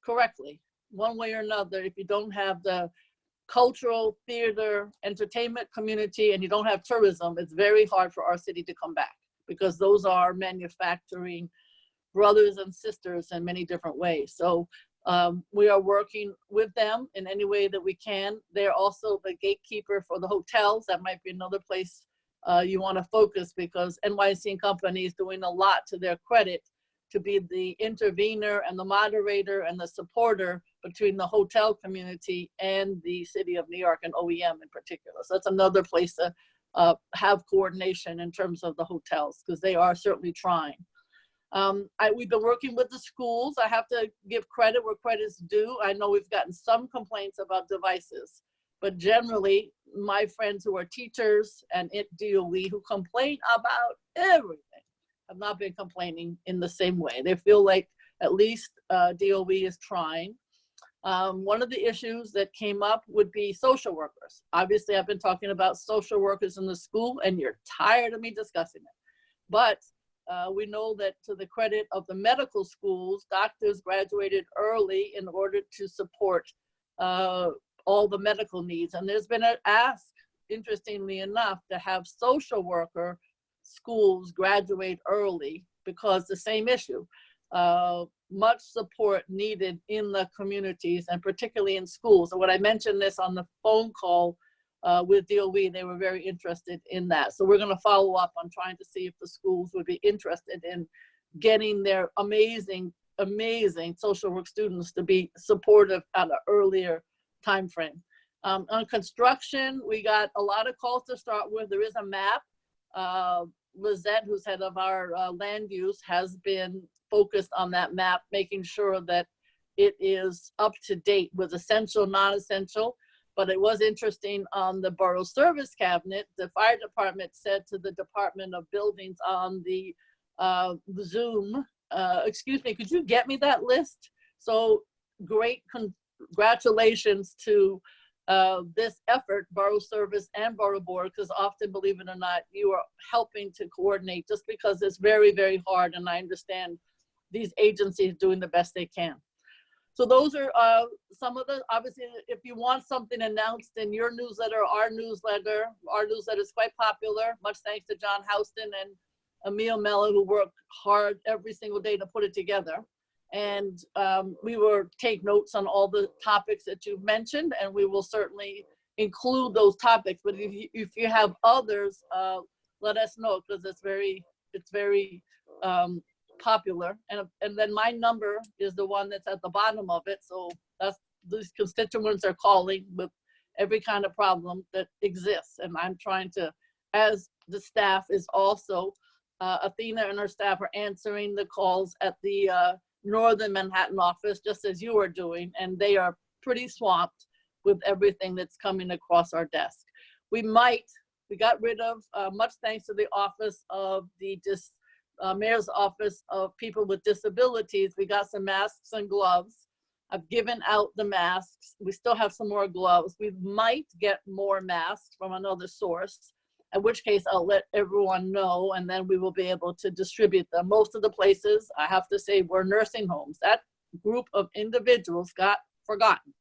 correctly, one way or another, if you don't have the cultural, theater, entertainment community, and you don't have tourism, it's very hard for our city to come back, because those are manufacturing brothers and sisters in many different ways. So we are working with them in any way that we can. They're also the gatekeeper for the hotels. That might be another place you want to focus, because NYC and Company is doing a lot, to their credit, to be the intervener and the moderator and the supporter between the hotel community and the city of New York and OEM in particular. So that's another place to have coordination in terms of the hotels, because they are certainly trying. We've been working with the schools. I have to give credit where credit's due. I know we've gotten some complaints about devices, but generally my friends who are teachers and at DOE who complain about everything have not been complaining in the same way. They feel like at least DOE is trying. One of the issues that came up would be social workers. Obviously, I've been talking about social workers in the school, and you're tired of me discussing it. But we know that to the credit of the medical schools, doctors graduated early in order to support all the medical needs. And there's been an ask, interestingly enough, to have social worker schools graduate early because the same issue. Much support needed in the communities and particularly in schools. And when I mentioned this on the phone call with DOE, they were very interested in that. So we're going to follow up on trying to see if the schools would be interested in getting their amazing, amazing social work students to be supportive at an earlier time frame. On construction, we got a lot of calls to start with. There is a map. Lizette, who's head of our land use, has been focused on that map, making sure that it is up to date with essential, non-essential. But it was interesting on the Borough Service Cabinet, the fire department said to the Department of Buildings on the Zoom, excuse me, could you get me that list? So great congratulations to this effort, Borough Service and Borough Board, because often, believe it or not, you are helping to coordinate just because it's very, very hard. And I understand these agencies doing the best they can. So those are some of the, obviously, if you want something announced in your newsletter, our newsletter is quite popular. Much thanks to John Houston and Emil Mello, who work hard every single day to put it together. And we will take notes on all the topics that you've mentioned, and we will certainly include those topics. But if you have others, let us know, because it's very popular. And then my number is the one that's at the bottom of it. So that's, these constituents are calling with every kind of problem that exists. And I'm trying to, as the staff is also, Athena and her staff are answering the calls at the Northern Manhattan office, just as you are doing. And they are pretty swamped with everything that's coming across our desk. We got rid of, much thanks to the office of the Mayor's Office of People with Disabilities, we got some masks and gloves. I've given out the masks. We still have some more gloves. We might get more masks from another source, in which case I'll let everyone know, and then we will be able to distribute them. Most of the places, I have to say, were nursing homes. That group of individuals got forgotten.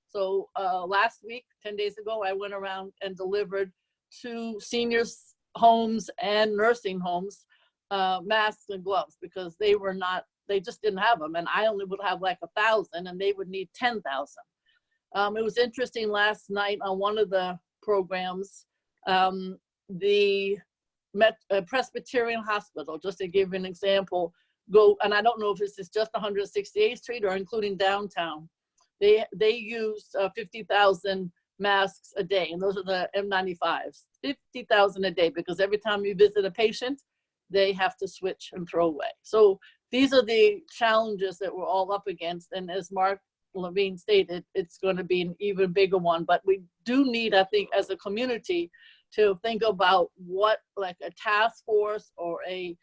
So last week, 10 days ago, I went around and delivered to seniors' homes and nursing homes masks and gloves, because they just didn't have them. And I only would have like 1,000 and they would need 10,000. It was interesting last night on one of the programs, the Presbyterian Hospital, just to give you an example, and I don't know if this is just 168th Street or including downtown. They used 50,000 masks a day, and those are the N95s, 50,000 a day, because every time you visit a patient, they have to switch and throw away. So these are the challenges that we're all up against. And as Mark Levine stated, it's going to be an even bigger one. But we do need, I think, as a community, to think about what, like a task force or a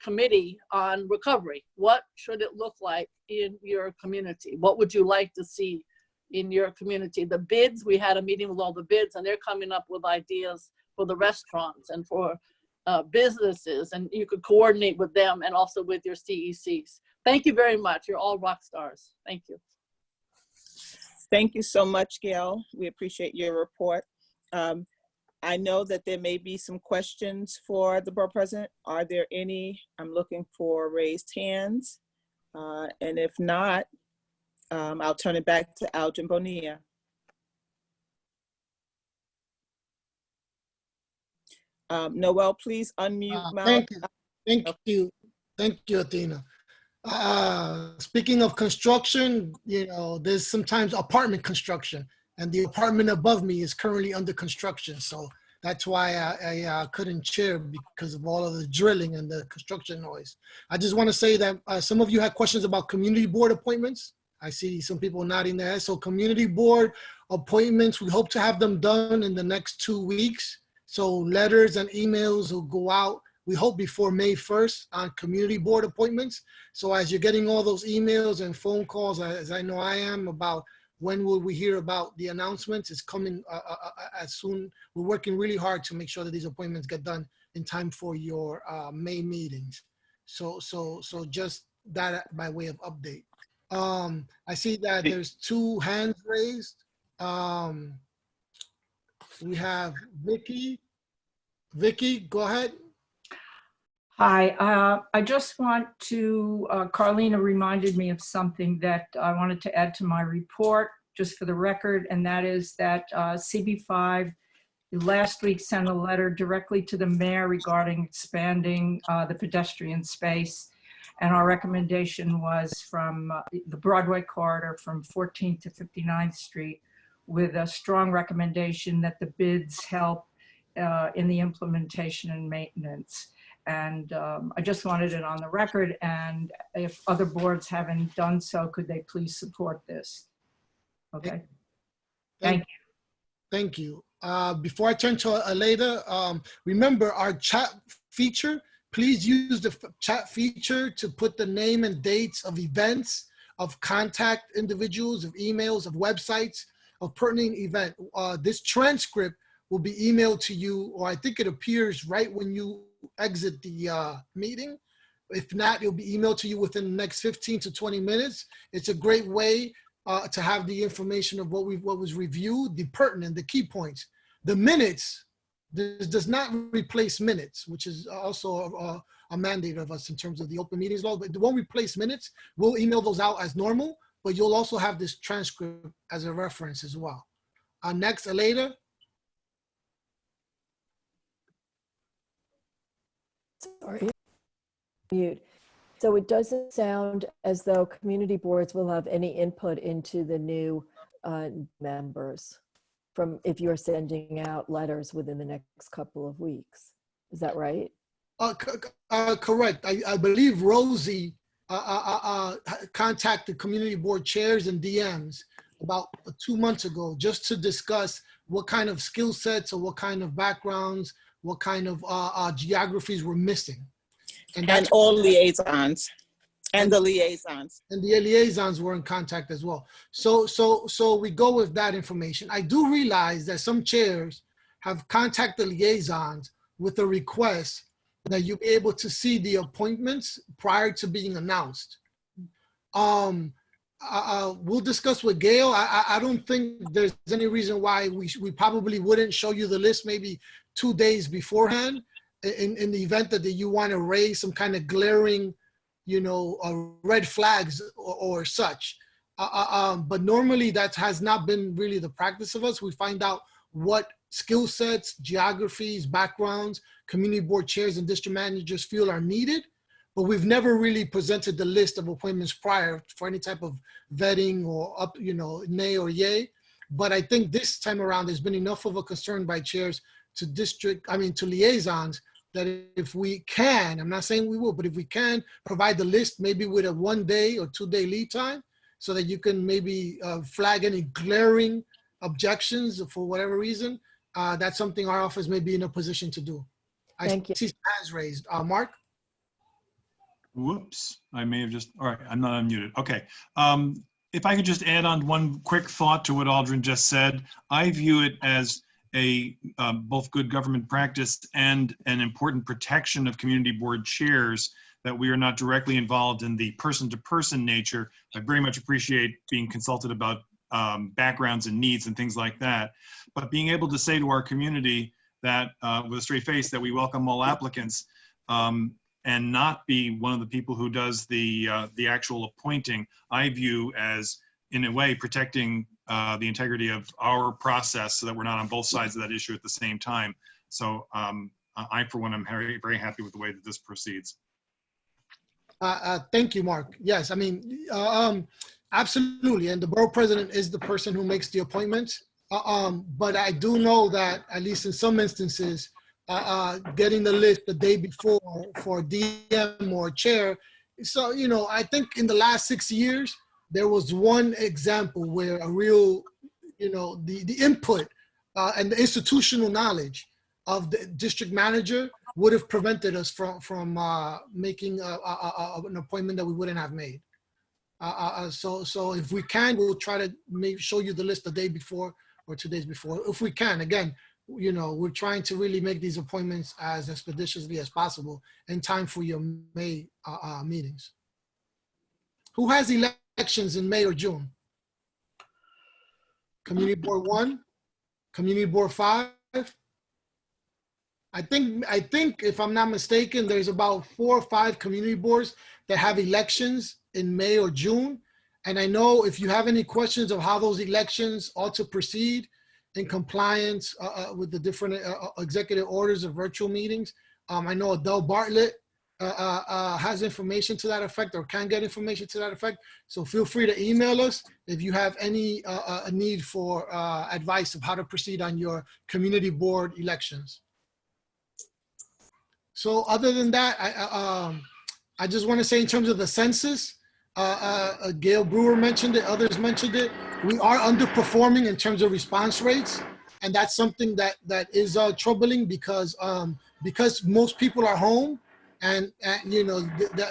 committee on recovery. What should it look like in your community? What would you like to see in your community? The bids, we had a meeting with all the bids, and they're coming up with ideas for the restaurants and for businesses, and you could coordinate with them and also with your CECs. Thank you very much. You're all rock stars. Thank you. Thank you so much, Gail. We appreciate your report. I know that there may be some questions for the Borough President. Are there any? I'm looking for raised hands. And if not, I'll turn it back to Algin Bonilla. Noel, please unmute. Thank you. Thank you, Athena. Speaking of construction, you know, there's sometimes apartment construction, and the apartment above me is currently under construction. So that's why I couldn't chair, because of all of the drilling and the construction noise. I just want to say that some of you had questions about community board appointments. I see some people nodding their heads. So community board appointments, we hope to have them done in the next 2 weeks. So letters and emails will go out, we hope, before May 1st on community board appointments. So as you're getting all those emails and phone calls, as I know I am, about when will we hear about the announcements, it's coming as soon. We're working really hard to make sure that these appointments get done in time for your May meetings. So just that by way of update. I see that there's 2 hands raised. We have Vicky. Vicky, go ahead. Hi, I just want to, Carlina reminded me of something that I wanted to add to my report, just for the record, and that is that CB5 last week sent a letter directly to the mayor regarding expanding the pedestrian space. And our recommendation was from the Broadway corridor from 14th to 59th Street, with a strong recommendation that the bids help in the implementation and maintenance. And I just wanted it on the record, and if other boards haven't done so, could they please support this? Okay. Thank you. Thank you. Before I turn to Aleda, remember our chat feature. Please use the chat feature to put the name and dates of events, of contact individuals, of emails, of websites, of pertinent event. This transcript will be emailed to you, or I think it appears right when you exit the meeting. If not, it'll be emailed to you within the next 15 to 20 minutes. It's a great way to have the information of what was reviewed, the pertinent, the key points. The minutes, this does not replace minutes, which is also a mandate of us in terms of the open meetings law, but it won't replace minutes. We'll email those out as normal, but you'll also have this transcript as a reference as well. Next, Aleda. Sorry, mute. So it doesn't sound as though community boards will have any input into the new members from if you're sending out letters within the next couple of weeks. Is that right? Correct. I believe Rosie contacted community board chairs and DMs about 2 months ago just to discuss what kind of skill sets or what kind of backgrounds, what kind of geographies were missing. And all liaisons. And the liaisons. And the liaisons were in contact as well. So we go with that information. I do realize that some chairs have contacted liaisons with a request that you be able to see the appointments prior to being announced. We'll discuss with Gail. I don't think there's any reason why we probably wouldn't show you the list maybe 2 days beforehand in the event that you want to raise some kind of glaring, red flags or such. But normally that has not been really the practice of us. We find out what skill sets, geographies, backgrounds, community board chairs and district managers feel are needed, but we've never really presented the list of appointments prior for any type of vetting or nay or yay. But I think this time around, there's been enough of a concern by chairs to liaisons that if we can, I'm not saying we will, but if we can provide the list maybe with a 1 day or 2 day lead time so that you can maybe flag any glaring objections for whatever reason, that's something our office may be in a position to do. Thank you. I see hands raised. Mark? Whoops, I may have just, all right, I'm not unmuted. Okay. If I could just add on one quick thought to what Aldrin just said, I view it as a both good government practice and an important protection of community board chairs that we are not directly involved in the person-to-person nature. I very much appreciate being consulted about backgrounds and needs and things like that. But being able to say to our community that with a straight face that we welcome all applicants and not be one of the people who does the actual appointing, I view as, in a way, protecting the integrity of our process so that we're not on both sides of that issue at the same time. So I, for one, am very, very happy with the way that this proceeds. Thank you, Mark. Yes, I mean, absolutely. And the borough president is the person who makes the appointments. But I do know that, at least in some instances, getting the list the day before for DM or chair. So, you know, I think in the last 6 years, there was one example where a real, you know, the input and the institutional knowledge of the district manager would have prevented us from making an appointment that we wouldn't have made. So if we can, we'll try to show you the list the day before or 2 days before, if we can. Again, you know, we're trying to really make these appointments as expeditiously as possible in time for your May meetings. Who has elections in May or June? Community Board 1, Community Board 5. I think if I'm not mistaken, there's about 4 or 5 community boards that have elections in May or June. And I know if you have any questions of how those elections ought to proceed in compliance with the different executive orders of virtual meetings, I know Adele Bartlett has information to that effect, or can get information to that effect. So feel free to email us if you have any need for advice of how to proceed on your community board elections. So other than that, I just want to say in terms of the census, Gail Brewer mentioned it, others mentioned it. We are underperforming in terms of response rates. And that's something that is troubling because most people are home, and you know,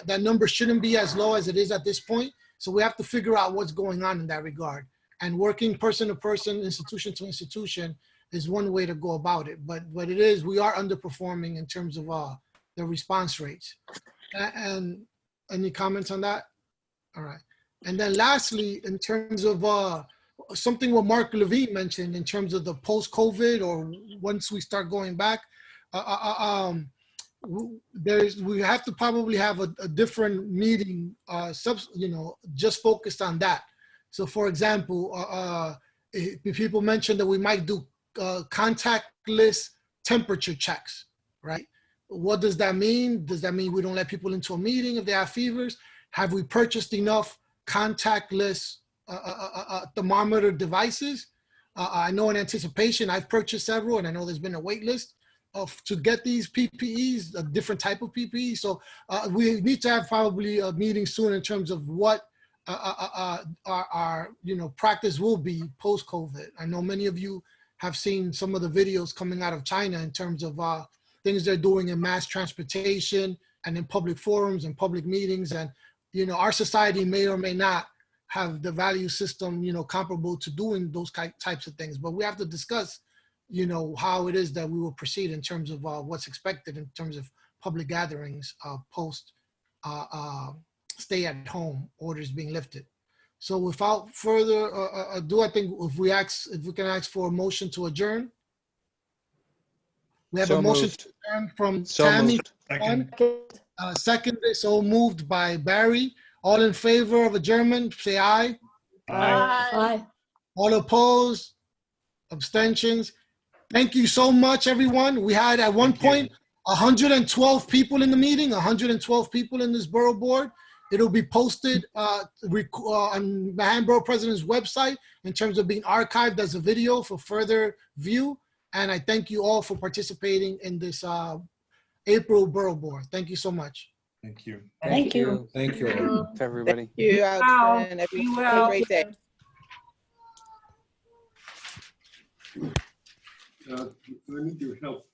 that number shouldn't be as low as it is at this point. So we have to figure out what's going on in that regard. And working person to person, institution to institution is one way to go about it. But it is, we are underperforming in terms of the response rates. And any comments on that? All right. And then lastly, in terms of something what Mark Levine mentioned in terms of the post-COVID, or once we start going back, we have to probably have a different meeting, you know, just focused on that. So for example, people mentioned that we might do contactless temperature checks, right? What does that mean? Does that mean we don't let people into a meeting if they have fevers? Have we purchased enough contactless thermometer devices? I know in anticipation, I've purchased several, and I know there's been a wait list to get these PPEs, a different type of PPE. So we need to have probably a meeting soon in terms of what our you know, practice will be post-COVID. I know many of you have seen some of the videos coming out of China in terms of things they're doing in mass transportation and in public forums and public meetings. And, you know, our society may or may not have the value system, you know, comparable to doing those types of things. But we have to discuss, you know, how it is that we will proceed in terms of what's expected in terms of public gatherings post stay at home orders being lifted. So without further ado, I think if we can ask for a motion to adjourn. We have a motion to adjourn from Tammy. Second, so moved by Barry. All in favor of adjournment, say aye. Aye. All opposed, abstentions. Thank you so much, everyone. We had at one point 112 people in the meeting, 112 people in this borough board. It'll be posted on Manhattan Borough President's website in terms of being archived as a video for further view. And I thank you all for participating in this April Borough Board. Thank you so much. Thank you. Thank you. Thank you. For everybody. Thank you, Alton. Have a great day. I need your help.